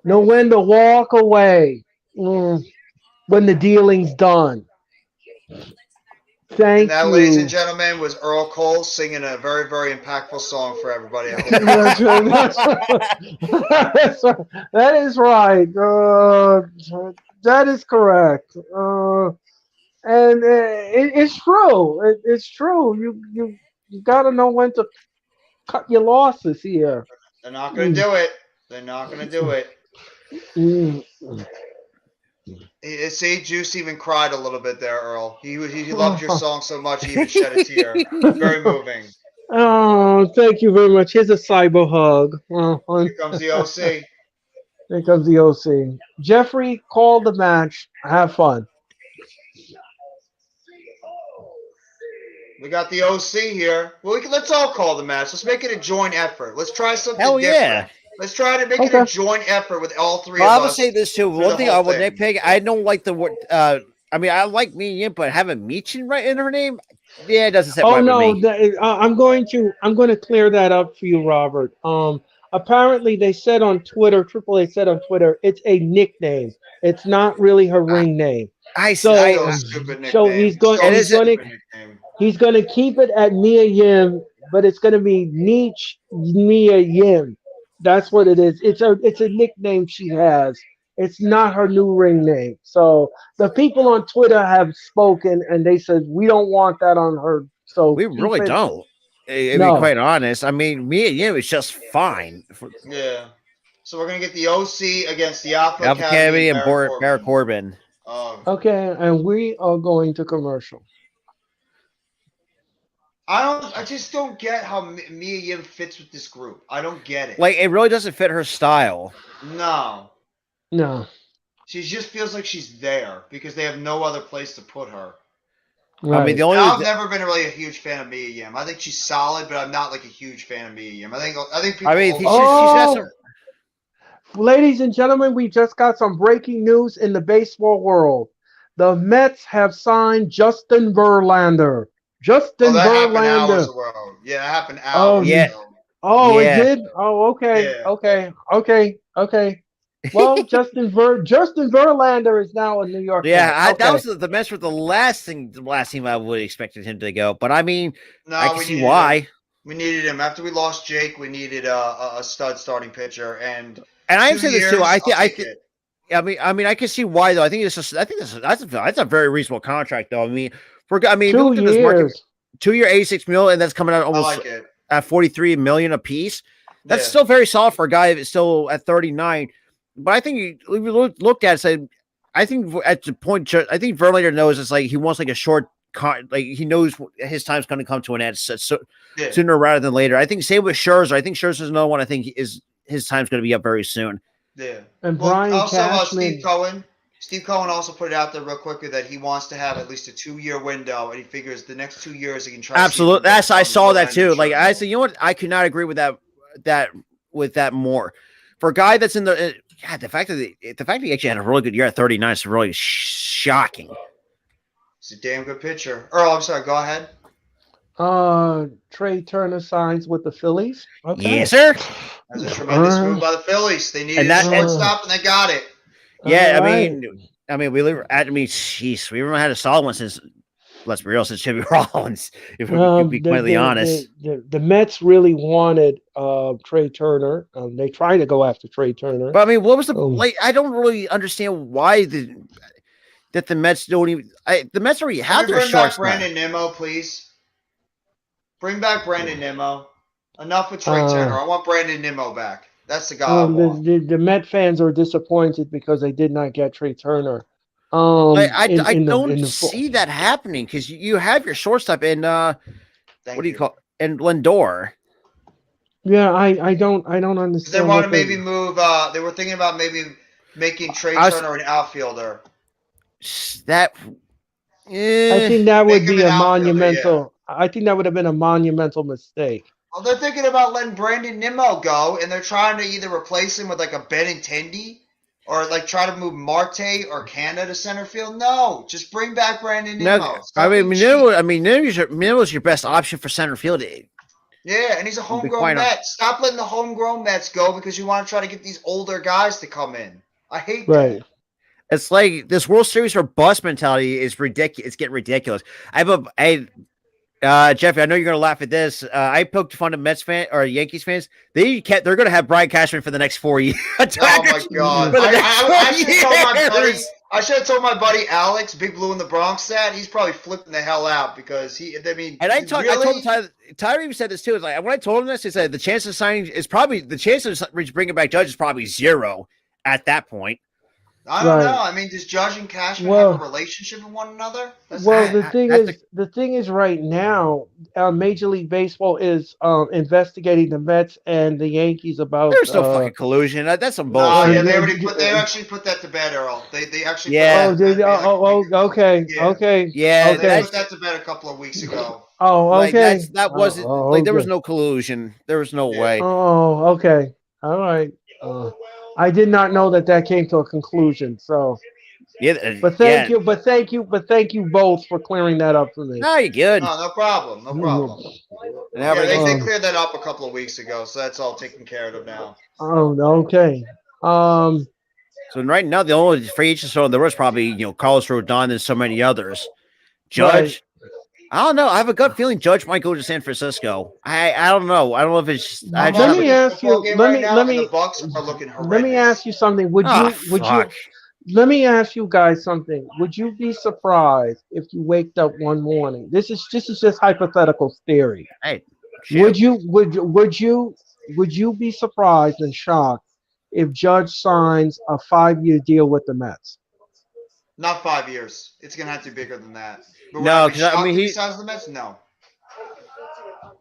know when to walk away when the dealing's done. Thank you. That, ladies and gentlemen, was Earl Cole singing a very, very impactful song for everybody. That's right. That is right. That is correct. And it's true. It's true. You got to know when to cut your losses here. They're not going to do it. They're not going to do it. See, Juice even cried a little bit there, Earl. He loved your song so much he even shed a tear. Very moving. Oh, thank you very much. Here's a cyber hug. Here comes the OC. Here comes the OC. Jeffrey, call the match. Have fun. We got the OC here. Well, let's all call the match. Let's make it a joint effort. Let's try something Hell different. yeah. Let's try to make it a joint effort with all three Well, of I would us. say this too. One thing I would nitpick, I don't like the word. I mean, I like Mia, but having Michin right in her name, yeah, it doesn't sit right with me. I'm going to clear that up for you, Robert. Apparently they said on Twitter, Triple A said on Twitter, it's a nickname. It's not really her ring name. So he's going to keep it at Mia Yim, but it's going to be Nietzsche Mia Yim. That's what it is. It's a nickname she has. It's not her new ring name. So the people on Twitter have spoken, and they said we don't want that on her. So we really don't. To be quite honest, I mean, Mia Yim is just fine. Yeah. So we're gonna get the OC against the Alpha Academy and Baron Corbin. Okay, and we are going to commercial. I just don't get how Mia Yim fits with this group. I don't get it. Like, it really doesn't fit her style. No. She just feels like she's there because they have no other place to put her. Right. I mean, I've never been really a huge fan of Mia Yim. I think she's solid, but I'm not like a huge fan of Mia Yim. I think people. She's got some. Ladies and gentlemen, we just got some breaking news in the baseball world. The Mets have signed Justin Verlander. Justin Verlander. Yeah, that happened hours ago. It did? Oh, okay. Yeah. Okay. Well, Justin Verlander is now in New York. Yeah, that was the Mets were the last team I would have expected him to go. But I mean, I can see why. We needed him after we lost Jake. We needed a stud starting pitcher, and I am saying this too. I mean, I can see why though. I think that's a very reasonable contract though. I mean, 2 years, 2 year, $86 million, and that's coming out almost at $43 million a piece. That's still very solid for a guy that's still at 39. But I think we looked at it, said, I think at the point, I think Verlander knows it's like he wants like a short, like he knows his time's going to come to an end sooner rather than later. I think same with Scherzer. I think Scherzer's another one. I think his time's going to be up very soon. Yeah. And Brian Cashman. Steve Cohen also put it out there real quickly that he wants to have at least a 2-year window, and he figures the next 2 years he can try. Absolutely, I saw that too. Like I said, you know what? I could not agree with that more. For a guy that's in the the fact that he actually had a really good year at 39 is really shocking. He's a damn good pitcher. Earl, I'm sorry. Go ahead. Trey Turner signs with the Phillies. Okay. Yes, sir. That's a tremendous move by the Phillies. They needed a shortstop, and they got it. Yeah, I mean, we haven't had a solid one since. Let's be real, since Jimmy Rollins. If we can be completely honest, the Mets really wanted Trey Turner. They tried to go after Trey Turner. But I mean, what was the I don't really understand why that the Mets don't even. The Mets already have their shortstop. Bring back Brandon Nimmo, please. Bring back Brandon Nimmo. Enough with Trey Turner. I want Brandon Nimmo back. That's the guy I want. The Met fans are disappointed because they did not get Trey Turner. I don't see that happening because you have your shortstop in and Lindor. Yeah, I don't understand. They want to maybe move. They were thinking about maybe making Trey Turner an outfielder. I think that would be a monumental. Yeah. I think that would have been a monumental mistake. Well, they're thinking about letting Brandon Nimmo go, and they're trying to either replace him with like a Benintendi. Or like try to move Marte or Canada to center field? No, just bring back Brandon Nimmo. Nimmo's your best option for center field. Yeah, and he's a homegrown Met. Stop letting the homegrown Mets go because you want to try to get these older guys to come in. I hate that. It's like this World Series or bust mentality is ridiculous. It's getting ridiculous. Jeffrey, I know you're going to laugh at this. I poked fun of Mets fans or Yankees fans. They're going to have Brian Cashman for the next 4 years. Oh my God! I should have told my buddy Alex, Big Blue in the Bronx, that he's probably flipping the hell out because I told him, Tyler even said this too. It's like when I told him this, he said the chance of signing is probably the chance of bringing back Judge is probably 0 at that point. I don't know. I mean, does Judge and Cashman have a relationship with one another? The thing is, right now, Major League Baseball is investigating the Mets and the Yankees about. There's no fucking collusion. That's some No, bullshit. yeah, they actually put that to bed, Earl. They actually. Yeah. Okay. Yeah. Okay. Yeah, they put that to bed a couple of weeks ago. Oh, okay. Like that wasn't like there was no collusion. There was no way. Oh, okay. All right. I did not know that came to a conclusion. So. Yeah, but thank you both for clearing that up for me. No, you're good. No problem. No problem. Yeah, they cleared that up a couple of weeks ago, so that's all taken care of now. Oh, okay. So right now, the only free agents on there was probably Carlos Rodon and so many others. Judge, I don't know. I have a gut feeling Judge might go to San Francisco. I don't know. I don't know if it's. Let me ask you. The Bucks are looking horrendous. Let me ask you something. Would you? Let me ask you guys something. Would you be surprised if you waked up one morning? This is just hypothetical theory. Hey, would you be surprised and shocked if Judge signs a 5-year deal with the Mets? Not 5 years. It's gonna have to be bigger than that. But no, because I mean he signs the Mets. No.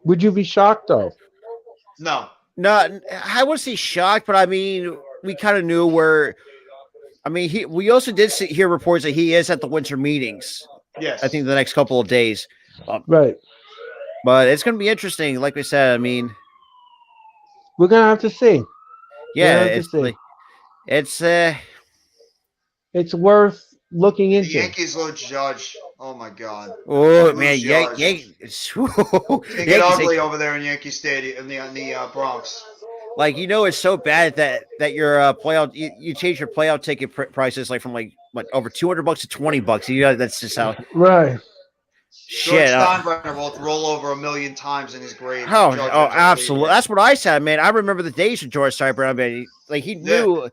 Would you be shocked though? No. No, I wouldn't say shocked, but I mean, we kind of knew where. I mean, we also did hear reports that he is at the winter meetings. Yes. I think the next couple of days. Right. But it's going to be interesting. Like we said, I mean. We're going to have to see. Yeah, it's worth looking into. The Yankees load Judge. Oh, my God. Oh, man. Yankees. It's get ugly over there in Yankee Stadium, in the Bronx. Like, it's so bad that your playoff you change your playoff ticket prices like from over $200 to $20. That's just how. Right. Shit. George Steinbrenner will roll over 1,000,000 times in his grave. Oh, absolutely. That's what I said, man. I remember the days of George Steinbrenner. I mean, like he knew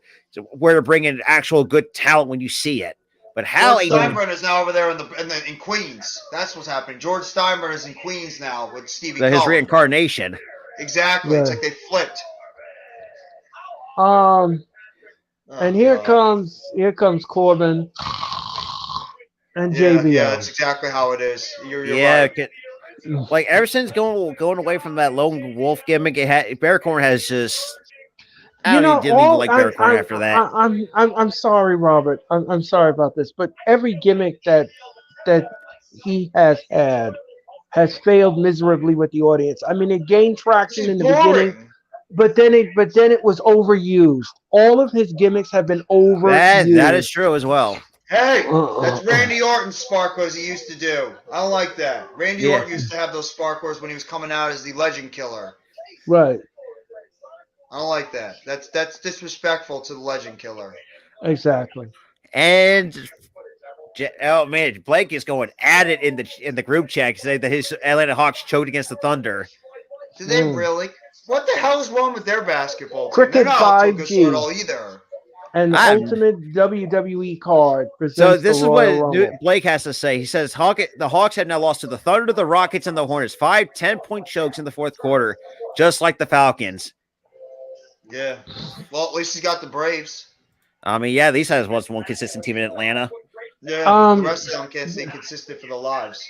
where to bring in actual good talent when you see it. But how George Steinbrenner is now over there in Queens. That's what's happening. George Steinbrenner is in Queens now with Stevie Cohen. His reincarnation. Exactly. Yeah. It's like they flipped. And here comes Corbin and JBL. Yeah, that's exactly how it is. You're right. Like ever since going away from that lone wolf gimmick, Barry Corn has just. I didn't even like Barry Corn after that. I'm sorry, Robert. I'm sorry about this, but every gimmick that he has had has failed miserably with the audience. I mean, it gained traction in the beginning. But then it was overused. All of his gimmicks have been overused. That is true as well. Hey, that's Randy Orton's sparklers he used to do. I don't like that. Randy Orton used to have those sparklers when he was coming out as the Legend Killer. Right. I don't like that. That's disrespectful to the Legend Killer. Exactly. And oh man, Blake is going at it in the group chat saying that his Atlanta Hawks choked against the Thunder. Did they really? What the hell is wrong with their basketball team? Cricket 5G. At all either. And the ultimate WWE card. So this is what Blake has to say. He says the Hawks have now lost to the Thunder, the Rockets, and the Hornets. 5 10-point chokes in the fourth quarter, just like the Falcons. Yeah. Well, at least he's got the Braves. I mean, at least has one consistent team in Atlanta. Yeah. The rest of them can't stay consistent for their lives.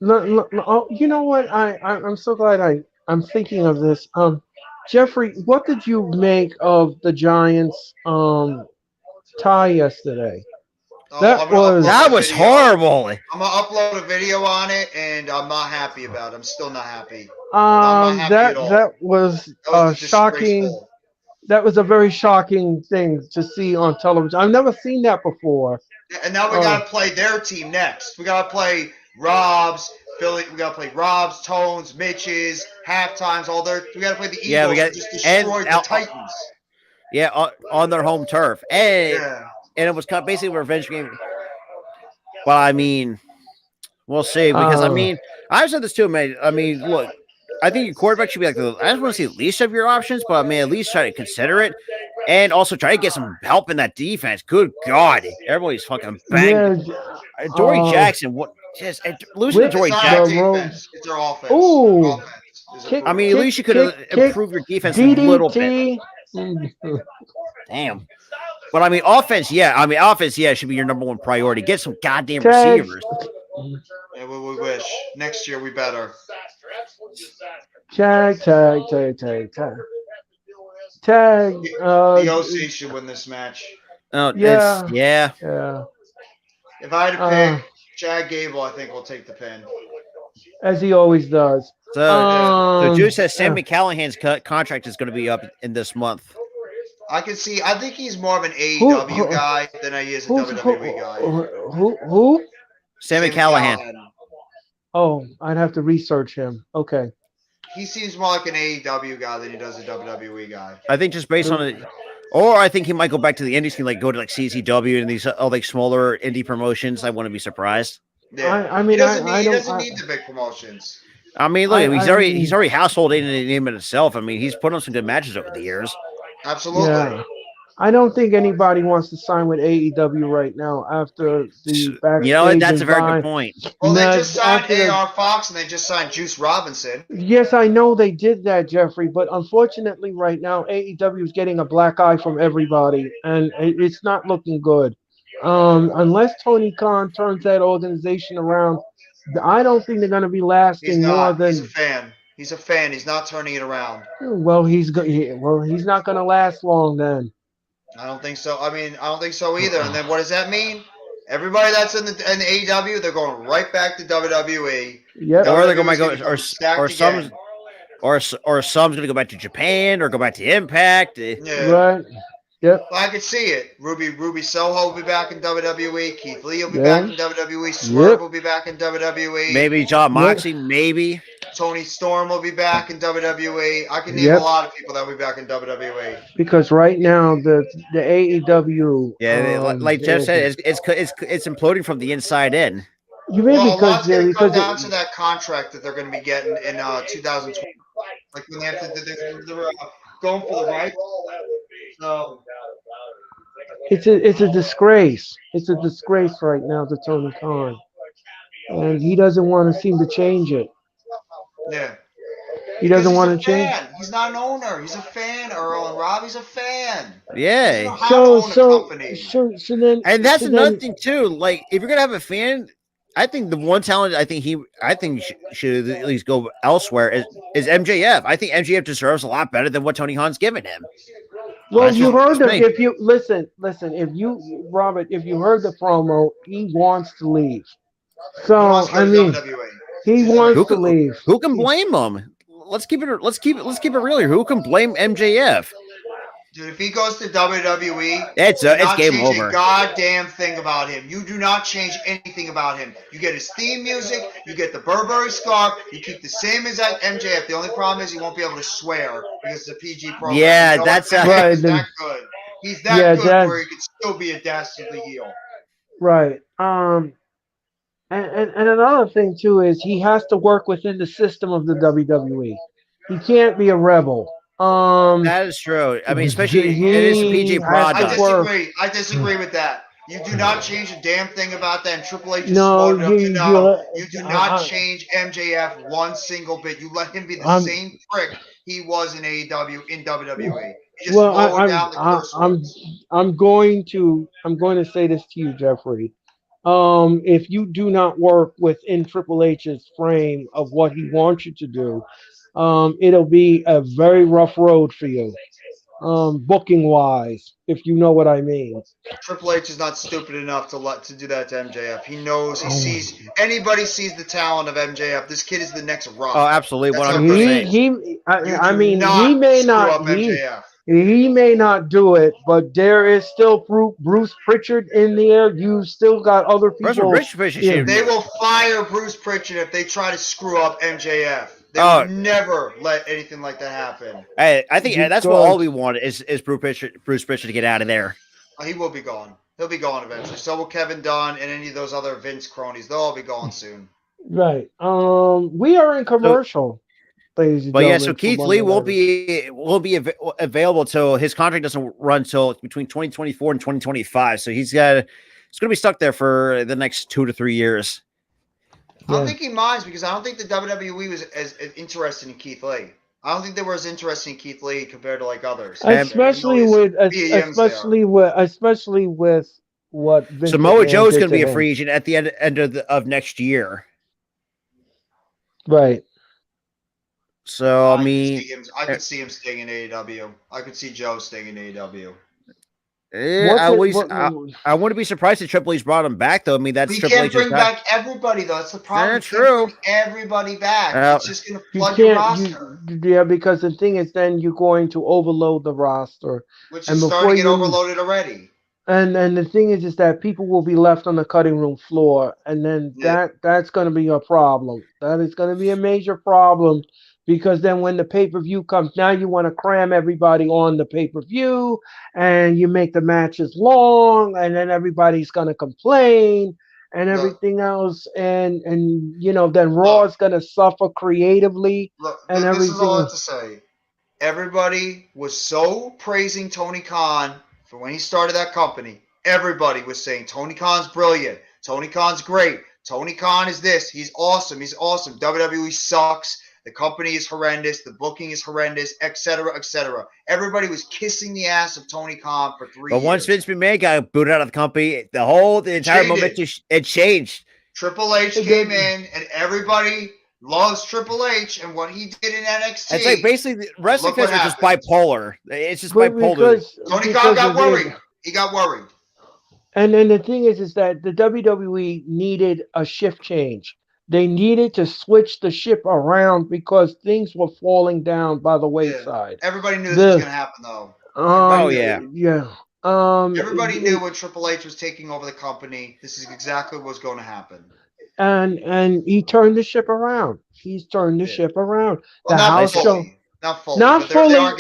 You know what? I'm so glad I'm thinking of this. Jeffrey, what did you make of the Giants tie yesterday? That was horrible. I'm gonna upload a video on it, and I'm not happy about it. I'm still not happy. That was shocking. That was a very shocking thing to see on television. I've never seen that before. And now we gotta play their team next. We gotta play Rob's. Philly, we gotta play Rob's, Tones, Mitch's, halftimes, all their. We gotta play the Eagles. Yeah, we got just destroyed the Titans. Yeah, on their home turf, and it was basically a revenge game. But I mean, we'll see because I mean, I've said this too, man. I mean, look, I think your quarterback should be like I just want to see at least of your options, but I mean, at least try to consider it, and also try to get some help in that defense. Good God, everybody's fucking banged. Yeah, Dory Jackson, what? Just losing to Dory Jackson. It's their offense. Ooh. I mean, at least you could have improved your defense a little bit. Damn. But I mean, offense, yeah. I mean, offense, yeah, should be your number one priority. Get some goddamn Tags. receivers. Yeah, we wish. Next year we better. Tag. Tag. The OC should win this match. Oh, Yeah. yeah. If I had to pick, Chad Gable, I think will take the pin. As he always does. So Juice says Sammy Callahan's contract is going to be up in this month. I think he's more of an AEW guy than he is a WWE guy. Who? Sammy Callahan. Oh, I'd have to research him. Okay. He seems more like an AEW guy than he does a WWE guy. I think just based on it, or I think he might go back to the indie scene, like go to like CCW and these like smaller indie promotions. I wouldn't be surprised. Yeah. I mean, he doesn't need the big promotions. I mean, look, he's already household in the name of itself. I mean, he's put on some good matches over the years. Absolutely. Yeah. I don't think anybody wants to sign with AEW right now after the backstage. You know, that's a very good point. Well, they just signed AR Fox and they just signed Juice Robinson. Yes, I know they did that, Jeffrey, but unfortunately right now AEW is getting a black eye from everybody, and it's not looking good. Unless Tony Khan turns that organization around, I don't think they're going to be lasting more than... He's a fan. He's a fan. He's not turning it around. Well, he's not going to last long then. I don't think so. I mean, I don't think so either. And then what does that mean? Everybody that's in the AEW, they're going right back to WWE. Yep. Or they're going to or some's going to go back to Japan or go back to Impact. Yeah. Right. Yep. Well, I could see it. Ruby Soho will be back in WWE. Keith Lee will be back in WWE. Swerve will be back in WWE. Maybe John Moxley. Maybe Tony Storm will be back in WWE. I can name a lot of people that will be back in WWE. Because right now the AEW. Yeah, like Jeff said, it's imploding from the inside in. You mean because it comes down to that contract that they're going to be getting in 2020. Like when they have to, they're going for the right. So it's a disgrace. It's a disgrace right now to Tony Khan, and he doesn't want to seem to change it. Yeah, he doesn't want to change. He's not an owner. He's a fan. Earl and Rob. He's a fan. Yeah. So then, and that's another thing too. Like if you're gonna have a fan, I think the one talent I think should at least go elsewhere is MJF. I think MJF deserves a lot better than what Tony Khan's given him. Well, you heard him. If you listen, Robert, if you heard the promo, he wants to leave. So I mean, he wants to leave. Who can blame him? Let's keep it real here. Who can blame MJF? Dude, if he goes to WWE, it's game over. A goddamn thing about him. You do not change anything about him. You get his theme music, you get the Burberry scarf, you keep the same exact MJF. The only problem is he won't be able to swear because it's a PG program. Yeah, that's right. He's that good. He's that good where he can still be a dastardly heel. Right. And another thing too is he has to work within the system of the WWE. He can't be a rebel. That is true. I mean, especially it is a PG product. I disagree with that. You do not change a damn thing about that. And Triple H is smart enough to know you do not change MJF one single bit. You let him be the same prick he was in AEW in WWE. I'm going to say this to you, Jeffrey. If you do not work within Triple H's frame of what he wants you to do, it'll be a very rough road for you, booking wise, if you know what I mean. Triple H is not stupid enough to do that to MJF. He knows, anybody sees the talent of MJF. This kid is the next Rock. Oh, absolutely, 100%. He may not do it, but there is still Bruce Pritchard in there. You still got other people. They will fire Bruce Pritchard if they try to screw up MJF. They will never let anything like that happen. I think that's what all we want is Bruce Pritchard to get out of there. He will be gone. He'll be gone eventually. So will Kevin Dunn and any of those other Vince cronies. They'll all be gone soon. Right. We are in commercial. But yeah, so Keith Lee will be available till his contract doesn't run till between 2024 and 2025. So he's going to be stuck there for the next 2 to 3 years. I don't think he minds because I don't think the WWE was as interested in Keith Lee. I don't think they were as interesting, Keith Lee, compared to like others. Especially with what Vince Samoa McMahon Joe's did going to be a him. free agent at the end of next year. Right. So I mean, I could see him staying in AEW. I could see Joe staying in AEW. I wouldn't be surprised if Triple H's brought him back, though. I mean, that's But you Triple can't H's bring back everybody, though. That's the problem. That's you can't true. bring everybody back. It's just going to You flood your can't. roster. Yeah, because the thing is, then you're going to overload the roster, Which and is starting to get overloaded already. And the thing is that people will be left on the cutting room floor, and then that's going to be a problem. That is going to be a major problem, because then when the pay-per-view comes, now you want to cram everybody on the pay-per-view, and you make the matches long, and then everybody's going to complain and everything else, and then Raw is going to suffer creatively and everything. This is all I have to say. Everybody was so praising Tony Khan for when he started that company. Everybody was saying Tony Khan's brilliant. Tony Khan's great. Tony Khan is this. He's awesome. He's awesome. WWE sucks. The company is horrendous. The booking is horrendous, etc., etc. Everybody was kissing the ass of Tony Khan for 3 years. But once Vince McMahon got booted out of the company, the entire momentum it changed. Triple H came in, and everybody loves Triple H and what he did in NXT. It's like basically wrestling fans are just bipolar. It's just bipolar. Tony Khan got worried. He got worried. And then the thing is that the WWE needed a shift change. They needed to switch the ship around because things were falling down by the wayside. Yeah. Everybody knew this was going to happen, though. Yeah. Everybody knew when Triple H was taking over the company, this is exactly what was going to happen. And he turned the ship around. He's turned the ship around. Well, the house show. Not fully.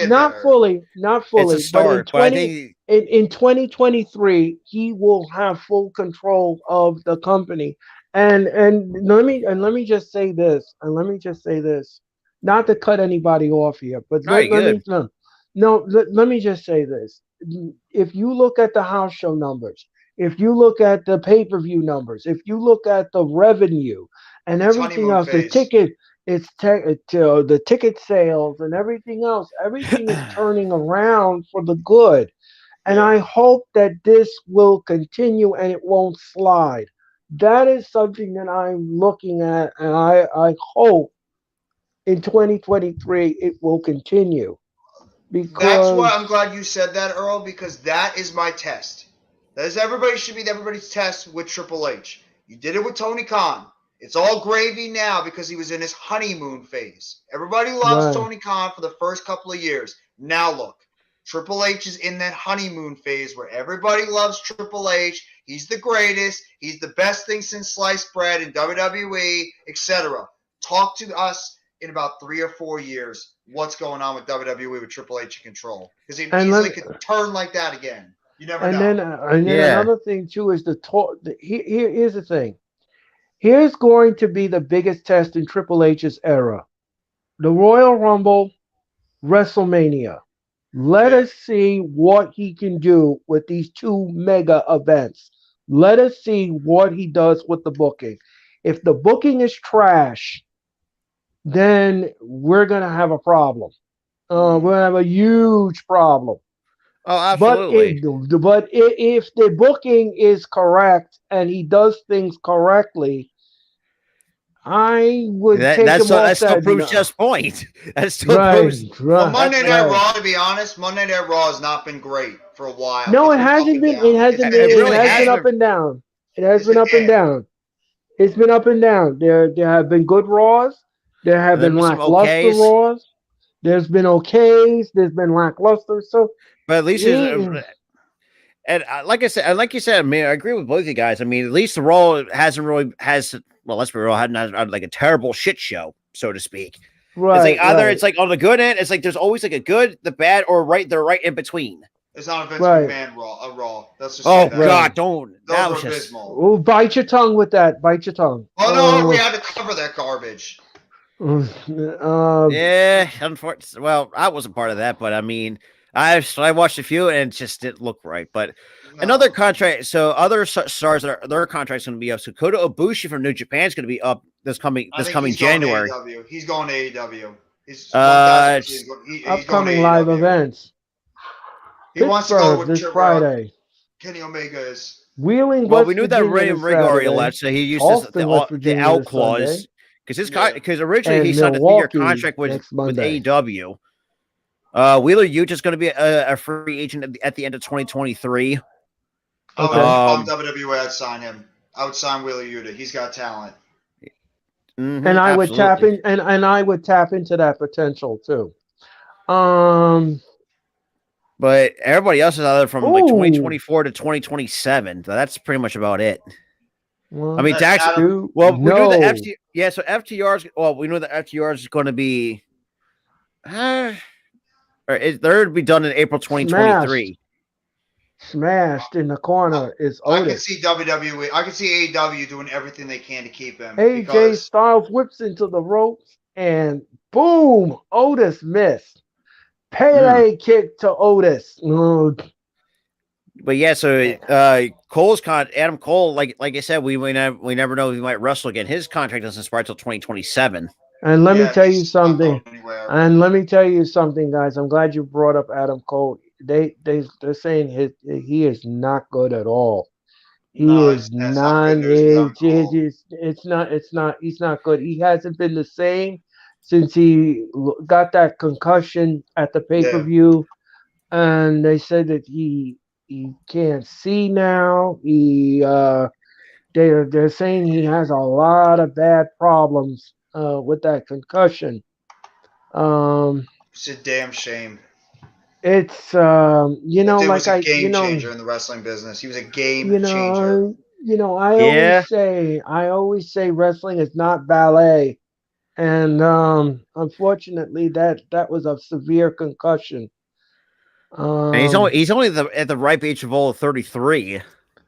Not fully. It's a start, but in 2023, he will have full control of the company. And let me just say this. Not to cut anybody off here, but let me just say this. If you look at the house show numbers, if you look at the pay-per-view numbers, if you look at the revenue and everything else, the ticket sales and everything else, everything is turning around for the good. And I hope that this will continue and it won't slide. That is something that I'm looking at, and I hope in 2023 it will continue. That's why I'm glad you said that, Earl, because that is my test. Should be everybody's test with Triple H. You did it with Tony Khan. It's all gravy now because he was in his honeymoon phase. Everybody loves Tony Khan for the first couple of years. Now look, Triple H is in that honeymoon phase where everybody loves Triple H. He's the greatest. He's the best thing since sliced bread in WWE, etc. Talk to us in about 3 or 4 years what's going on with WWE with Triple H in control. Because it easily could turn like that again. You never know. And then another thing, too, is here's the thing. Here's going to be the biggest test in Triple H's era. The Royal Rumble, WrestleMania. Let us see what he can do with these two mega events. Let us see what he does with the booking. If the booking is trash, then we're going to have a problem. We're going to have a huge problem. Oh, absolutely. But if the booking is correct and he does things correctly, I would take him off that still proves just point. That still proves. Right. Well, Monday Night Raw, to be honest, Monday Night Raw has not been great for a while. No, it hasn't been. It hasn't been. It has been up and down. It has been up and down. It's been up and down. There have been good Raws. There have been lackluster Raws. There's been okays. There's been lackluster. So, but at least and like you said, I mean, I agree with both of you guys. I mean, at least the Raw hasn't really well, let's be real, hadn't had like a terrible shit show, so to speak. Right. It's like either it's like on the good end, it's like there's always like a good, the bad, or they're right in between. It's not a Vince McMahon Raw. That's just God, don't. Those are abysmal. Oh, bite your tongue with that. Bite your tongue. Oh no, we had to cover that garbage. Yeah, unfortunately. Well, I wasn't part of that, but I mean, I watched a few and it just didn't look right. But another contract. So other stars their contract's going to be up. So Kota Ibushi from New Japan is going to be up this coming January. He's going to AEW. He's upcoming live events. He wants to go with this Friday. Kenny Omega is. Wheeling, well, West we knew Virginia that Ring already left, so he used the out clause because originally he signed a 3-year contract with AEW. Wheeler Yuta is going to be a free agent at the end of 2023. Oh, if I'm WWE, I'd sign him. I would sign Wheeler Yuta. He's got talent. And I would tap in, and I would tap into that potential too. But everybody else is either from like 2024 to 2027. So that's pretty much about it. Well, I mean, Dax. We knew the FTR. So FTR's. Well, we know that FTR's is going to be. They're to be done in April 2023. Smashed in the corner is Otis. I can see WWE. I can see AEW doing everything they can to keep him. AJ Styles whips into the ropes and boom, Otis missed. Pele kick to Otis. But yeah, so Adam Cole, like I said, we never know if he might wrestle again. His contract doesn't expire until 2027. And let me tell you something. Guys. I'm glad you brought up Adam Cole. They're saying he is not good at all. He's not good. He hasn't been the same since he got that concussion at the pay-per-view. And they said that he can't see now. They're saying he has a lot of bad problems with that concussion. It's a damn shame. It's you know, like a game changer in the wrestling business. He was a game changer. I always say wrestling is not ballet. And unfortunately that was a severe concussion. And he's only at the ripe age of 33.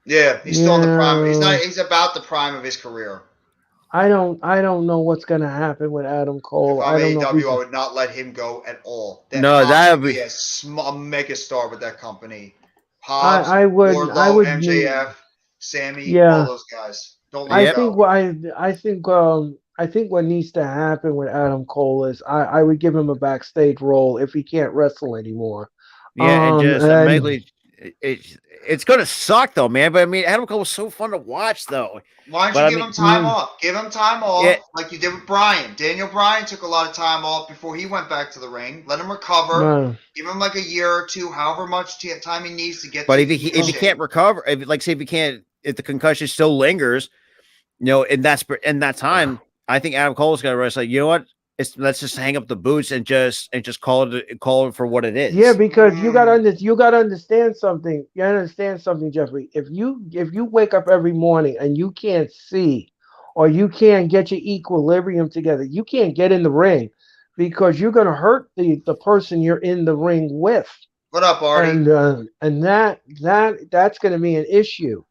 Yeah, he's still in the prime. He's about the prime of his career. I don't know what's gonna happen with Adam Cole. If I'm AEW, I would not let him go at all. That would be a mega star with that company. Hobbs, I would MJF, Sammy, all those guys. Don't let him go. I think what needs to happen with Adam Cole is I would give him a backstage role if he can't wrestle anymore. Yeah, it's going to suck though, man. But I mean, Adam Cole was so fun to watch, though. Why don't you give him time off? Give him time off, like you did with Bryan. Daniel Bryan took a lot of time off before he went back to the ring. Let him recover. Give him like a year or two, however much time he needs to get. But if he can't recover, if the concussion still lingers, in that time, I think Adam Cole's got to rest. Like, you know what? Let's just hang up the boots and just call it for what it is. Yeah, because you gotta understand something. You understand something, Jeffrey. If you wake up every morning and you can't see, or you can't get your equilibrium together, you can't get in the ring because you're gonna hurt the person you're in the ring with. What up, Artie? And that's gonna be an issue.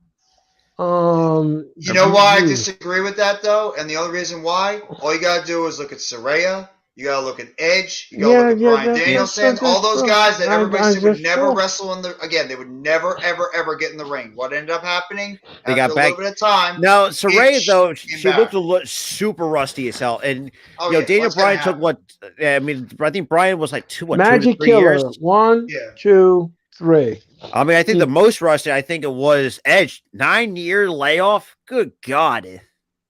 You know why I disagree with that though, and the only reason why, all you gotta do is look at Saraya, you gotta look at Edge, you gotta look at Bryan Danielson, all those guys that everybody said would never wrestle they would never ever get in the ring. What ended up happening? They got back. A little bit of time. Now Saraya though, she looked super rusty as hell, and Daniel Bryan took what? I mean, I think Bryan was like 2 to 3 years. 1, 2, 3. I mean, I think the most rusty, I think it was Edge. 9-year layoff. Good God.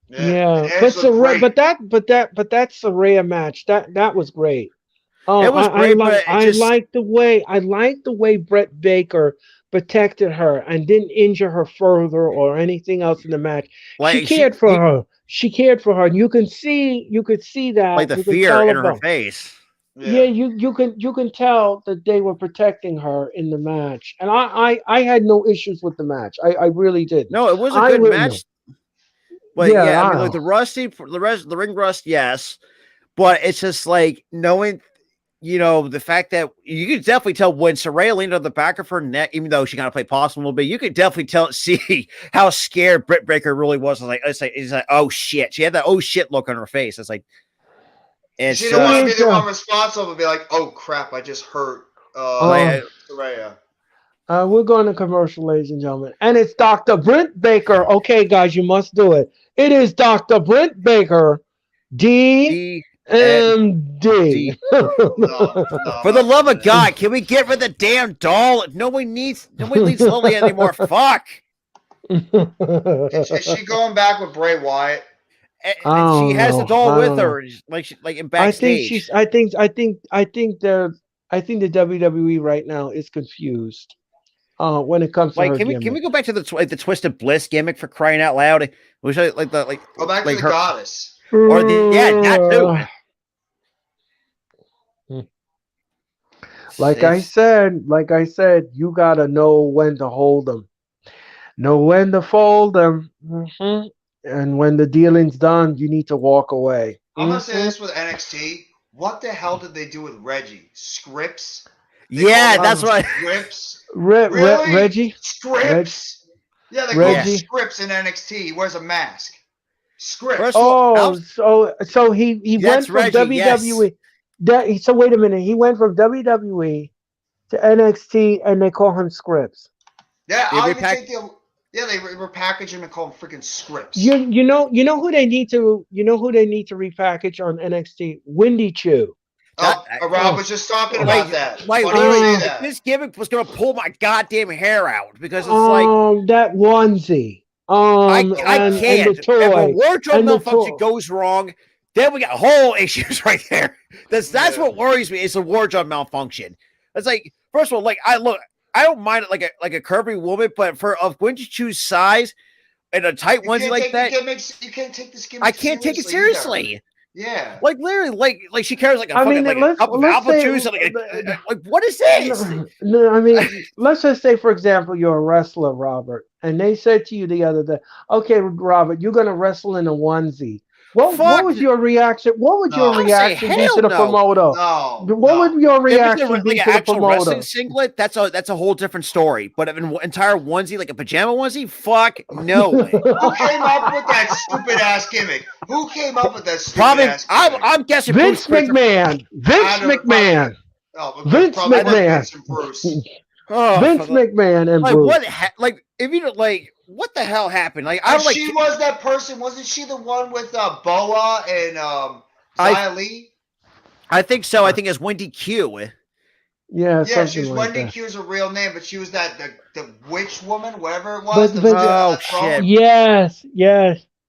Yeah. But that Saraya match, that was great. It was great, I like the way Brett Baker protected her and didn't injure her further or anything else in the match. She cared for her. She cared for her. And you could see that. Like the fear in her face. Yeah, you can tell that they were protecting her in the match, and I had no issues with the match. I really did. No, it was a good match. But I mean, like the ring rust, yes, but it's just like knowing, the fact that you could definitely tell when Saraya leaned on the back of her neck, even though she kind of played possum a little bit, you could definitely see how scared Britt Baker really was. It's like oh shit, she had that oh shit look on her face. It's like. And she didn't want to be the one responsible to be like, oh crap, I just hurt Saraya. We're going to commercial, ladies and gentlemen. And it's Dr. Brent Baker. Okay, guys, you must do it. It is Dr. Brent Baker, DMD. MD. No, For the love of God, can we get rid of the damn doll? Nobody needs Lily anymore. Fuck. Is she going back with Bray Wyatt? She has the doll with her, like in backstage. I think the WWE right now is confused. When it comes to her can gimmick. we go back to the Twisted Bliss gimmick for crying out loud? Which go back to the goddess. Or that too. Like I said, you gotta know when to hold them, know when to fold them, and when the dealing's done, you need to walk away. I'm gonna say this with NXT. What the hell did they do with Reggie? Scripts? That's right. Scripts? Really? Reggie? Scripts? Yeah, they call him Scripts in NXT. He wears a mask. Scripts. So he went from WWE. So wait a minute. He went from WWE to NXT, and they call him Scripts. Yeah, they repackage him and call him freaking Scripts. You know who they need to repackage on NXT? Windy Chew. Rob was just talking about that. If this gimmick was gonna pull my goddamn hair out because it's like that onesie. I can't. And the toy, if a wardrobe malfunction goes wrong, then we got whole issues right there. That's what worries me is the wardrobe malfunction. It's like, first of all, like I don't mind it like a curvy woman, but for Windy Chew's size and a tight onesie like that, you can't take this gimmick. I can't take it seriously. Either. Yeah, like literally, like she carries like a cup of apple juice. Like what is this? No, I mean, let's just say, for example, you're a wrestler, Robert, and they said to you the other day, "Okay, Robert, you're gonna wrestle in a onesie." What was your reaction? What would your reaction be to the promoter? What would your reaction be to the promoter? Wrestling singlet, that's a whole different story. But an entire onesie, like a pajama onesie, fuck no. Who came up with that stupid ass gimmick? Who came up with that stupid ass gimmick? I'm guessing Vince McMahon. Vince McMahon. Vince McMahon and Bruce. If you don't what the hell happened? She was that person. Wasn't she the one with Boa and Xia Li? I think so. I think it's Wendy Q. Yeah, she was Wendy Q's a real name, but she was the witch woman, whatever it was. Shit. Yes.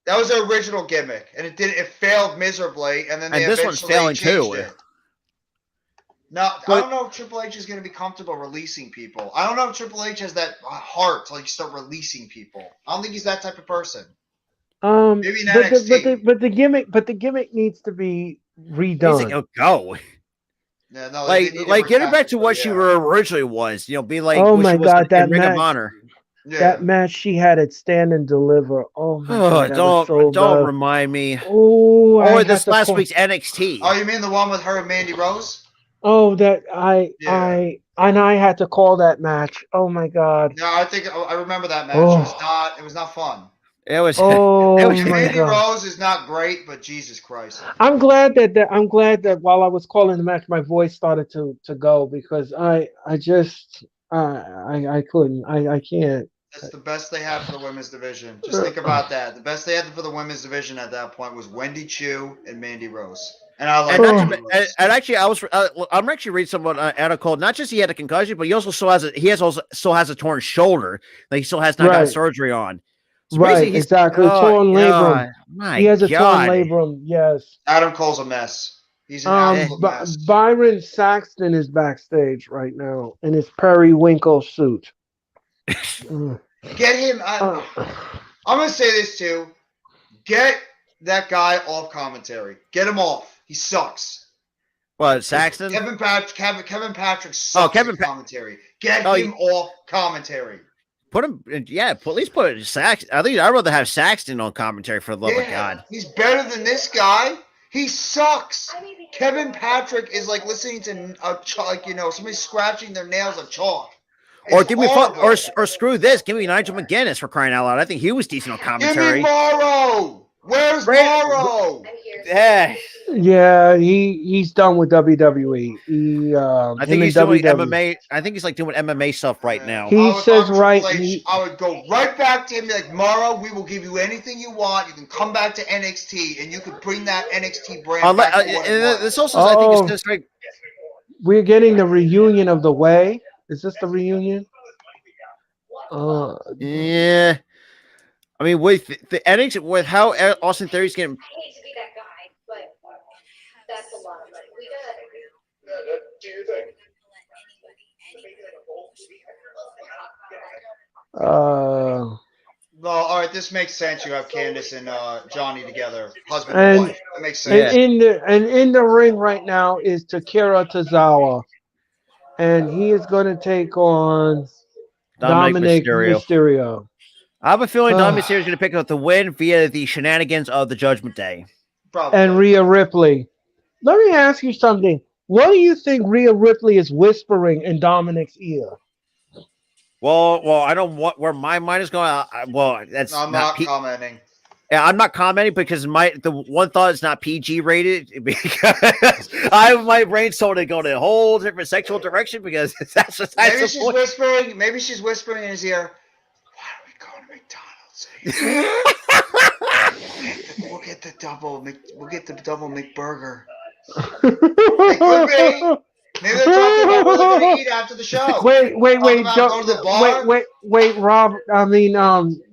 That was the original gimmick, and it failed miserably, and then this one's failing too. Now, I don't know if Triple H is going to be comfortable releasing people. I don't know if Triple H has that heart to start releasing people. I don't think he's that type of person. Maybe in NXT. But the gimmick needs to be redone. He's go. Yeah, no, get it back to what she originally was. Be like, oh my God, that Ring match, of Honor. Yeah. That match she had at Stand and Deliver. Oh my God, don't remind me. Or this last week's NXT. Oh, you mean the one with her and Mandy Rose? Oh, I had to call that match. Oh my God. No, I remember that match. It was not fun. It was. Mandy Rose is not great, but Jesus Christ. I'm glad that while I was calling the match, my voice started to go because I couldn't. I can't. That's the best they had for the women's division. Just think about that. The best they had for the women's division at that point was Wendy Chu and Mandy Rose. And actually, I'm actually reading someone Anna Cole. Not just he had a concussion, but he also still has a torn shoulder that he still has not got surgery on. So exactly. Torn labrum. He has a torn labrum. Yes. Adam Cole's a mess. He's an absolute mess. Byron Saxton is backstage right now in his periwinkle suit. Get him. I'm gonna say this too. Get that guy off commentary. Get him off. He sucks. What, Saxton? Kevin Patrick sucks at commentary. Get him off commentary. Put him, at least put Saxton. I think I'd rather have Saxton on commentary for the love of God. He's better than this guy. He sucks. Kevin Patrick is like listening to somebody scratching their nails on chalk. Or give me or screw this. Give me Nigel McGuinness for crying out loud. I think he was decent on commentary. Give me Morrow. Where's Morrow? Yeah. Yeah, he's done with WWE. I think he's doing MMA. I think he's like doing MMA stuff right now. He says right. I would go right back to him, be like, Morrow, we will give you anything you want. You can come back to NXT, and you can bring that NXT brand back to what it was. This also, I think, it's just like we're getting the reunion of the Way. Is this the reunion? Yeah. I mean, with the NXT, with how Austin Theory's getting. I hate to be that guy, but that's a lot of money. We gotta. Do you think? Well, all right, this makes sense. You have Candice and Johnny together, husband and wife. That makes sense. And in the ring right now is Takara Tozawa, and he is going to take on Dominic Mysterio. I have a feeling Dominic Mysterio is going to pick up the win via the shenanigans of the Judgment Day. Probably. And Rhea Ripley. Let me ask you something. What do you think Rhea Ripley is whispering in Dominic's ear? Well, I don't want where my mind is going. That's I'm not commenting. Yeah, I'm not commenting because the one thought is not PG rated because my brain's told to go in a whole different sexual direction because that's just maybe she's whispering. Maybe she's whispering in his ear. Why don't we go to McDonald's? We'll get the double McBurger. It could be. Maybe they're talking about what they're going to eat after the show. Wait, Rob. I mean,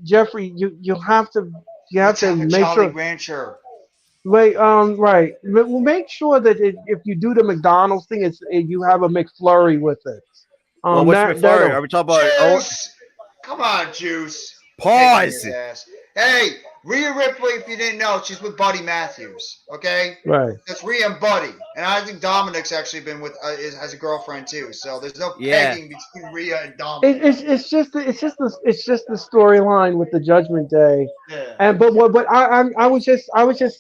Jeffrey, you have to make sure. Rancher. Wait, right. We'll make sure that if you do the McDonald's thing, you have a McFlurry with it. What's McFlurry? Are we talking about? Juice. Come on, Juice. Pause. Hey, Rhea Ripley, if you didn't know, she's with Buddy Matthews. Okay, right. That's Rhea and Buddy, and I think Dominic's actually been with has a girlfriend too. So there's no pegging between Rhea and Dominic. It's just the storyline with the Judgment Day. Yeah. And but I was just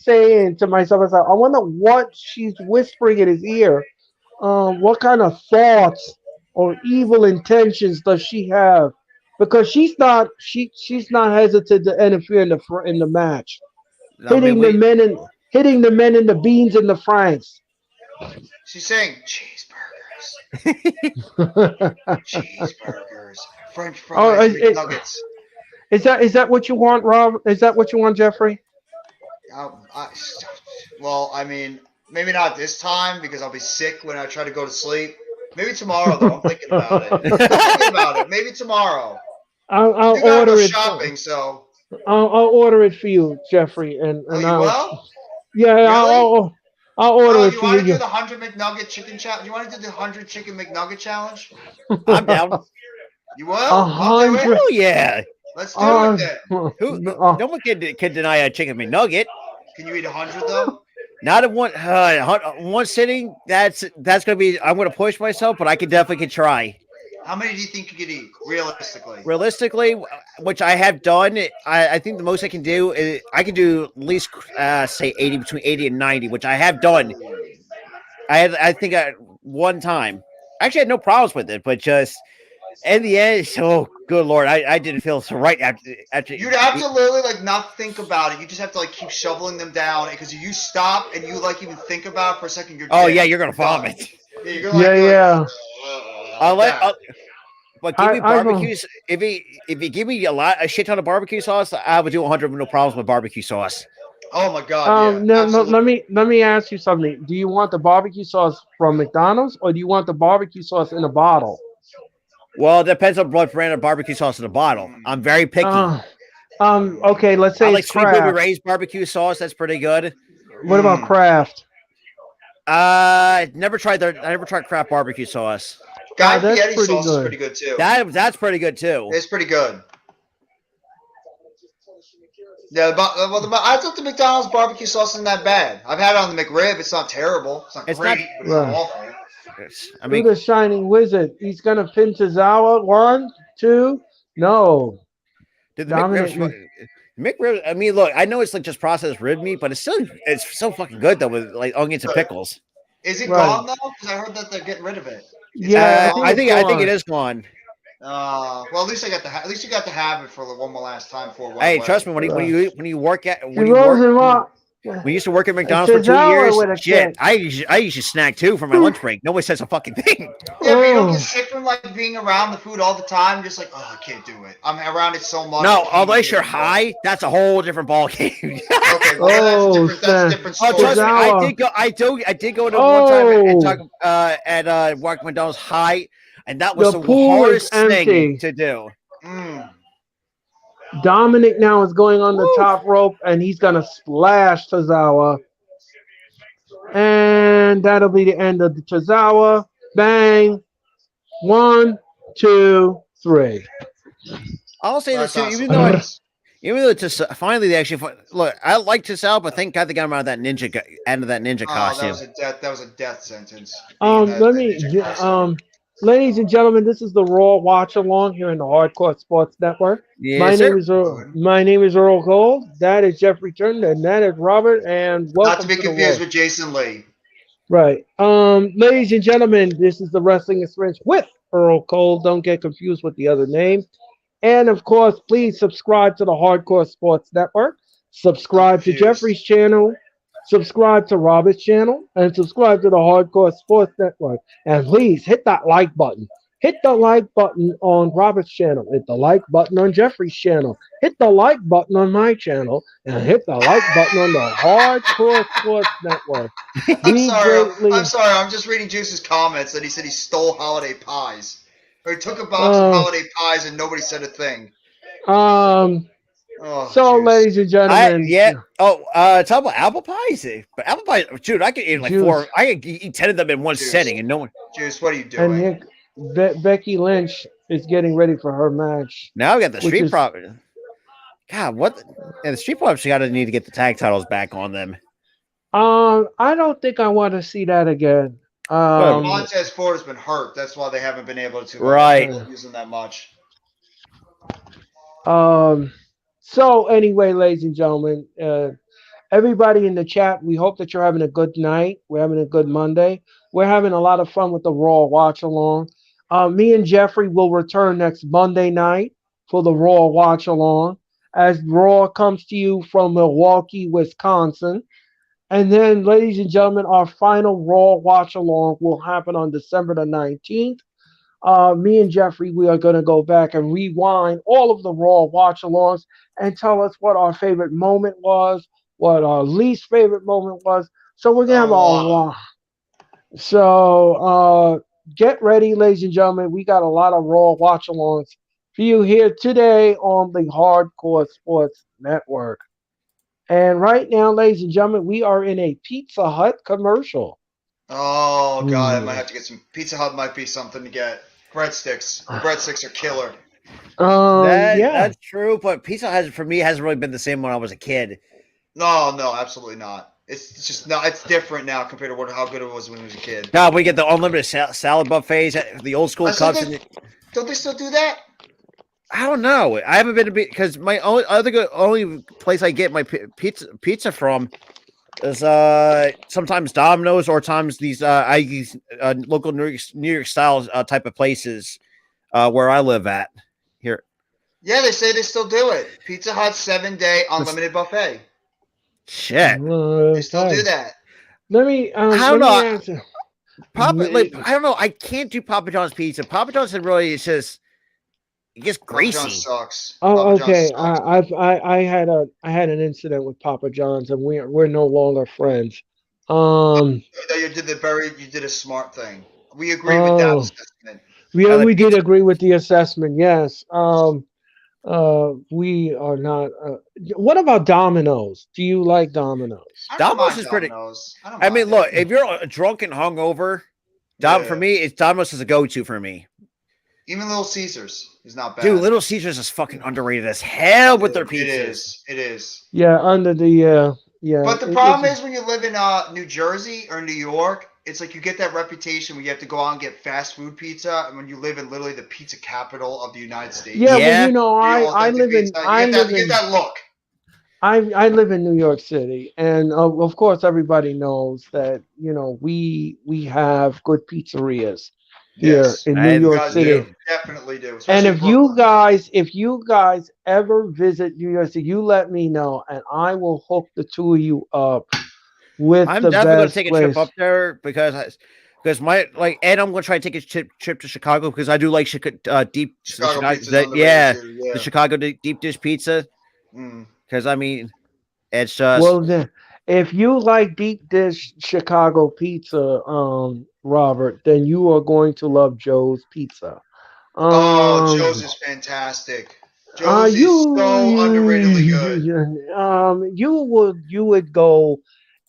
saying to myself, I wonder what she's whispering in his ear. What kind of thoughts or evil intentions does she have? Because she's not hesitant to interfere in the match, hitting the men in the beans and the franks. She's saying cheeseburgers, French fries, nuggets. Is that what you want, Rob? Is that what you want, Jeffrey? Well, I mean, maybe not this time because I'll be sick when I try to go to sleep. Maybe tomorrow, though. I'm thinking about it. Maybe tomorrow. I'll order it. Shopping, so I'll order it for you, Jeffrey, and you will? Yeah, really? I'll order it for you. You want to do the 100 McNugget chicken challenge? You want to do the 100 chicken McNugget challenge? I'm down. You will? 100? Oh yeah. Let's do it then. No one can deny a chicken McNugget. Can you eat 100 though? Not in one sitting. That's gonna be. I'm gonna push myself, but I can definitely try. How many do you think you could eat, realistically? Realistically, which I have done, I think the most I can do is I can do at least say 80, between 80 and 90, which I have done. I think one time. Actually, I had no problems with it, but just in the end, oh good lord, I didn't feel so right after. You'd have to literally not think about it. You just have to keep shoveling them down because if you stop and you even think about it for a second, you're you're gonna vomit. Yeah, you're gonna but give me barbecue. If you give me a shit ton of barbecue sauce, I would do 100 with no problems with barbecue sauce. Oh my god! No. Let me ask you something. Do you want the barbecue sauce from McDonald's or do you want the barbecue sauce in a bottle? Well, it depends on what brand of barbecue sauce in a bottle. I'm very picky. Okay, let's say I like it's Sweet Kraft. Baby Ray's barbecue sauce. That's pretty good. What about Kraft? I never tried Kraft barbecue sauce. Guy Fieri sauce is pretty good too. That's pretty good too. It's pretty good. Yeah, I thought the McDonald's barbecue sauce isn't that bad. I've had it on the McRib. It's not terrible. It's not great, but it's not awful. I mean, the Shining Wizard. He's gonna pin Tozawa. 1, 2. No. Did the McRib? I mean, look, I know it's just processed rib meat, but it's so fucking good though with onions and pickles. Is it gone though? Because I heard that they're getting rid of it. I think it is gone. Well, at least I got the at least you got to have it for one more last time before it went Hey, away. trust me. When you work at She rolls him up. we used to work at McDonald's for 2 Tozawa years. with a Shit, kick. I used to snack too for my lunch break. Nobody says a fucking thing. Yeah, but you don't Oh. get sick from like being around the food all the time. Just like, oh, I can't do it. I'm around it so much. No, I can't unless eat you're it anymore. high, that's a whole different ball game. Okay, well, that's a different Oh, story. trust me, Tozawa. I did go to one time and Oh. talk at Walk McDonald's high, and that was The the pool is hardest thing empty. to do. Dominic now is going on the top rope, and he's gonna splash Tozawa. And that'll be the end of the Tozawa. Bang. 1, 2, 3. I'll say this That's too, not even though it's finally they actually look. I like Tozawa, but thank God they got him out of that ninja costume. That was a death sentence. Ladies and gentlemen, this is the Raw Watch Along here in the Hardcore Sports Network. Yes, sir. My name is Earl Cole. That is Jeffrey Turner, and that is Robert. And welcome Not to be to the confused Raw. with Jason Lee. Right. Ladies and gentlemen, this is the Wrestling Experience with Earl Cole. Don't get confused with the other name. And of course, please subscribe to the Hardcore Sports Network. Subscribe to Jeffrey's channel. Subscribe to Robert's channel. And subscribe to the Hardcore Sports Network. And please hit that like button. Hit the like button on Robert's channel. Hit the like button on Jeffrey's channel. Hit the like button on my channel. And hit the like button on the Hardcore Sports Network. I'm sorry. I'm just reading Juice's comments that he said he stole holiday pies. Or he took a box of holiday pies and nobody said a thing. Ladies and gentlemen. Talk about apple pies. But apple pies, dude, I could eat like four. I could eat 10 of them in one setting, and no one. Juice, what are you doing? And Becky Lynch is getting ready for her match. Now we got the Street Profits. God, what? The Street Profits got to need to get the tag titles back on them. I don't think I want to see that again. Montez Ford has been hurt. That's why they haven't been able to use them that much. So anyway, ladies and gentlemen, everybody in the chat, we hope that you're having a good night. We're having a good Monday. We're having a lot of fun with the Raw Watch Along. Me and Jeffrey will return next Monday night for the Raw Watch Along as Raw comes to you from Milwaukee, Wisconsin. And then, ladies and gentlemen, our final Raw Watch Along will happen on December the 19th. Me and Jeffrey, we are going to go back and rewind all of the Raw Watch Alongs and tell us what our favorite moment was, what our least favorite moment was. So we're going to have a lot. So get ready, ladies and gentlemen. We got a lot of Raw Watch Alongs for you here today on the Hardcore Sports Network. And right now, ladies and gentlemen, we are in a Pizza Hut commercial. Oh, God, I might have to get some. Pizza Hut might be something to get. Breadsticks. Breadsticks are killer. That's true, but Pizza Hut for me hasn't really been the same when I was a kid. No, absolutely not. It's just no. It's different now compared to how good it was when I was a kid. No, we get the unlimited salad buffets, the old school cups. Don't they still do that? I don't know. I haven't been to because my only place I get my pizza from is sometimes Domino's or times these local New York style type of places where I live at here. Yeah, they say they still do it. Pizza Hut 7-day unlimited buffet. Shit, they still do that. Let me. I don't know. I don't know. I can't do Papa John's pizza. Papa John's really is just. It gets greasy. Papa John sucks. Oh, okay. I had an incident with Papa John's, and we're no longer friends. You did a smart thing. We agree with that assessment. We did agree with the assessment. Yes. We are not. What about Domino's? Do you like Domino's? Domino's is pretty. I mean, look, if you're drunk and hungover, for me, Domino's is a go-to for me. Even Little Caesars is not bad. Dude, Little Caesars is fucking underrated as hell with their pizzas. It is. Yeah, under the yeah. But the problem is when you live in New Jersey or New York, it's like you get that reputation where you have to go out and get fast food pizza, and when you live in literally the pizza capital of the United States. Yeah, well, you know, I live in. You get that look. I live in New York City, and of course, everybody knows that we have good pizzerias. here in New York City. Definitely do. And if you guys ever visit New York City, you let me know, and I will hook the two of you up with I'm the definitely going to best take a place. trip up there because my and I'm going to try to take a trip to Chicago because I do like deep Chicago pizza's the Chicago deep dish pizza. Because I mean, it's just if you like deep dish Chicago pizza, Robert, then you are going to love Joe's Pizza. Joe's is fantastic. Joe's is so underratedly good. You would go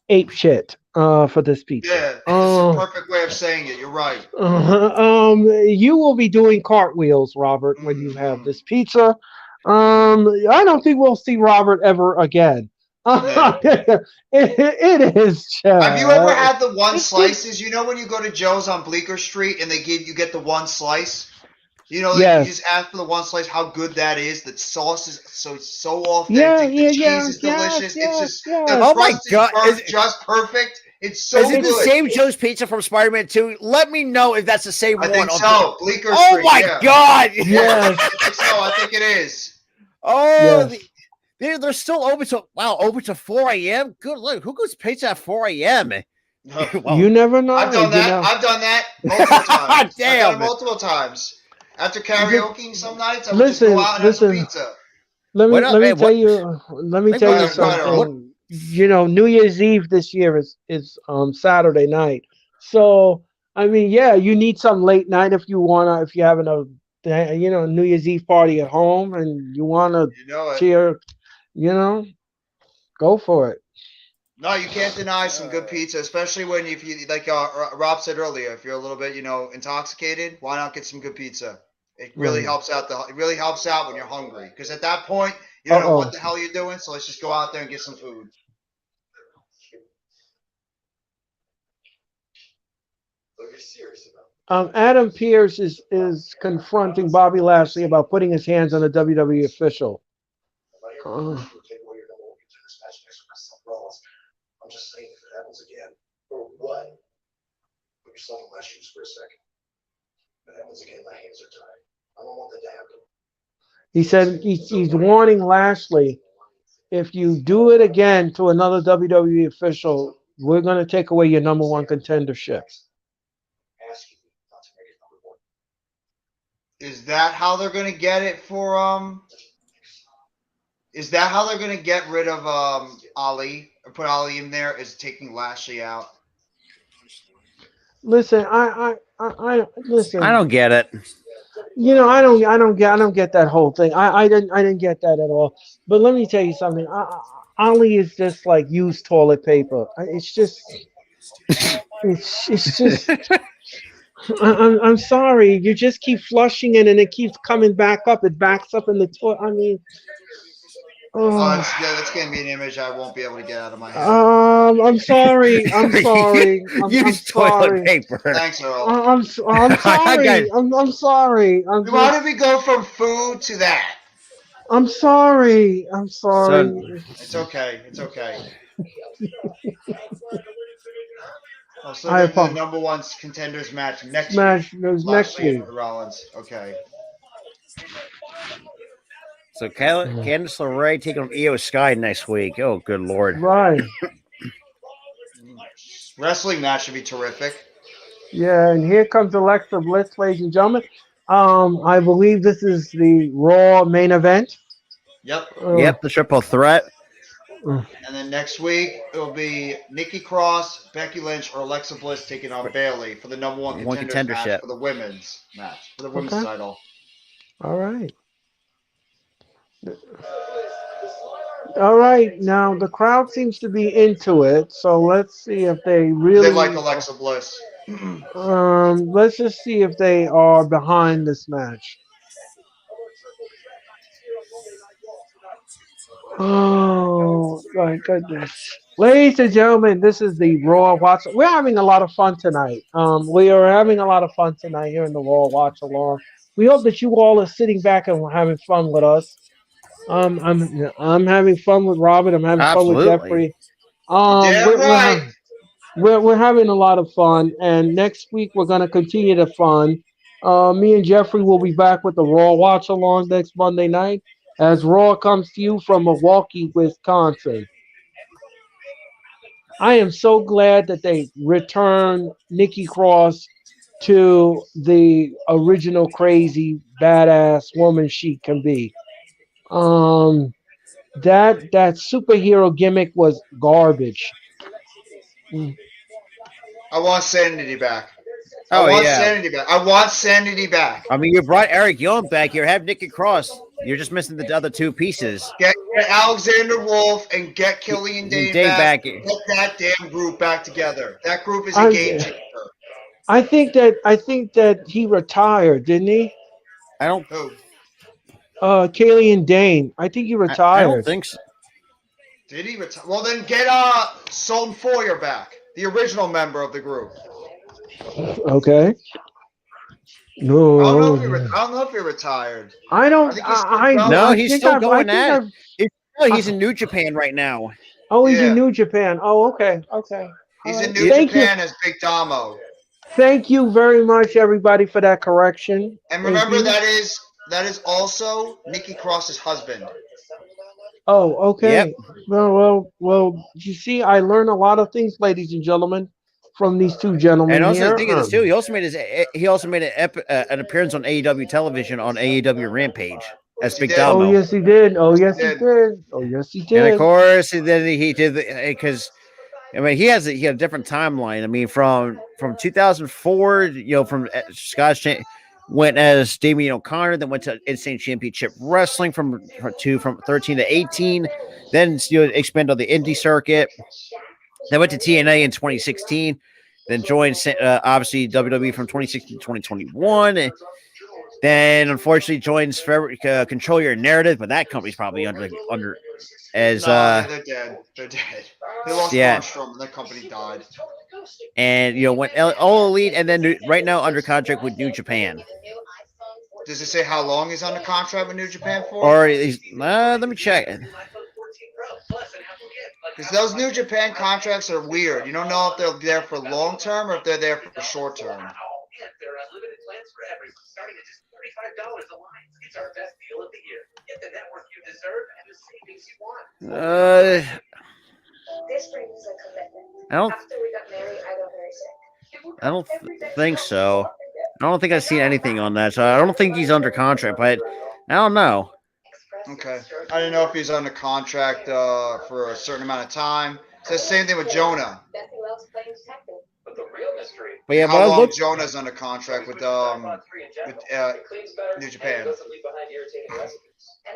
ape shit for this pizza. Yeah, it's a perfect way of saying it. You're right. You will be doing cartwheels, Robert, when you have this pizza. I don't think we'll see Robert ever again. It is. Have you ever had the one slices? You know when you go to Joe's on Bleecker Street and you get the one slice. You know, you just ask for the one slice. How good that is! The sauce is so authentic. The cheese is delicious. It's just the crust is just perfect. It's so good. Is it the same Joe's Pizza from Spider-Man 2? Let me know if that's the same one. I think so. Bleecker Street. Oh my God! Yes, I think so. I think it is. Oh, they're still open to 4 a.m. Good Lord, who goes pizza at 4 a.m.? You never know. I've done that. I've done that multiple times. Damn. I've done it multiple times. After karaoke, some nights I would just go out and have some pizza. Let me tell you something. You know, New Year's Eve this year is Saturday night. So I mean, yeah, you need some late night if you're having a New Year's Eve party at home and you wanna cheer, go for it. No, you can't deny some good pizza, especially if you like Rob said earlier, if you're a little bit intoxicated, why not get some good pizza? It really helps out. It really helps out when you're hungry, because at that point you don't know what the hell you're doing. So let's just go out there and get some food. Adam Pearce is confronting Bobby Lashley about putting his hands on a WWE official. I'm just saying, if it happens again, or what? Put yourself in my shoes for a second. If it happens again, my hands are tied. I don't want that to happen. He said he's warning Lashley, if you do it again to another WWE official, we're going to take away your number one contendership. Is that how they're going to get it for Is that how they're going to get rid of Ali or put Ali in there? Is taking Lashley out? Listen, listen. I don't get it. I don't get that whole thing. I didn't get that at all. But let me tell you something. Ali is just like used toilet paper. It's just. I'm sorry. You just keep flushing it, and it keeps coming back up. It backs up in the toilet. I mean. That's gonna be an image I won't be able to get out of my head. I'm sorry. I'm sorry. Use toilet paper. Thanks, Earl. I'm sorry. I'm sorry. Why did we go from food to that? I'm sorry. It's okay. It's okay. So the number one contenders match next week. Rollins. Okay. So Candice LeRae taking on Io Sky next week. Oh, good Lord. Right. Wrestling match should be terrific. Yeah, and here comes Alexa Bliss, ladies and gentlemen. I believe this is the Raw main event. Yep. The triple threat. And then next week it'll be Nikki Cross, Becky Lynch, or Alexa Bliss taking on Bayley for the number one contendership match for the women's title. All right. All right. Now the crowd seems to be into it, so let's see if they really. They like Alexa Bliss. Let's just see if they are behind this match. Oh my goodness. Ladies and gentlemen, this is the Raw Watch. We're having a lot of fun tonight. We are having a lot of fun tonight here in the Raw Watch Along. We hope that you all are sitting back and having fun with us. I'm having fun with Robert. I'm having fun with Jeffrey. we're having a lot of fun, and next week we're going to continue the fun. Me and Jeffrey will be back with the Raw Watch Along next Monday night as Raw comes to you from Milwaukee, Wisconsin. I am so glad that they returned Nikki Cross to the original crazy badass woman she can be. Um, that superhero gimmick was garbage. Mm. I want sanity back. Oh, I want yeah. sanity back. I want sanity back. I mean, you brought Eric Young back here. Have Nikki Cross. You're just missing the other two pieces. Get Alexander Wolf and get Killian Dane back. Get that damn group back together. That group is a game changer. I think that he retired, didn't he? I don't. Who? Killian Dane. I think he retired. I don't think so. Did he retire? Well, then get Sultan Foyer back, the original member of the group. Okay. No. I don't know if he retired. I don't. He's still going at it. He's in New Japan right now. Oh, he's in New Japan. Oh, okay. Okay. He's in New Japan as Big Damo. Thank you very much, everybody, for that correction. And remember, that is also Nikki Cross's husband. Oh, okay. Yep. Well. You see, I learn a lot of things, ladies and gentlemen, from these two gentlemen. And also, here. the thing is too, he also made an appearance on AEW television on AEW Rampage as Big Damo. Oh, yes, he did. Oh, yes, he did. Oh, yes, he did. And of course, then he did because. I mean, he had a different timeline. I mean, from 2004, from Scottish went as Damien O'Connor, then went to Insane Championship Wrestling from 13 to 18, then expanded on the indie circuit. Then went to TNA in 2016, then joined obviously WWE from 2016 to 2021. Then unfortunately joins Control Your Narrative, but that company's probably under as they're dead. They're dead. They lost Armstrong and that company died. And went All Elite, and then right now under contract with New Japan. Does it say how long he's under contract with New Japan for? Or let me check it. Because those New Japan contracts are weird. You don't know if they're there for long term or if they're there for short term. There are unlimited plans for everyone, starting at just $35 a line. It's our best deal of the year. Get the network you deserve and the savings you want. This brings a commitment. I don't. After we got married, I got very sick. I don't think so. I don't think I've seen anything on that, so I don't think he's under contract. But I don't know. Okay, I didn't know if he's under contract for a certain amount of time. It's the same thing with Jonah. But yeah, how long Jonah's under contract with New Japan. And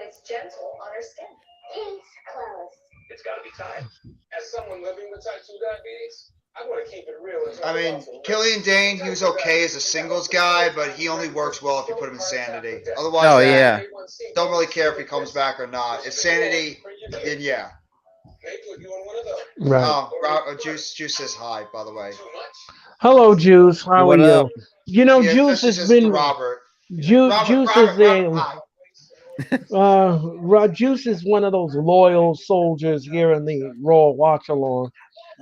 it's gentle on her skin. It's close. It's got to be time. As someone living with type 2 diabetes, I want to keep it real. I mean, Killian Dane, he was okay as a singles guy, but he only works well if you put him in Sanity. Otherwise, don't really care if he comes back or not. If Sanity, then yeah. Right. Oh, Juice says hi, by the way. Hello, Juice. How are you? Juice has been Robert. Juice is Juice is one of those loyal soldiers here in the Raw Watch Along.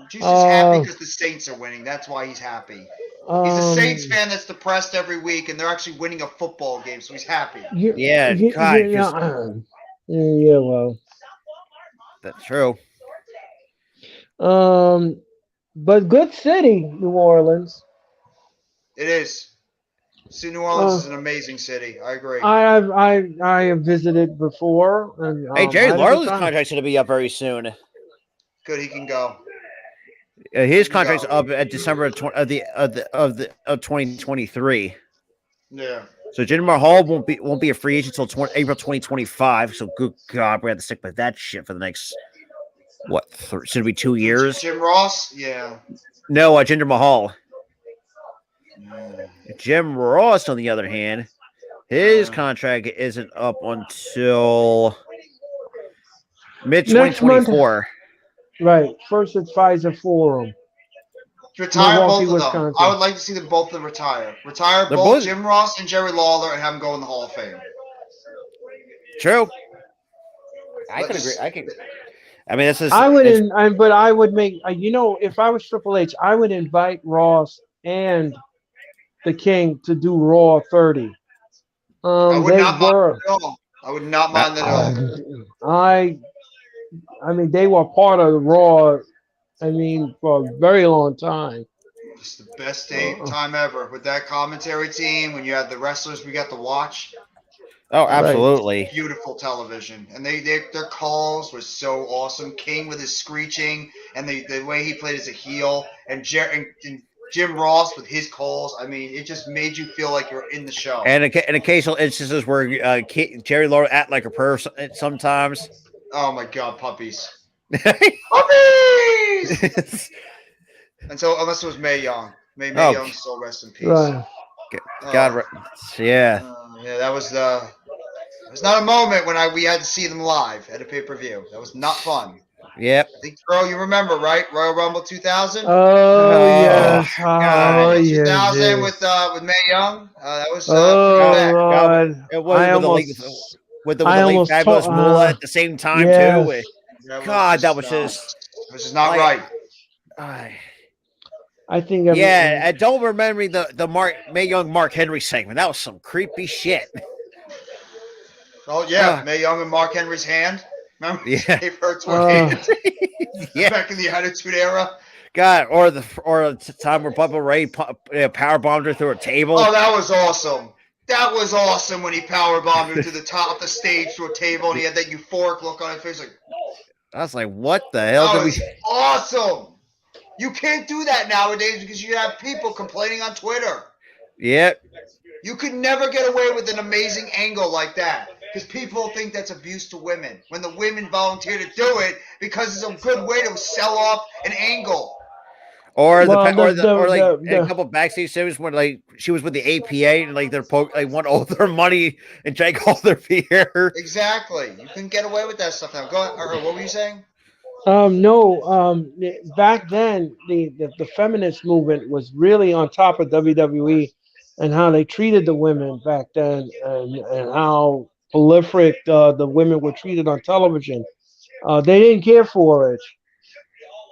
Juice is happy because the Saints are winning. That's why he's happy. He's a Saints fan that's depressed every week, and they're actually winning a football game, so he's happy. Yeah, well, that's true. But good city, New Orleans. It is. See, New Orleans is an amazing city. I agree. I have visited before. And, hey, Jerry Lawler's contract's going to be up very soon. Good, he can go. His contract's up at December of 2023. Yeah. So Jinder Mahal won't be a free agent until April 2025. So good God, we're going to have to stick with that shit for the next should it be 2 years? Jim Ross, yeah. No, Jinder Mahal. Jim Ross, on the other hand, his contract isn't up until mid 2024. Right. First, it's Pfizer Forum. Retire both of them. I would like to see them both retire. Retire both Jim Ross and Jerry Lawler and have them go in the Hall of Fame. True. I can agree. I mean, this is. I wouldn't. But I would make. If I was Triple H, I would invite Ross and the King to do Raw 30. I would They not mind were. that at all. I would not mind that at all. I mean, they were part of the Raw. I mean, for a very long time. It's the best time ever with that commentary team. When you had the wrestlers we got to watch. Oh, absolutely. Beautiful television. And their calls were so awesome. King with his screeching and the way he played as a heel and Jim Ross with his calls. I mean, it just made you feel like you're in the show. And occasional instances where Jerry Lawler act like a person sometimes. Oh my God, puppies. Puppies! And so, unless it was Mae Young. Mae Young still rest in peace. Right. God, yeah. Yeah, that was the... It was not a moment when we had to see them live at a pay-per-view. That was not fun. Yep. I think, Earl, you remember, right? Royal Rumble 2000? Oh, yes. God. 2000 yes. with Mae Young. That was God. It was with the late Fabulous Moolah at the same time, too. That was just... It was just not right. I think... I don't remember the Mae Young Mark Henry segment. That was some creepy shit. Oh, yeah. Mae Young and Mark Henry's hand. Remember? Yeah. Gave her hand. Back in the Attitude Era. God, or the time where Bubba Ray power bombed her through a table. Oh, that was awesome. That was awesome when he power bombed her to the top of the stage through a table and he had that euphoric look on his face. Like, I was like, what the hell did we... Awesome. You can't do that nowadays because you have people complaining on Twitter. Yep. You could never get away with an amazing angle like that because people think that's abuse to women when the women volunteer to do it because it's a good way to sell off an angle. Or a couple backstage shows when she was with the APA and they want all their money and drank all their beer. Exactly. You can get away with that stuff now. Go ahead. What were you saying? No. Back then, the feminist movement was really on top of WWE and how they treated the women back then and how prolific the women were treated on television. They didn't care for it.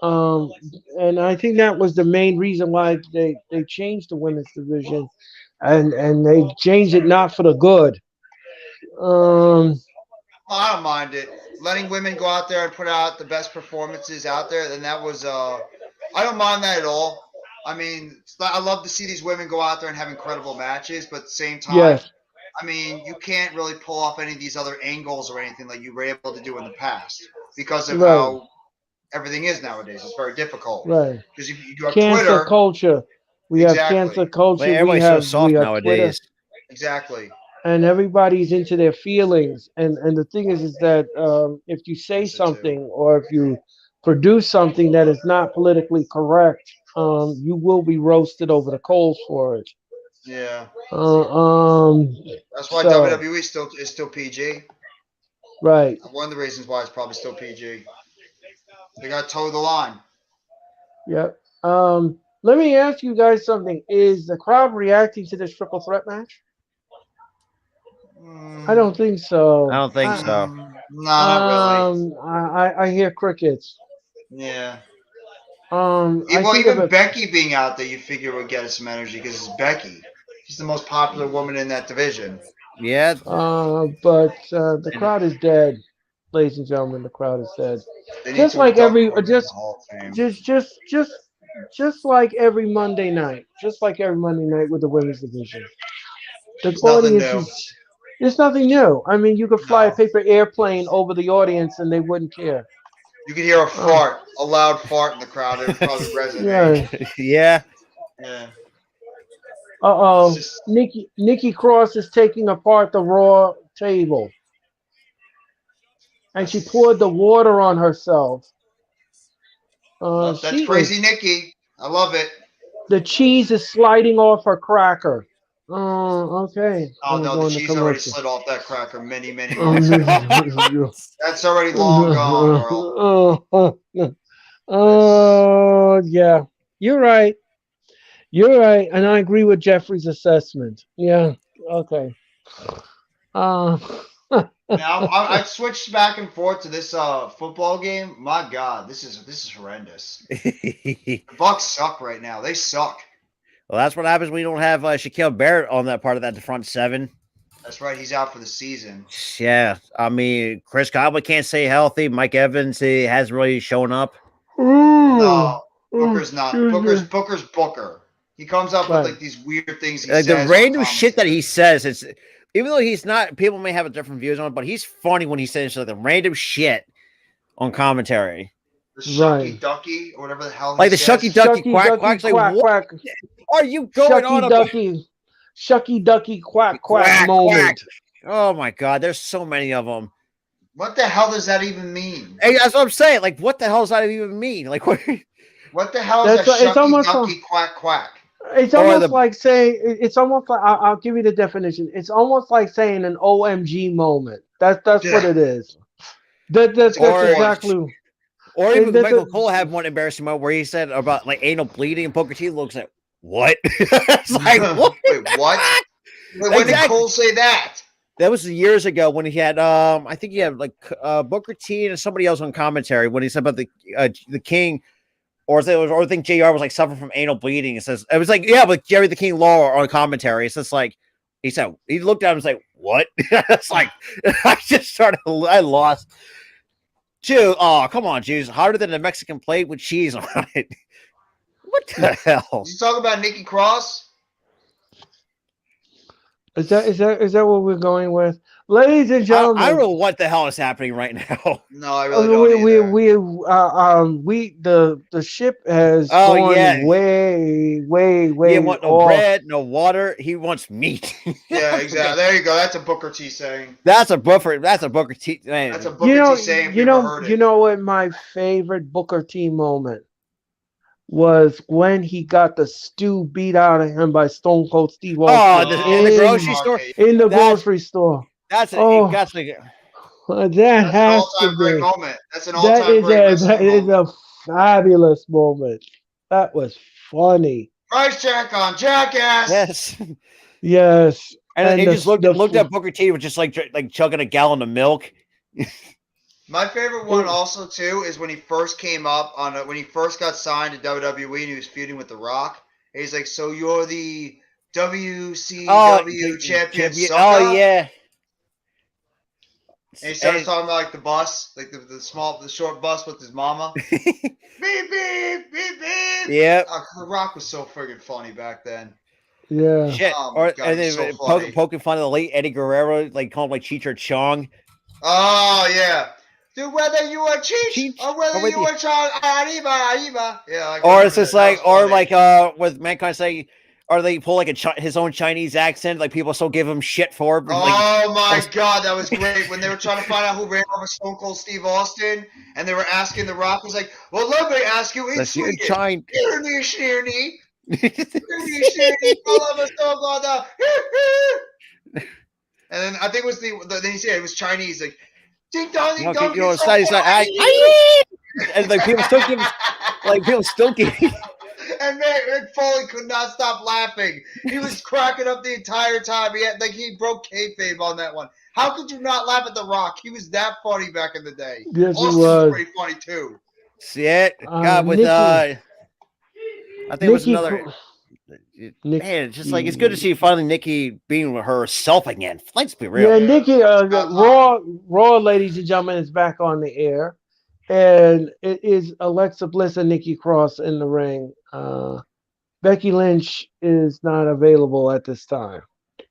And I think that was the main reason why they changed the women's division and they changed it not for the good. I don't mind it. Letting women go out there and put out the best performances out there, then that was I don't mind that at all. I mean, I love to see these women go out there and have incredible matches, but at the same time, I mean, you can't really pull off any of these other angles or anything like you were able to do in the past because of how everything is nowadays. It's very difficult. Right. Because you have cancel Twitter. Culture. We have cancel culture. Everybody's so soft nowadays. Twitter. Exactly. And everybody's into their feelings. And the thing is that if you say something or if you produce something that is not politically correct, you will be roasted over the coals for it. Yeah. That's why WWE is still PG. Right. One of the reasons why it's probably still PG. They got to toe the line. Yep. Let me ask you guys something. Is the crowd reacting to this triple threat match? I don't think so. I don't think so. No, not really. I hear crickets. Yeah. Even Becky being out there, you figure would get us some energy because it's Becky. She's the most popular woman in that division. Yeah. But the crowd is dead, ladies and gentlemen. The crowd is dead. Just like every like every Monday night. Just like every Monday night with the women's division. The audience it's nothing new. I mean, you could fly a paper airplane over the audience and they wouldn't care. You could hear a fart, a loud fart in the crowd. It would probably resonate. Yeah. Nikki Cross is taking apart the Raw table. And she poured the water on herself. That's crazy, Nikki. I love it. The cheese is sliding off her cracker. Okay. Oh, no, the cheese already slid off that cracker many months ago. That's already long gone, Earl. Oh, yeah. You're right. And I agree with Jeffrey's assessment. Yeah. Okay. Now I switched back and forth to this football game. My God, this is horrendous. The Bucks suck right now. They suck. Well, that's what happens when you don't have Shaquille Barrett on that part of that the front seven. That's right. He's out for the season. Yeah, I mean, Chris Godwin can't stay healthy. Mike Evans, he hasn't really shown up. No, Booker's not. Booker's Booker. He comes up with like these weird things he says. The random shit that he says, it's even though he's not, people may have different views on it, but he's funny when he says like the random shit on commentary. The Shucky Ducky or whatever the hell. Like the Shucky Ducky quack quack. Like, what are you going on about? Shucky Ducky quack moment. Oh my God, there's so many of them. What the hell does that even mean? Hey, that's what I'm saying. Like, what the hell does that even mean? Like, what? What the hell is a Shucky Ducky quack quack? It's almost like saying. It's almost like I'll give you the definition. It's almost like saying an OMG moment. That's what it is. That's exactly. Or even Michael Cole had one embarrassing moment where he said about like anal bleeding, and Booker T looks like, what? It's like, what? Wait, what? When did Cole say that? That was years ago when he had, I think he had like Booker T and somebody else on commentary when he said about the King, or I think JR was like suffering from anal bleeding. It says it was like, yeah, but Jerry the King Lawler on commentary. It's just like he said, he looked at him and was like, what? It's like I lost. Jew, oh come on, Jews, harder than a Mexican plate with cheese on it. What the hell? Did you talk about Nikki Cross? Is that what we're going with, ladies and gentlemen? I don't know what the hell is happening right now. No, I really don't. The ship has gone way. He didn't want no bread, no water. He wants meat. Yeah, exactly. There you go. That's a Booker T saying. That's a Booker T. Man. That's a Booker T saying. You know what? My favorite Booker T moment was when he got the stew beat out of him by Stone Cold Steve Austin. In the grocery store? In the grocery store. That's that has to be. Moment. That's an all-time great moment. That is a fabulous moment. That was funny. Price check on Jackass. Yes. Yes. And he just looked at Booker T with just like chugging a gallon of milk. My favorite one also too is when he first came up when he first got signed to WWE and he was feuding with The Rock. And he's like, "So you're the WCW champion?" Oh yeah. And he starts talking about like the bus, like the short bus with his mama. Beep beep beep beep. Yeah. The Rock was so friggin' funny back then. Yeah. Shit. God, and then so poking fun of the late Eddie Guerrero, like calling him like Cheech or Chong. Oh yeah. Dude, whether you are Cheech or whether you are Chong, Arriba. Yeah. Or it's just like, with Mankind saying, or they pull like his own Chinese accent, like people still give him shit for it. Oh my God, that was great. When they were trying to find out who ran over Stone Cold Steve Austin, and they were asking The Rock, he's like, well, let me ask you in Swedish. And then I think it was then he said it was Chinese, like, ding dong, ding dong. And like people still give And Mick Foley could not stop laughing. He was cracking up the entire time. He broke kayfabe on that one. How could you not laugh at The Rock? He was that funny back in the day. Yes, Austin was pretty funny too. See it? God, with I think it was another. Man, it's just like it's good to see finally Nikki being herself again. Let's be real. Yeah, Nikki, Raw, ladies and gentlemen, is back on the air, and it is Alexa Bliss and Nikki Cross in the ring. Becky Lynch is not available at this time.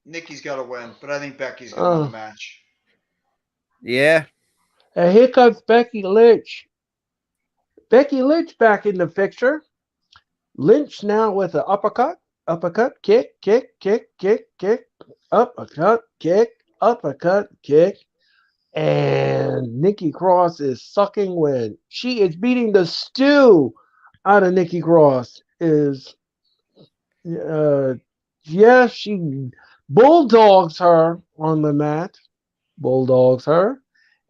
Nikki's got to win, but I think Becky's going to win the match. Yeah. And here comes Becky Lynch. Becky Lynch back in the picture. Lynch now with an uppercut, kick, uppercut, kick. And Nikki Cross is sucking wind. She is beating the stew out of Nikki Cross. She bulldogs her on the mat.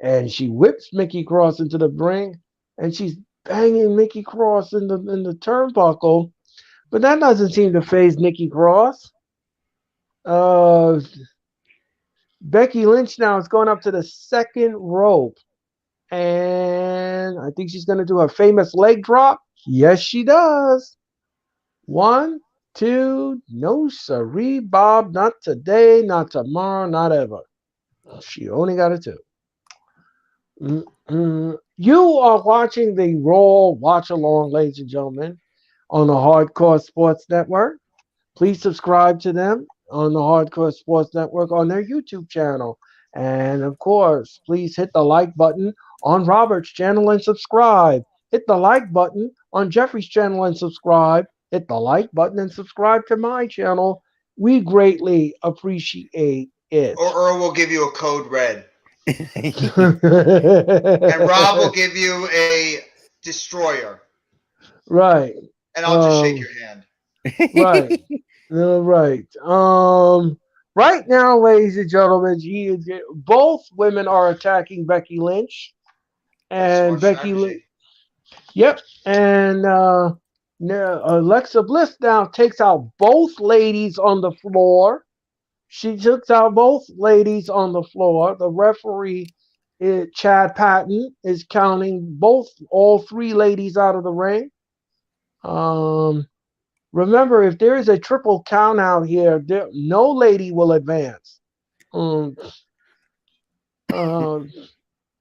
And she whips Nikki Cross into the ring, and she's banging Nikki Cross in the turnbuckle, but that doesn't seem to faze Nikki Cross. Becky Lynch now is going up to the second rope. And I think she's going to do her famous leg drop. Yes, she does. 1, 2, no siree, Bob. Not today, not tomorrow, not ever. She only got a 2. You are watching the Raw Watch Along, ladies and gentlemen, on the Hardcore Sports Network. Please subscribe to them on the Hardcore Sports Network on their YouTube channel. And of course, please hit the like button on Robert's channel and subscribe. Hit the like button on Jeffrey's channel and subscribe. Hit the like button and subscribe to my channel. We greatly appreciate it. Or Earl will give you a code red. And Rob will give you a destroyer. Right. And I'll just shake your hand. Right. All right. Right now, ladies and gentlemen, both women are attacking Becky Lynch, and Becky Lynch. Yep. And Alexa Bliss now takes out both ladies on the floor. She took out both ladies on the floor. The referee, Chad Patton, is counting all 3 ladies out of the ring. Remember, if there is a triple count out here, no lady will advance,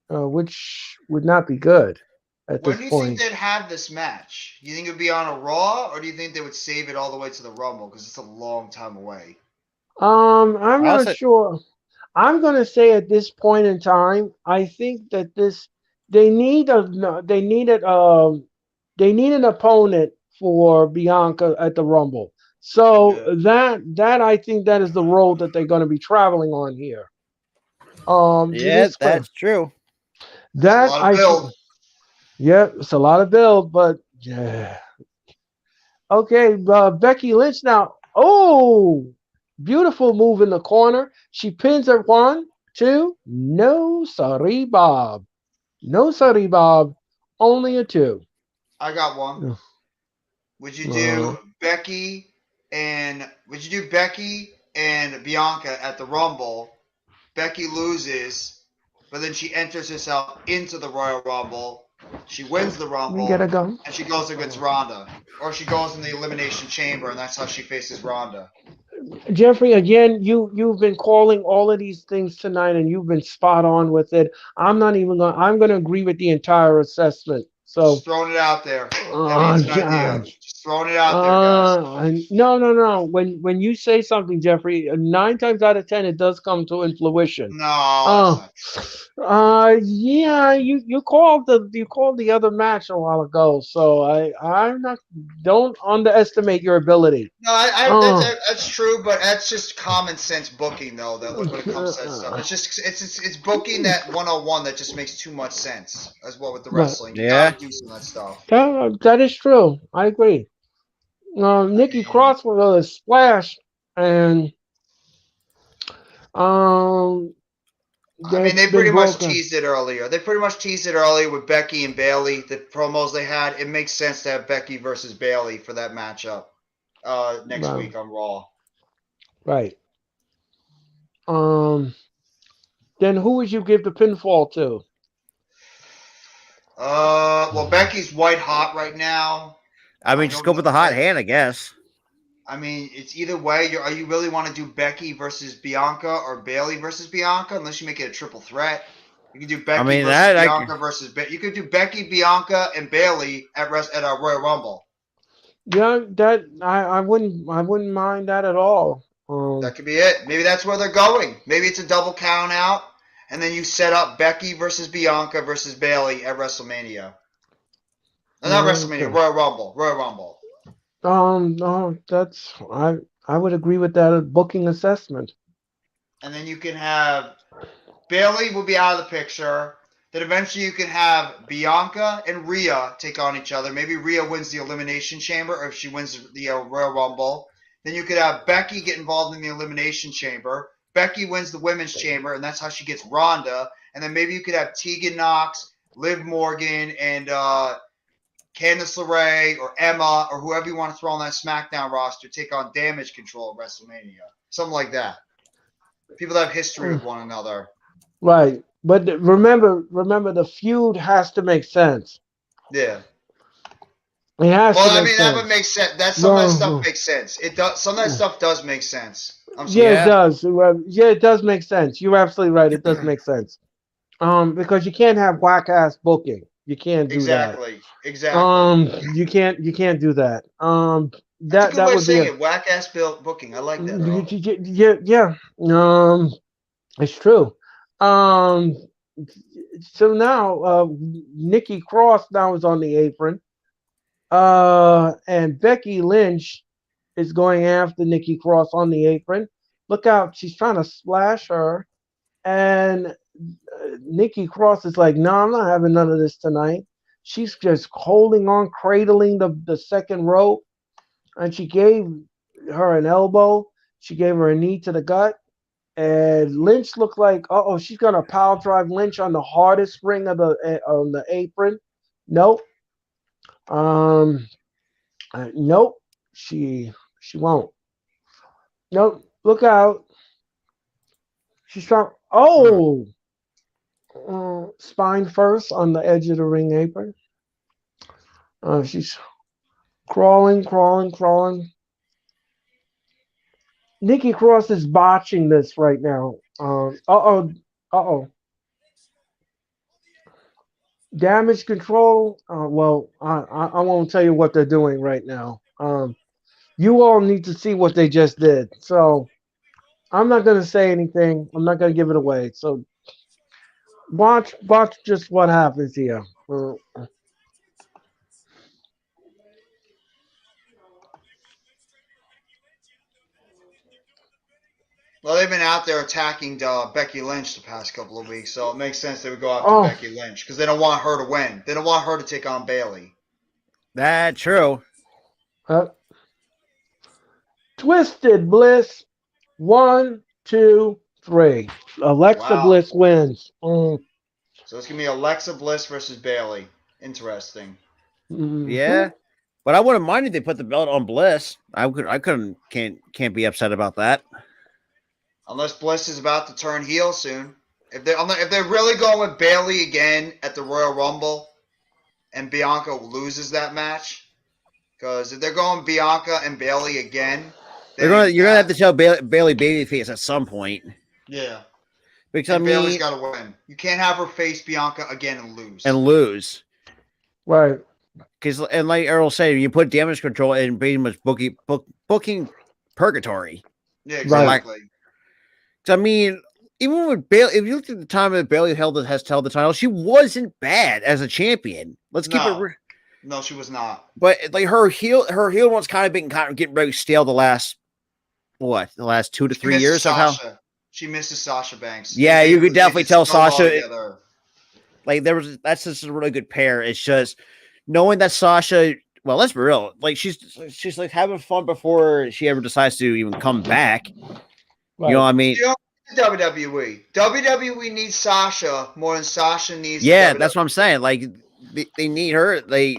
which would not be good at this point. When do you think they'd have this match? You think it would be on a Raw, or do you think they would save it all the way to the Rumble because it's a long time away? I'm not sure. I'm going to say at this point in time, I think that they need an opponent for Bianca at the Rumble. So that I think that is the road that they're going to be traveling on here. That's true. That I build. Yeah, it's a lot of build, but yeah. Okay, Becky Lynch now. Oh, beautiful move in the corner. She pins her 1, 2. No sorry, Bob. No sorry, Bob. Only a 2. I got one. Would you do Becky and Bianca at the Rumble? Becky loses, but then she enters herself into the Royal Rumble. She wins the Rumble, and she goes against Ronda. Or she goes in the Elimination Chamber, and that's how she faces Ronda. Jeffrey, again, you've been calling all of these things tonight, and you've been spot on with it. I'm not even going. I'm going to agree with the entire assessment. So just throwing it out there. Just throwing it out there, guys. No. When you say something, Jeffrey, 9 times out of 10 it does come to fruition. No. Yeah, you called the other match a while ago, so I'm not. Don't underestimate your ability. No, that's true, but that's just common sense booking, though. That when it comes to that stuff, it's booking that 101 that just makes too much sense as well with the wrestling. You gotta do some of that stuff. That is true. I agree. Nikki Cross with a splash, and they pretty much teased it earlier. They pretty much teased it earlier with Becky and Bayley. The promos they had, it makes sense to have Becky versus Bayley for that matchup next week on Raw. Right. Then who would you give the pinfall to? Well, Becky's white hot right now. I mean, just go with the hot hand, I guess. I mean, it's either way. Are you really want to do Becky versus Bianca or Bayley versus Bianca? Unless you make it a triple threat, you can do Becky versus Bianca versus. You could do Becky, Bianca, and Bayley at our Royal Rumble. Yeah, that I wouldn't mind that at all. That could be it. Maybe that's where they're going. Maybe it's a double count out, and then you set up Becky versus Bianca versus Bayley at WrestleMania. No, not WrestleMania. Royal Rumble. No, that's I would agree with that booking assessment. And then you can have Bayley will be out of the picture. Then eventually you can have Bianca and Rhea take on each other. Maybe Rhea wins the Elimination Chamber, or if she wins the Royal Rumble. Then you could have Becky get involved in the Elimination Chamber. Becky wins the Women's Chamber, and that's how she gets Ronda. And then maybe you could have Tegan Nox, Liv Morgan, and Candice LeRae or Emma or whoever you want to throw on that SmackDown roster take on Damage Control at WrestleMania. Something like that. People that have history with one another. Right. But remember, the feud has to make sense. Yeah. It has to Well, I make mean, that sense. would make sense. Some of that stuff makes sense. It does. Some of that stuff does make sense. I'm sorry. Yeah, it does. Yeah, it does make sense. You're absolutely right. It does make sense. Because you can't have whack ass booking. You can't do that. Exactly. You can't do that. That's a good That way of would be saying a it. Whack ass booking. I like that, Earl. yeah. It's true. Um, so now, Nikki Cross now is on the apron. And Becky Lynch is going after Nikki Cross on the apron. Look out, she's trying to splash her. And Nikki Cross is like, no, I'm not having none of this tonight. She's just holding on, cradling the second rope. And she gave her an elbow. She gave her a knee to the gut. And Lynch looked like, she's gonna power drive Lynch on the hardest ring of on the apron. Nope. Um, nope. She won't. Nope. Look out. She's trying. Oh, spine first on the edge of the ring apron. She's crawling, crawling, crawling. Nikki Cross is botching this right now. Uh oh. Damage control. Well, I won't tell you what they're doing right now. You all need to see what they just did. So I'm not gonna say anything. I'm not gonna give it away. So watch just what happens here. Well, they've been out there attacking Becky Lynch the past couple of weeks, so it makes sense they would go after Oh, Becky Lynch because they don't want her to win. They don't want her to take on Bayley. That's true. Twisted Bliss. 1, 2, 3. Alexa Bliss wins. So it's gonna be Alexa Bliss versus Bayley. Interesting. Yeah, but I wouldn't mind if they put the belt on Bliss. Can't be upset about that. Unless Bliss is about to turn heel soon. If they're really going with Bayley again at the Royal Rumble, and Bianca loses that match, because if they're going Bianca and Bayley again, you're gonna have to tell Bayley babyface at some point. Yeah, because Bayley's got to win. You can't have her face Bianca again and lose. Right. Because like Earl said, you put damage control in pretty much booking purgatory. Yeah, exactly. I mean, even with Bayley, if you look at the time that Bayley has held the title, she wasn't bad as a champion. Let's keep it. No, she was not. But like her heel one's kind of getting very stale the last 2 to 3 years of how she misses Sasha Banks. Yeah, you could definitely tell Sasha. Like that's just a really good pair. It's just knowing that Sasha. Well, let's be real. Like she's like having fun before she ever decides to even come back. Right. You know what I mean? WWE needs Sasha more than Sasha needs. Yeah, that's what I'm saying. Like they need her. Because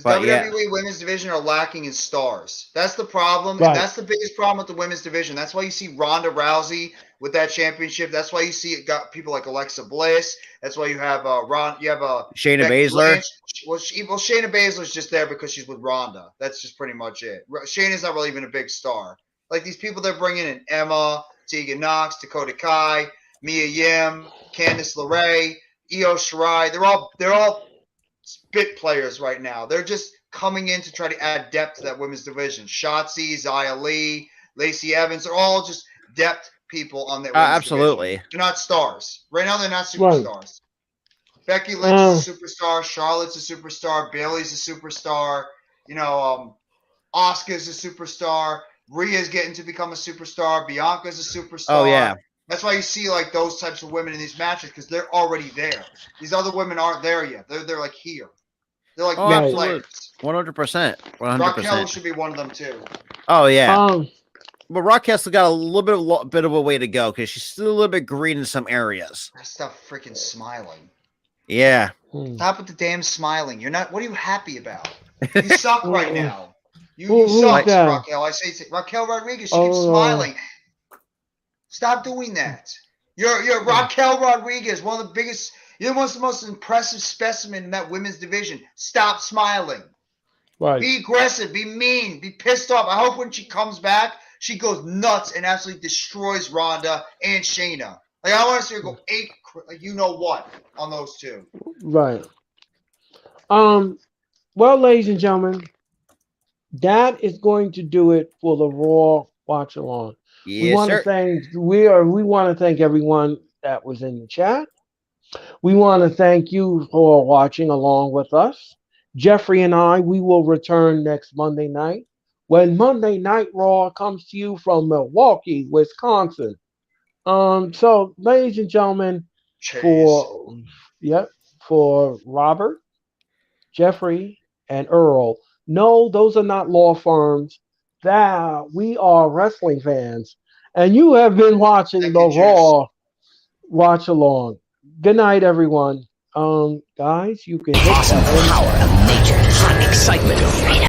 WWE women's division are lacking in stars. That's the problem, and that's the biggest problem with the women's division. That's why you see Ronda Rousey with that championship. That's why you see it got people like Alexa Bliss. That's why you have Shayna Baszler. Well, Shayna Baszler's just there because she's with Ronda. That's just pretty much it. Shayna's not really even a big star. Like these people they're bringing in: Emma, Tegan Knox, Dakota Kai, Mia Yim, Candice LeRae, Io Shirai. They're all spit players right now. They're just coming in to try to add depth to that women's division. Shotzi, Xia Li, Lacey Evans are all just depth people on that women's absolutely division. They're not stars. Right now they're not superstars. Right. Becky Lynch is a superstar. Charlotte's a superstar. Bayley's a superstar. Asuka's a superstar. Rhea's getting to become a superstar. Bianca's a superstar. Oh, yeah. That's why you see like those types of women in these matches because they're already there. These other women aren't there yet. They're like here. They're like big players. 100%. Raquel should be one of them too. Oh yeah. But Raquel's still got a little bit of a way to go because she's still a little bit green in some areas. Stop freaking smiling. Yeah. Stop with the damn smiling. You're not. What are you happy about? You suck right now. You suck, Raquel. I say Raquel Rodriguez. She keeps smiling. Stop doing that. You're Raquel Rodriguez, one of the biggest. You're one of the most impressive specimen in that women's division. Stop smiling. Right. Be aggressive. Be mean. Be pissed off. I hope when she comes back, she goes nuts and absolutely destroys Ronda and Shayna. Like, I want to see her go ape, like, you know what, on those two. Right. Well, ladies and gentlemen, that is going to do it for the Raw Watch Along. Yes, we want sir. to thank we want to thank everyone that was in the chat. We want to thank you for watching along with us. Jeffrey and I, we will return next Monday night when Monday Night Raw comes to you from Milwaukee, Wisconsin. So, ladies and gentlemen, for Robert, Jeffrey, and Earl, no, those are not law firms. That we are wrestling fans, and you have been watching the Raw Watch Along. Good night, everyone. Guys, you can hit awesome power of nature, hot excitement.